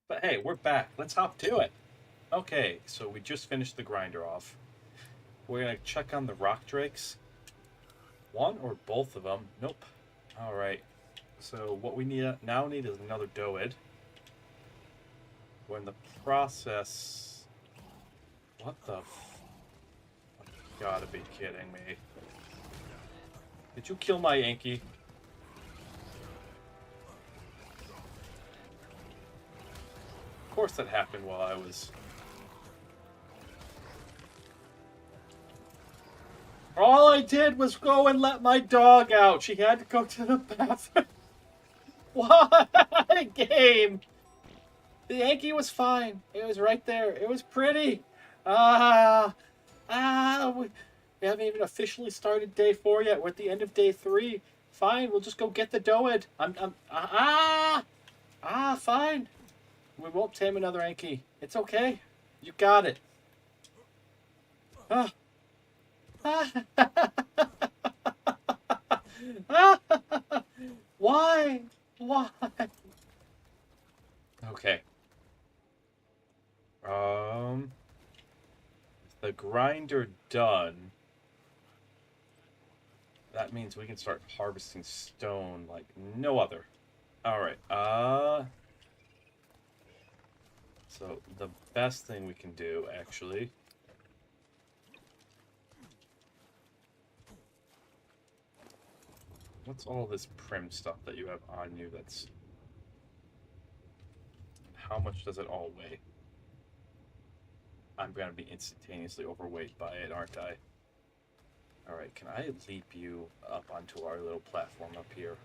But hey, we're back. Let's hop to it. Okay, so we just finished the grinder off. We're gonna check on the rock drakes. One or both of them. Nope. Alright. So what we now need is another doed. We're in the process... What the You gotta be kidding me. Did you kill my Yankee? Of course that happened while I was... All I did was go and let my dog out. She had to go to the bathroom. What a game! The Yankee was fine. It was right there. It was pretty. We haven't even officially started day 4 yet. We're at the end of day 3. Fine, we'll just go get the doed. Fine. We won't tame another Yankee. It's okay. You got it. Why? Why? Okay. The grinder done. That means we can start harvesting stone like no other. Alright, so the best thing we can do, actually... What's all this prim stuff that you have on you that's... How much does it all weigh? I'm gonna be instantaneously overweight by it, aren't I? Alright, can I leap you up onto our little platform up here?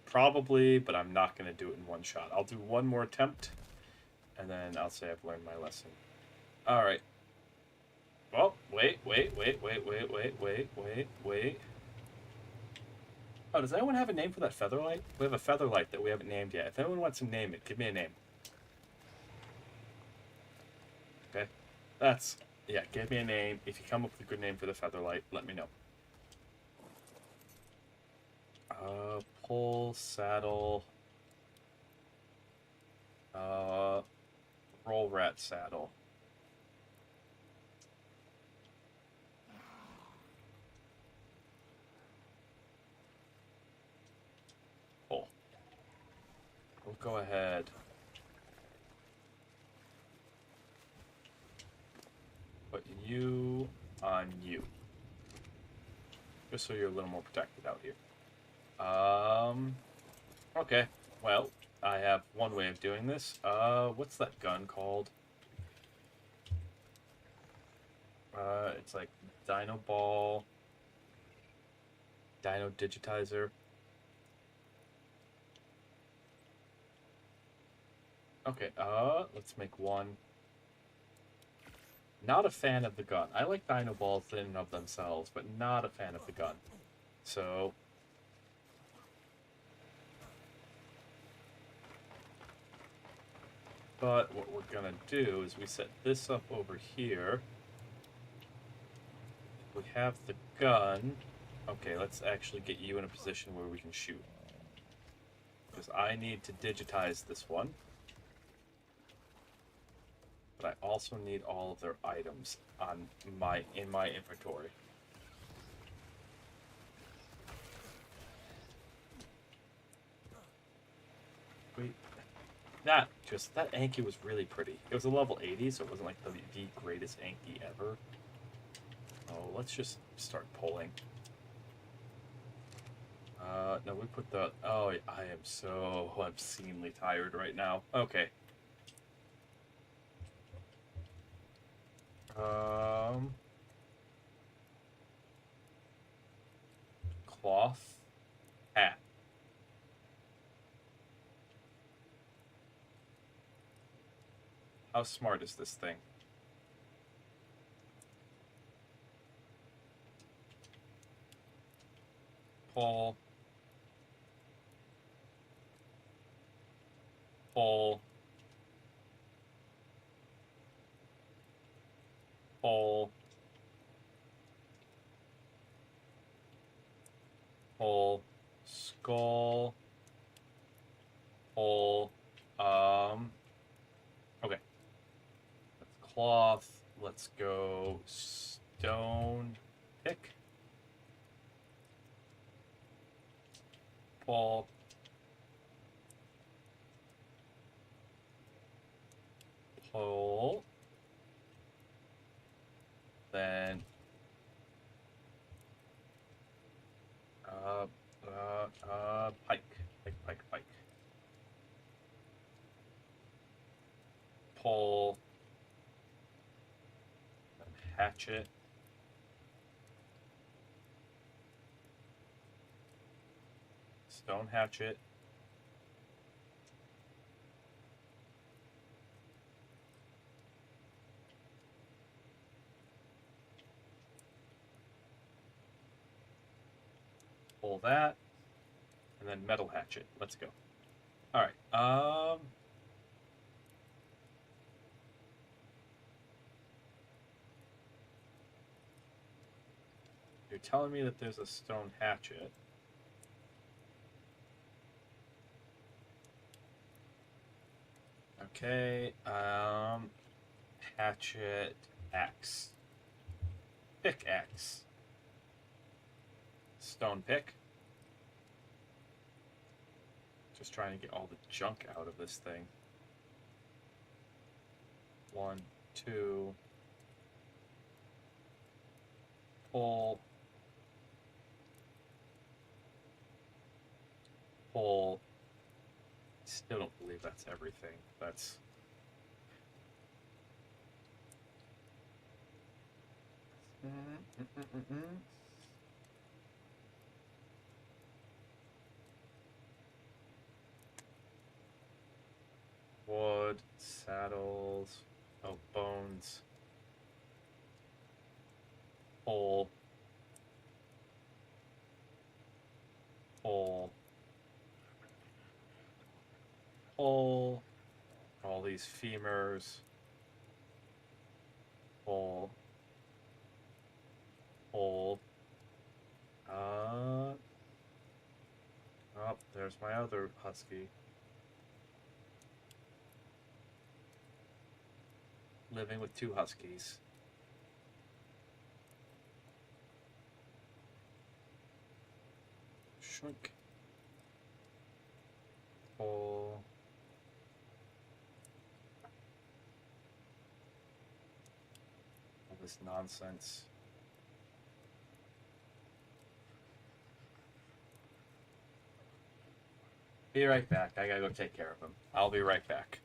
Probably, but I'm not gonna do it in one shot. I'll do one more attempt, and then I'll say I've learned my lesson. Alright. Well, wait. Oh, does anyone have a name for that featherlight? We have a featherlight that we haven't named yet. If anyone wants to name it, give me a name. Okay? Yeah, give me a name. If you come up with a good name for the featherlight, let me know. Pull, saddle. Roll rat saddle. Pull. We'll go ahead. Put you on you. Just so you're a little more protected out here. Okay. Well, I have one way of doing this. What's that gun called? It's like Dino Ball. Dino Digitizer. Okay, let's make one. Not a fan of the gun. I like Dino Balls in and of themselves, but not a fan of the gun. So... But what we're gonna do is we set this up over here. We have the gun. Okay, let's actually get you in a position where we can shoot. Because I need to digitize this one. But I also need all of their items in my inventory. Wait. That Anki was really pretty. It was a level 80, so it wasn't like the greatest Anki ever. Oh, let's just start pulling. No, we put the... Oh, I am so obscenely tired right now. Okay. Cloth. Hat. How smart is this thing? Pull. Pull. Pull. Pull. Skull. Pull. Okay. That's cloth. Let's go stone pick. Pull. Pull. Then pike. Pike. Pull. Then hatchet. Stone hatchet. Pull that. And then metal hatchet. Let's go. Alright. You're telling me that there's a stone hatchet. Okay, hatchet axe. Pickaxe. Stone pick. Just trying to get all the junk out of this thing. 1, 2. Pull. Pull. Still don't believe that's everything. That's... Wood, saddles, oh, bones. Pull. Pull. Pull. All these femurs. Pull. Pull. Oh, there's my other husky. Living with 2 huskies. Shrink. Pull. All this nonsense. Be right back. I gotta go take care of him. I'll be right back.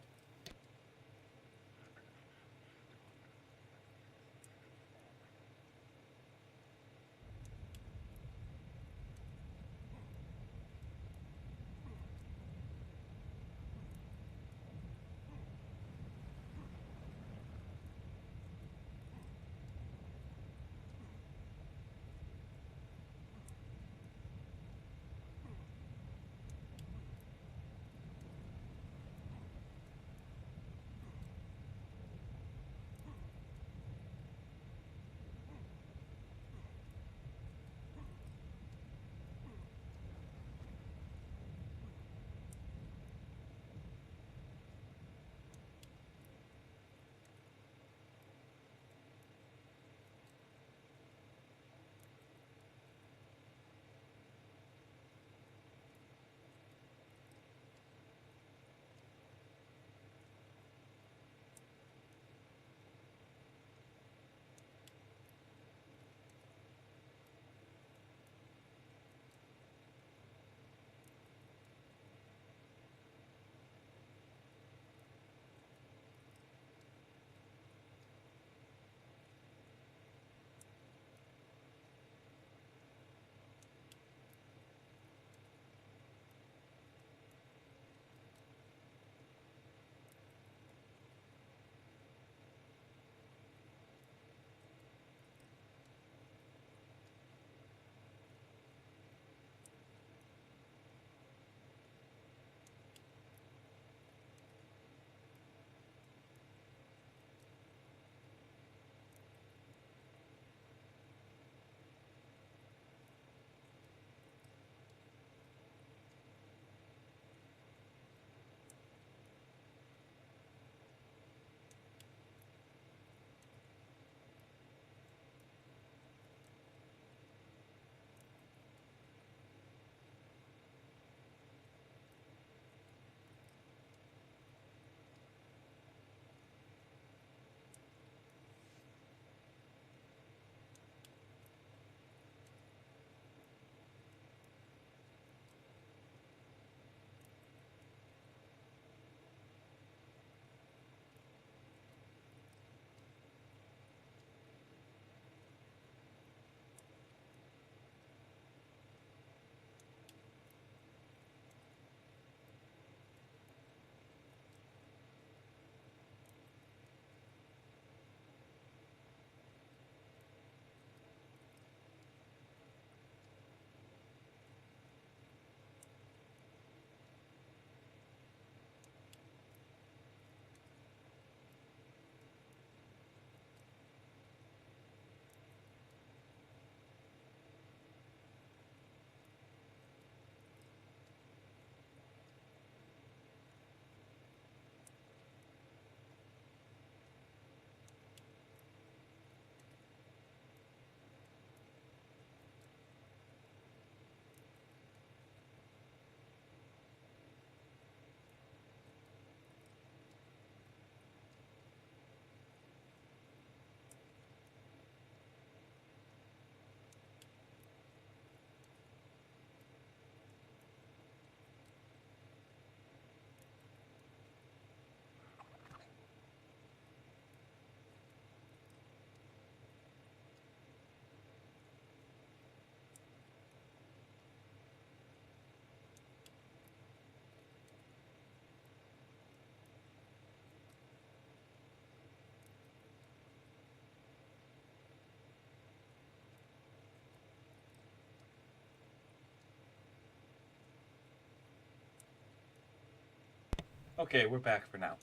Okay, we're back for now.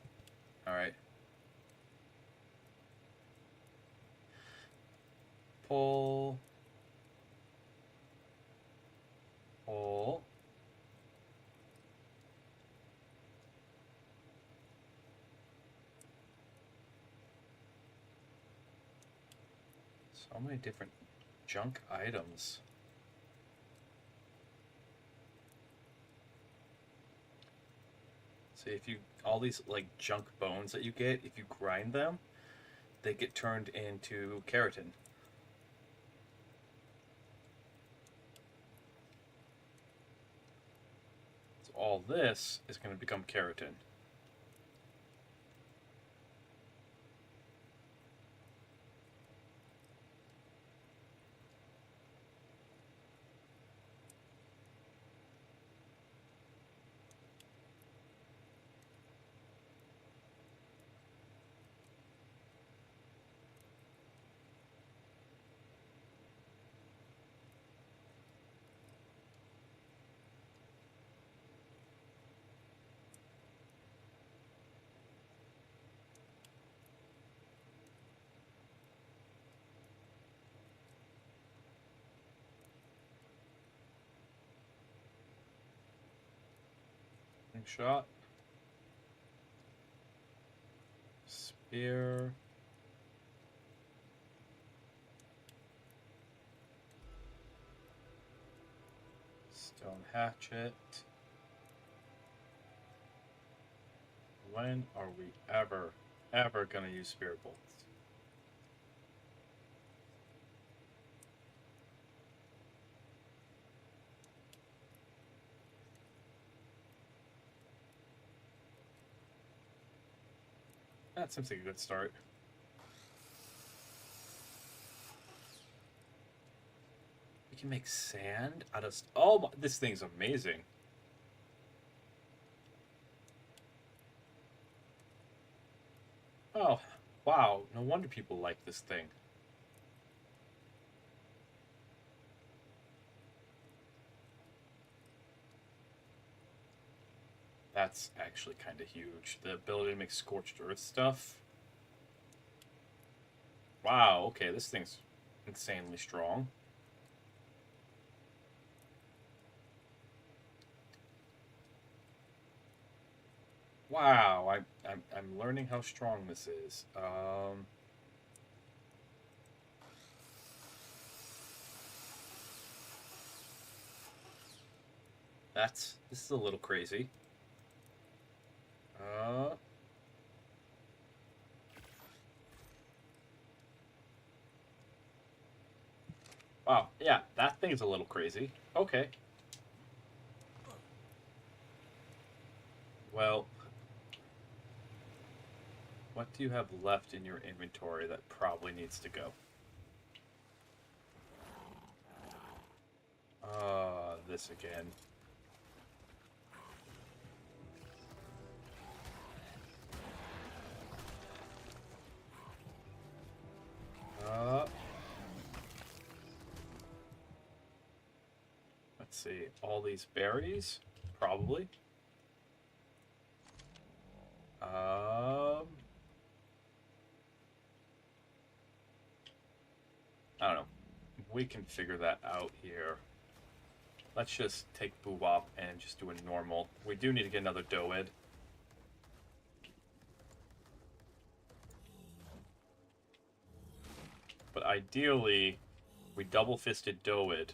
Alright. Pull. Pull. So many different junk items. See, if you, all these like junk bones that you get, if you grind them, they get turned into keratin. So all this is going to become keratin. Shot. Spear. Stone hatchet. When are we ever gonna use spirit bolts? That seems like a good start. We can make sand out of... Oh, this thing's amazing. Oh, wow. No wonder people like this thing. That's actually kind of huge. The ability to make scorched earth stuff. Wow, okay, this thing's insanely strong. Wow, I'm learning how strong this is. This is a little crazy. Wow, yeah, that thing's a little crazy. Okay. Well, what do you have left in your inventory that probably needs to go? This again. Let's see, all these berries? Probably. I don't know. We can figure that out here. Let's just take Boobop and just do a normal. We do need to get another Doed. But ideally, we double-fisted Doed.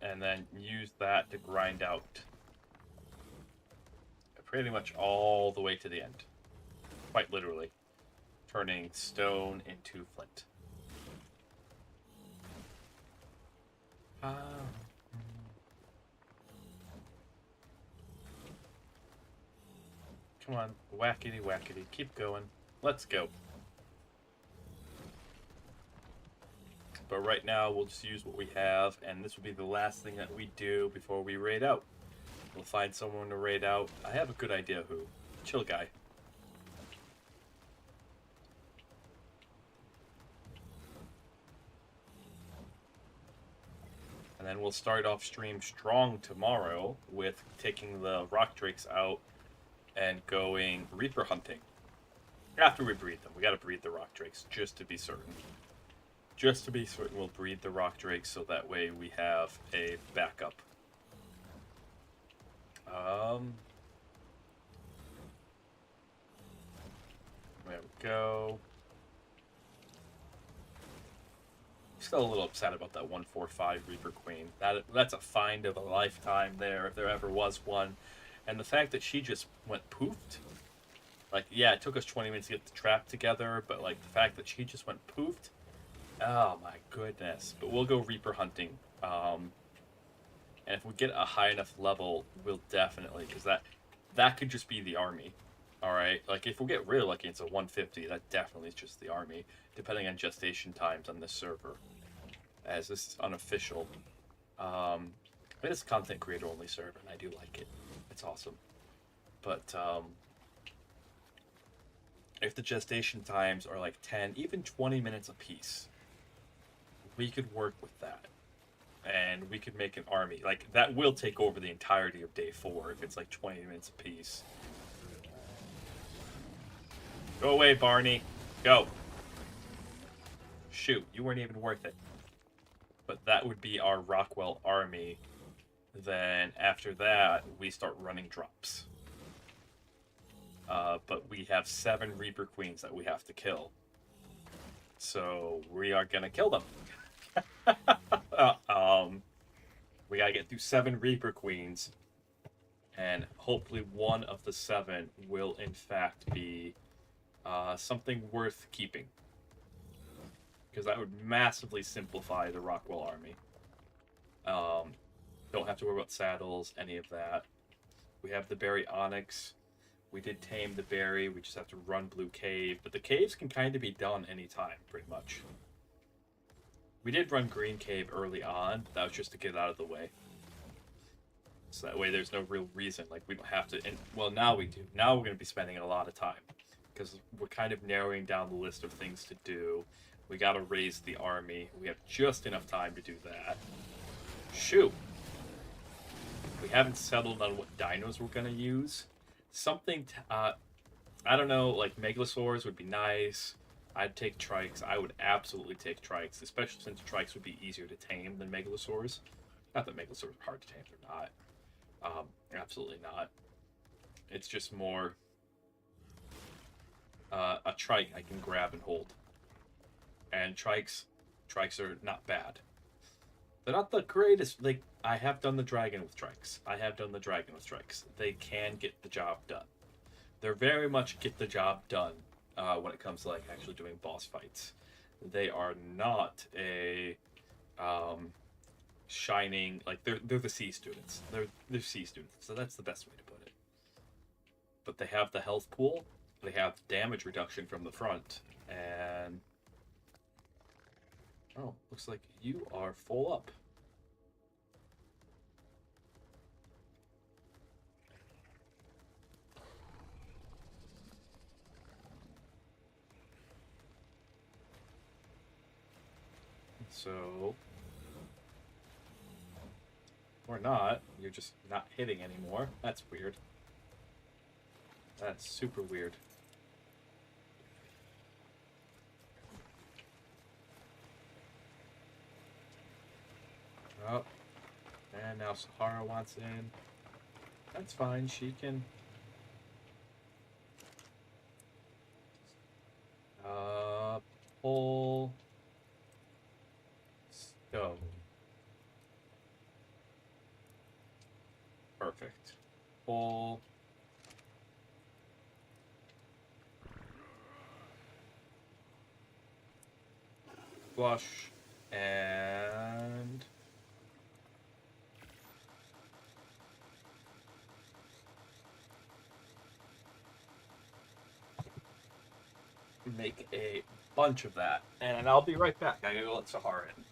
And then use that to grind out pretty much all the way to the end. Quite literally. Turning stone into flint. Come on, whackity whackity, keep going. Let's go. But right now, we'll just use what we have, and this will be the last thing that we do before we raid out. We'll find someone to raid out. I have a good idea who. Chill guy. And then we'll start off stream strong tomorrow with taking the rock drakes out and going Reaper hunting. After we breed them, we gotta breed the rock drakes just to be certain. Just to be certain, we'll breed the rock drakes so that way we have a backup. There we go. Still a little upset about that 145 Reaper Queen. That's a find of a lifetime there, if there ever was one. And the fact that she just went poofed. Like, yeah, it took us 20 minutes to get the trap together, but like the fact that she just went poofed. Oh my goodness. But we'll go Reaper hunting. And if we get a high enough level, we'll definitely, because that could just be the army. Alright, like if we get really lucky, it's a 150, that definitely is just the army, depending on gestation times on this server. As this is unofficial. But it's a content creator only server, and I do like it. It's awesome. But if the gestation times are like 10, even 20 minutes apiece, we could work with that. And we could make an army. Like, that will take over the entirety of day 4 if it's like 20 minutes apiece. Go away, Barney. Go. Shoot, you weren't even worth it. But that would be our Rockwell army. Then after that, we start running drops. But we have 7 Reaper Queens that we have to kill. So we are gonna kill them. We gotta get through 7 Reaper Queens. And hopefully one of the 7 will in fact be something worth keeping. Because that would massively simplify the Rockwell army. Don't have to worry about saddles, any of that. We have the Berry Onyx. We did tame the Berry. We just have to run Blue Cave. But the caves can kind of be done anytime, pretty much. We did run Green Cave early on. But that was just to get it out of the way. So that way there's no real reason. Like, we don't have to... And, well, now we do. Now we're going to be spending a lot of time. Because we're kind of narrowing down the list of things to do. We gotta raise the army. We have just enough time to do that. Shoot! We haven't settled on what dinos we're gonna use. Something, I don't know, like Megalosaurs would be nice. I'd take Trikes. I would absolutely take Trikes, especially since Trikes would be easier to tame than Megalosaurs. Not that Megalosaurs are hard to tame, they're not. Absolutely not. It's just more a Trike I can grab and hold. And Trikes are not bad. They're not the greatest. Like, I have done the Dragon with Trikes. They can get the job done. They're very much get the job done when it comes to like actually doing boss fights. They are not a shining, like they're the C students. They're C students, so that's the best way to put it. But they have the health pool. They have damage reduction from the front, and oh, looks like you are full up. So, or not, you're just not hitting anymore. That's weird. That's super weird. Oh, and now Sahara wants in. That's fine, she can... pull... stone. Perfect. Pull... flush, and... make a bunch of that. And I'll be right back. I gotta go let Sahara in.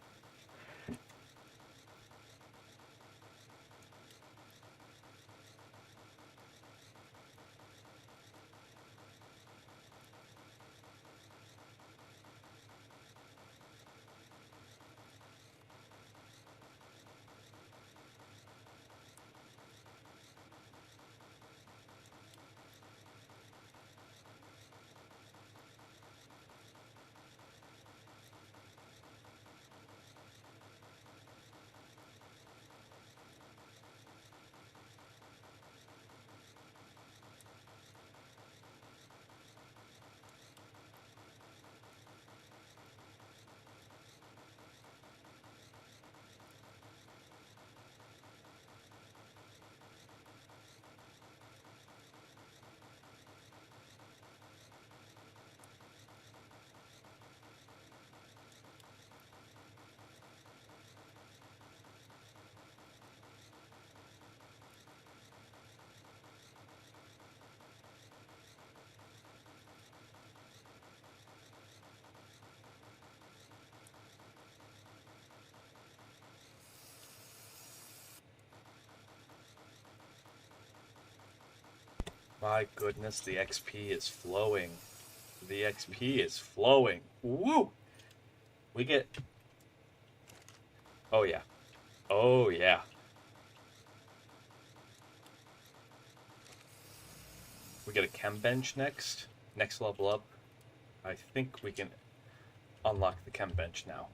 My goodness, the XP is flowing. The XP is flowing. Woo! We get... Oh, yeah. Oh, yeah. We get a chem bench next. Next level up. I think we can unlock the chem bench now.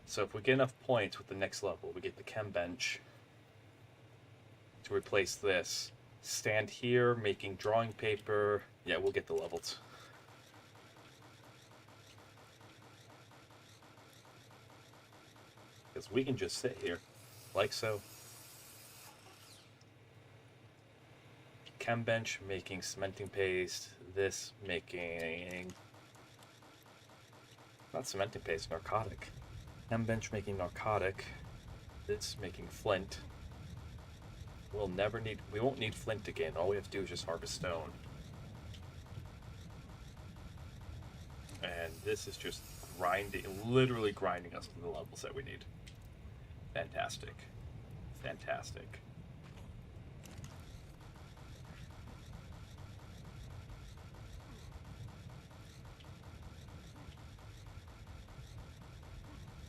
So if we get enough points with the next level, we get the chem bench to replace this. Stand here, making drawing paper. Yeah, we'll get the levels. Because we can just sit here, like so. Chem bench making cementing paste. This making... Not cementing paste, narcotic. Chem bench making narcotic. This making flint. We won't need flint again. All we have to do is just harvest stone. And this is just grinding, literally grinding us to the levels that we need. Fantastic. Fantastic.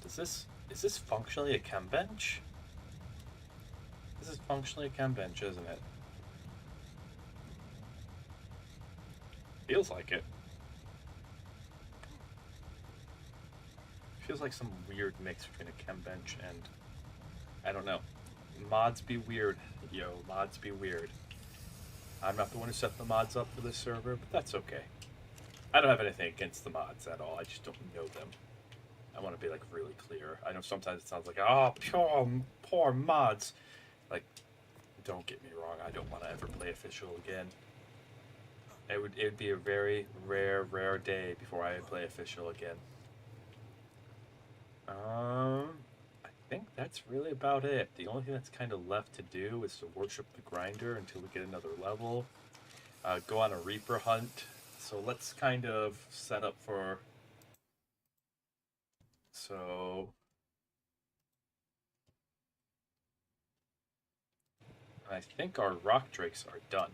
Is this functionally a chem bench? This is functionally a chem bench, isn't it? Feels like it. Feels like some weird mix between a chem bench and... I don't know. Mods be weird. Yo, mods be weird. I'm not the one who set the mods up for this server, but that's okay. I don't have anything against the mods at all. I just don't know them. I want to be, like, really clear. I know sometimes it sounds like, oh, poor mods. Like, don't get me wrong. I don't want to ever play official again. It would be a very rare day before I play official again. I think that's really about it. The only thing that's kind of left to do is to worship the grinder until we get another level. Go on a Reaper hunt. So let's kind of set up for... So... I think our rock drakes are done.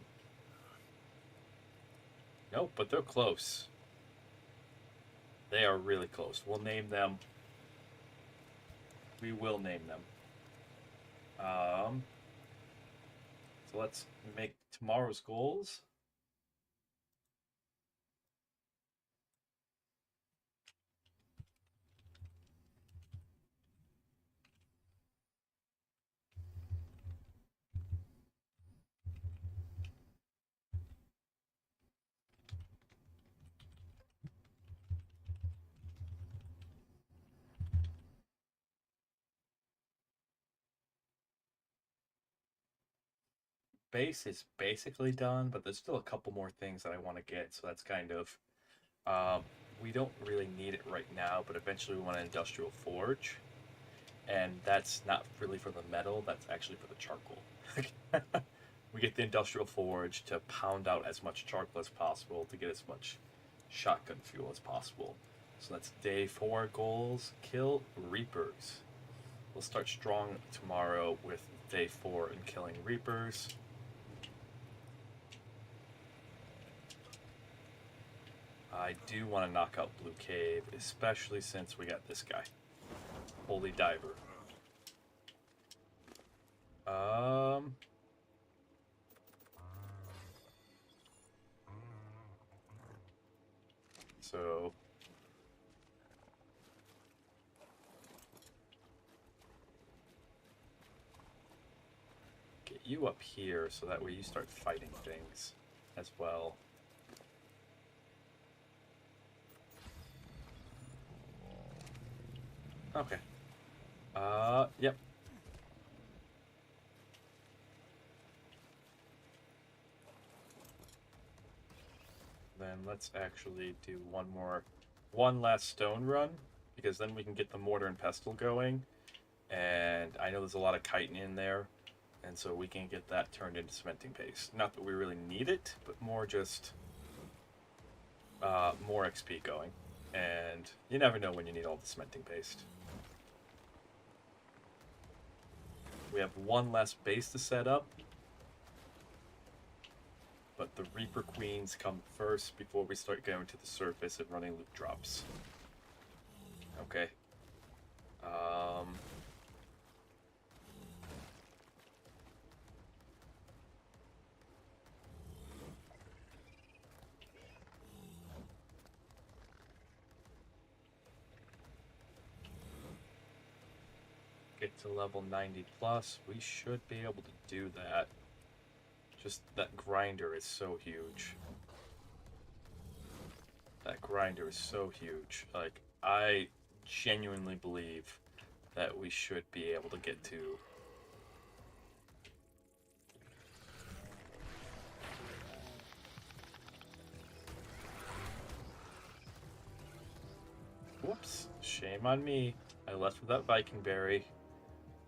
Nope, but they're close. They are really close. We'll name them. We will name them. So let's make tomorrow's goals. Base is basically done, but there's still a couple more things that I want to get, so that's kind of... we don't really need it right now, but eventually we want an industrial forge. And that's not really for the metal, that's actually for the charcoal. We get the industrial forge to pound out as much charcoal as possible to get as much shotgun fuel as possible. So that's day 4 goals. Kill Reapers. We'll start strong tomorrow with day 4 and killing Reapers. I do want to knock out Blue Cave, especially since we got this guy. Holy Diver. So... Get you up here so that way you start fighting things as well. Okay. Yep. Then let's actually do one last stone run, because then we can get the mortar and pestle going. And I know there's a lot of chitin in there, and so we can get that turned into cementing paste. Not that we really need it, but more just more XP going. And you never know when you need all the cementing paste. We have one less base to set up. but the Reaper Queens come first before we start going to the surface and running loot drops. Okay. Get to level 90 plus. We should be able to do that. Just that grinder is so huge. That grinder is so huge. Like, I genuinely believe that we should be able to get to. Whoops. Shame on me. I left without Viking Berry.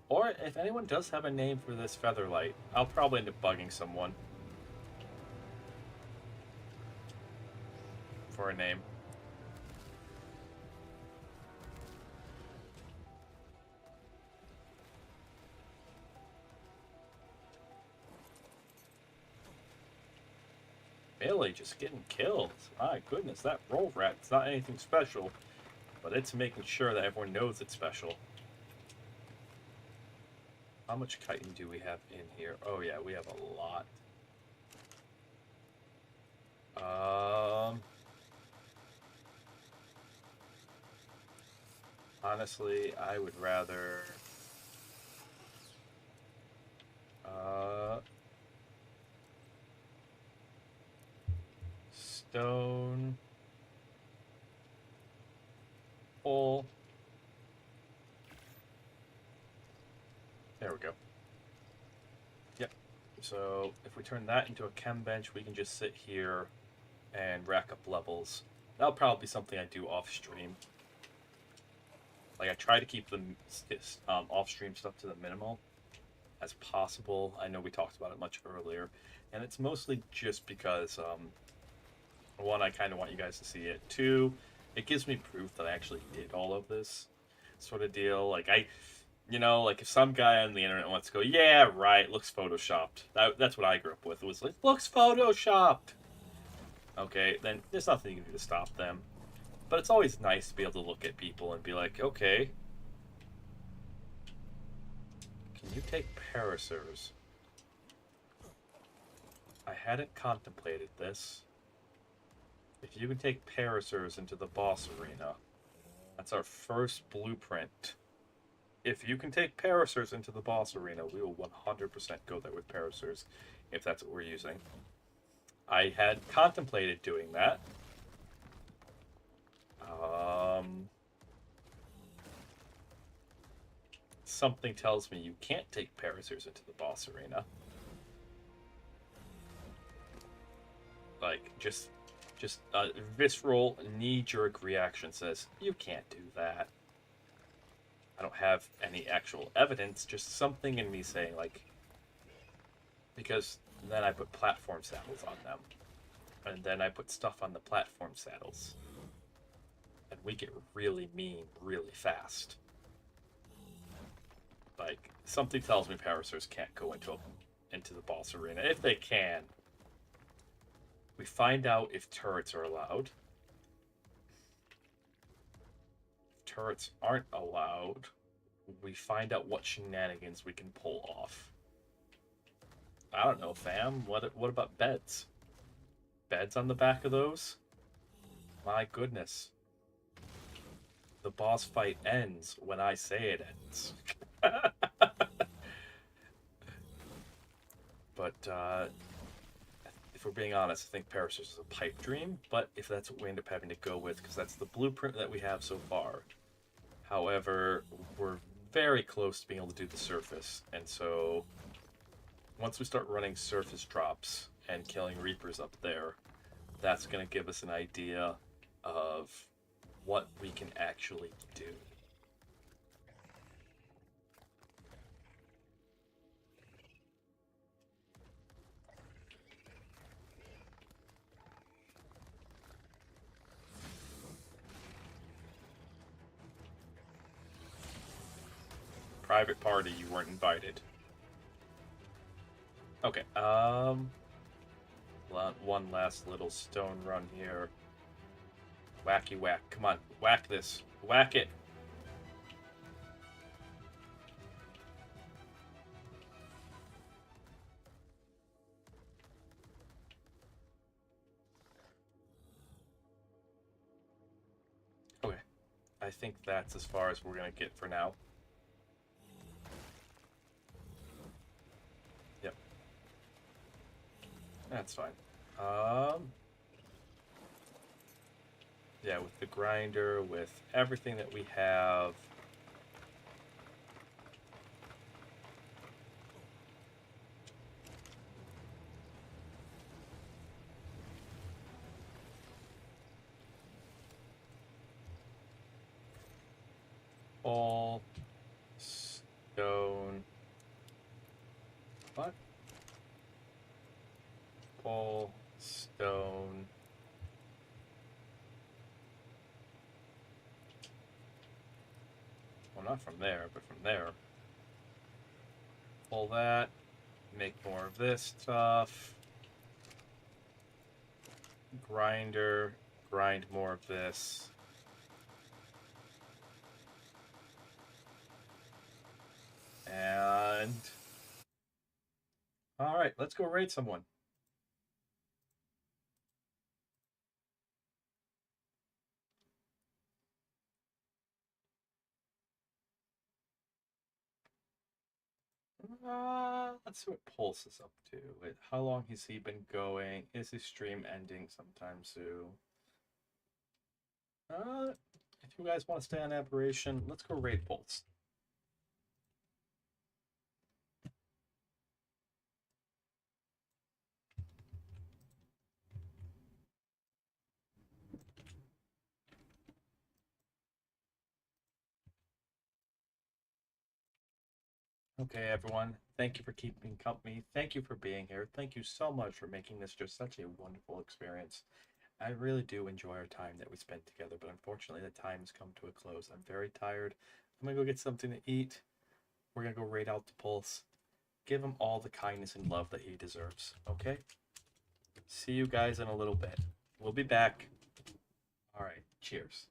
Or if anyone does have a name for this Featherlight, I'll probably end up bugging someone for a name. Melee just getting killed. My goodness, that roll rat, it's not anything special, but it's making sure that everyone knows it's special. How much chitin do we have in here? Oh yeah, we have a lot. Honestly, I would rather stone, wool. There we go. Yep. So if we turn that into a chem bench, we can just sit here and rack up levels. That'll probably be something I do off stream. Like, I try to keep the off-stream stuff to the minimal as possible. I know we talked about it much earlier, and it's mostly just because, one, I kind of want you guys to see it. Two, it gives me proof that I actually did all of this sort of deal. Like, like if some guy on the internet wants to go, yeah, right, looks photoshopped. That's what I grew up with. It was like, looks photoshopped. Okay, then there's nothing you can do to stop them. But it's always nice to be able to look at people and be like, okay, can you take Paracers? I hadn't contemplated this. If you can take Paracers into the boss arena, that's our first blueprint. If you can take Paracers into the boss arena, we will 100% go there with Paracers, if that's what we're using. I had contemplated doing that. Something tells me you can't take Paracers into the boss arena. Like, just a visceral, knee-jerk reaction says, you can't do that. I don't have any actual evidence, just something in me saying, like, because then I put platform saddles on them. And then I put stuff on the platform saddles. And we get really mean really fast. Like, something tells me Paracers can't go into the boss arena. If they can, we find out if turrets are allowed. If turrets aren't allowed, we find out what shenanigans we can pull off. I don't know, fam. What about beds? Beds on the back of those? My goodness. The boss fight ends when I say it ends. But if we're being honest, I think Paracers is a pipe dream, but if that's what we end up having to go with, because that's the blueprint that we have so far. However, we're very close to being able to do the surface, and so once we start running surface drops and killing Reapers up there, that's going to give us an idea of what we can actually do. Private party, you weren't invited. Okay, hold on, one last little stone run here. Wacky whack. Come on, whack this. Whack it. Okay. I think that's as far as we're going to get for now. Yep. That's fine. Yeah, with the grinder, with everything that we have. All stone. What? All stone. Well, not from there, but from there. Pull that. Make more of this stuff. Grinder. Grind more of this. And... Alright, let's go raid someone. Let's see what Pulse is up to. Wait, how long has he been going? Is his stream ending sometime soon? If you guys want to stay on Aberration, let's go raid Pulse. Okay, everyone. Thank you for keeping company. Thank you for being here. Thank you so much for making this just such a wonderful experience. I really do enjoy our time that we spent together, but unfortunately the time has come to a close. I'm very tired. I'm gonna go get something to eat. We're gonna go raid out the Pulse. Give him all the kindness and love that he deserves, okay? See you guys in a little bit. We'll be back. All right, cheers.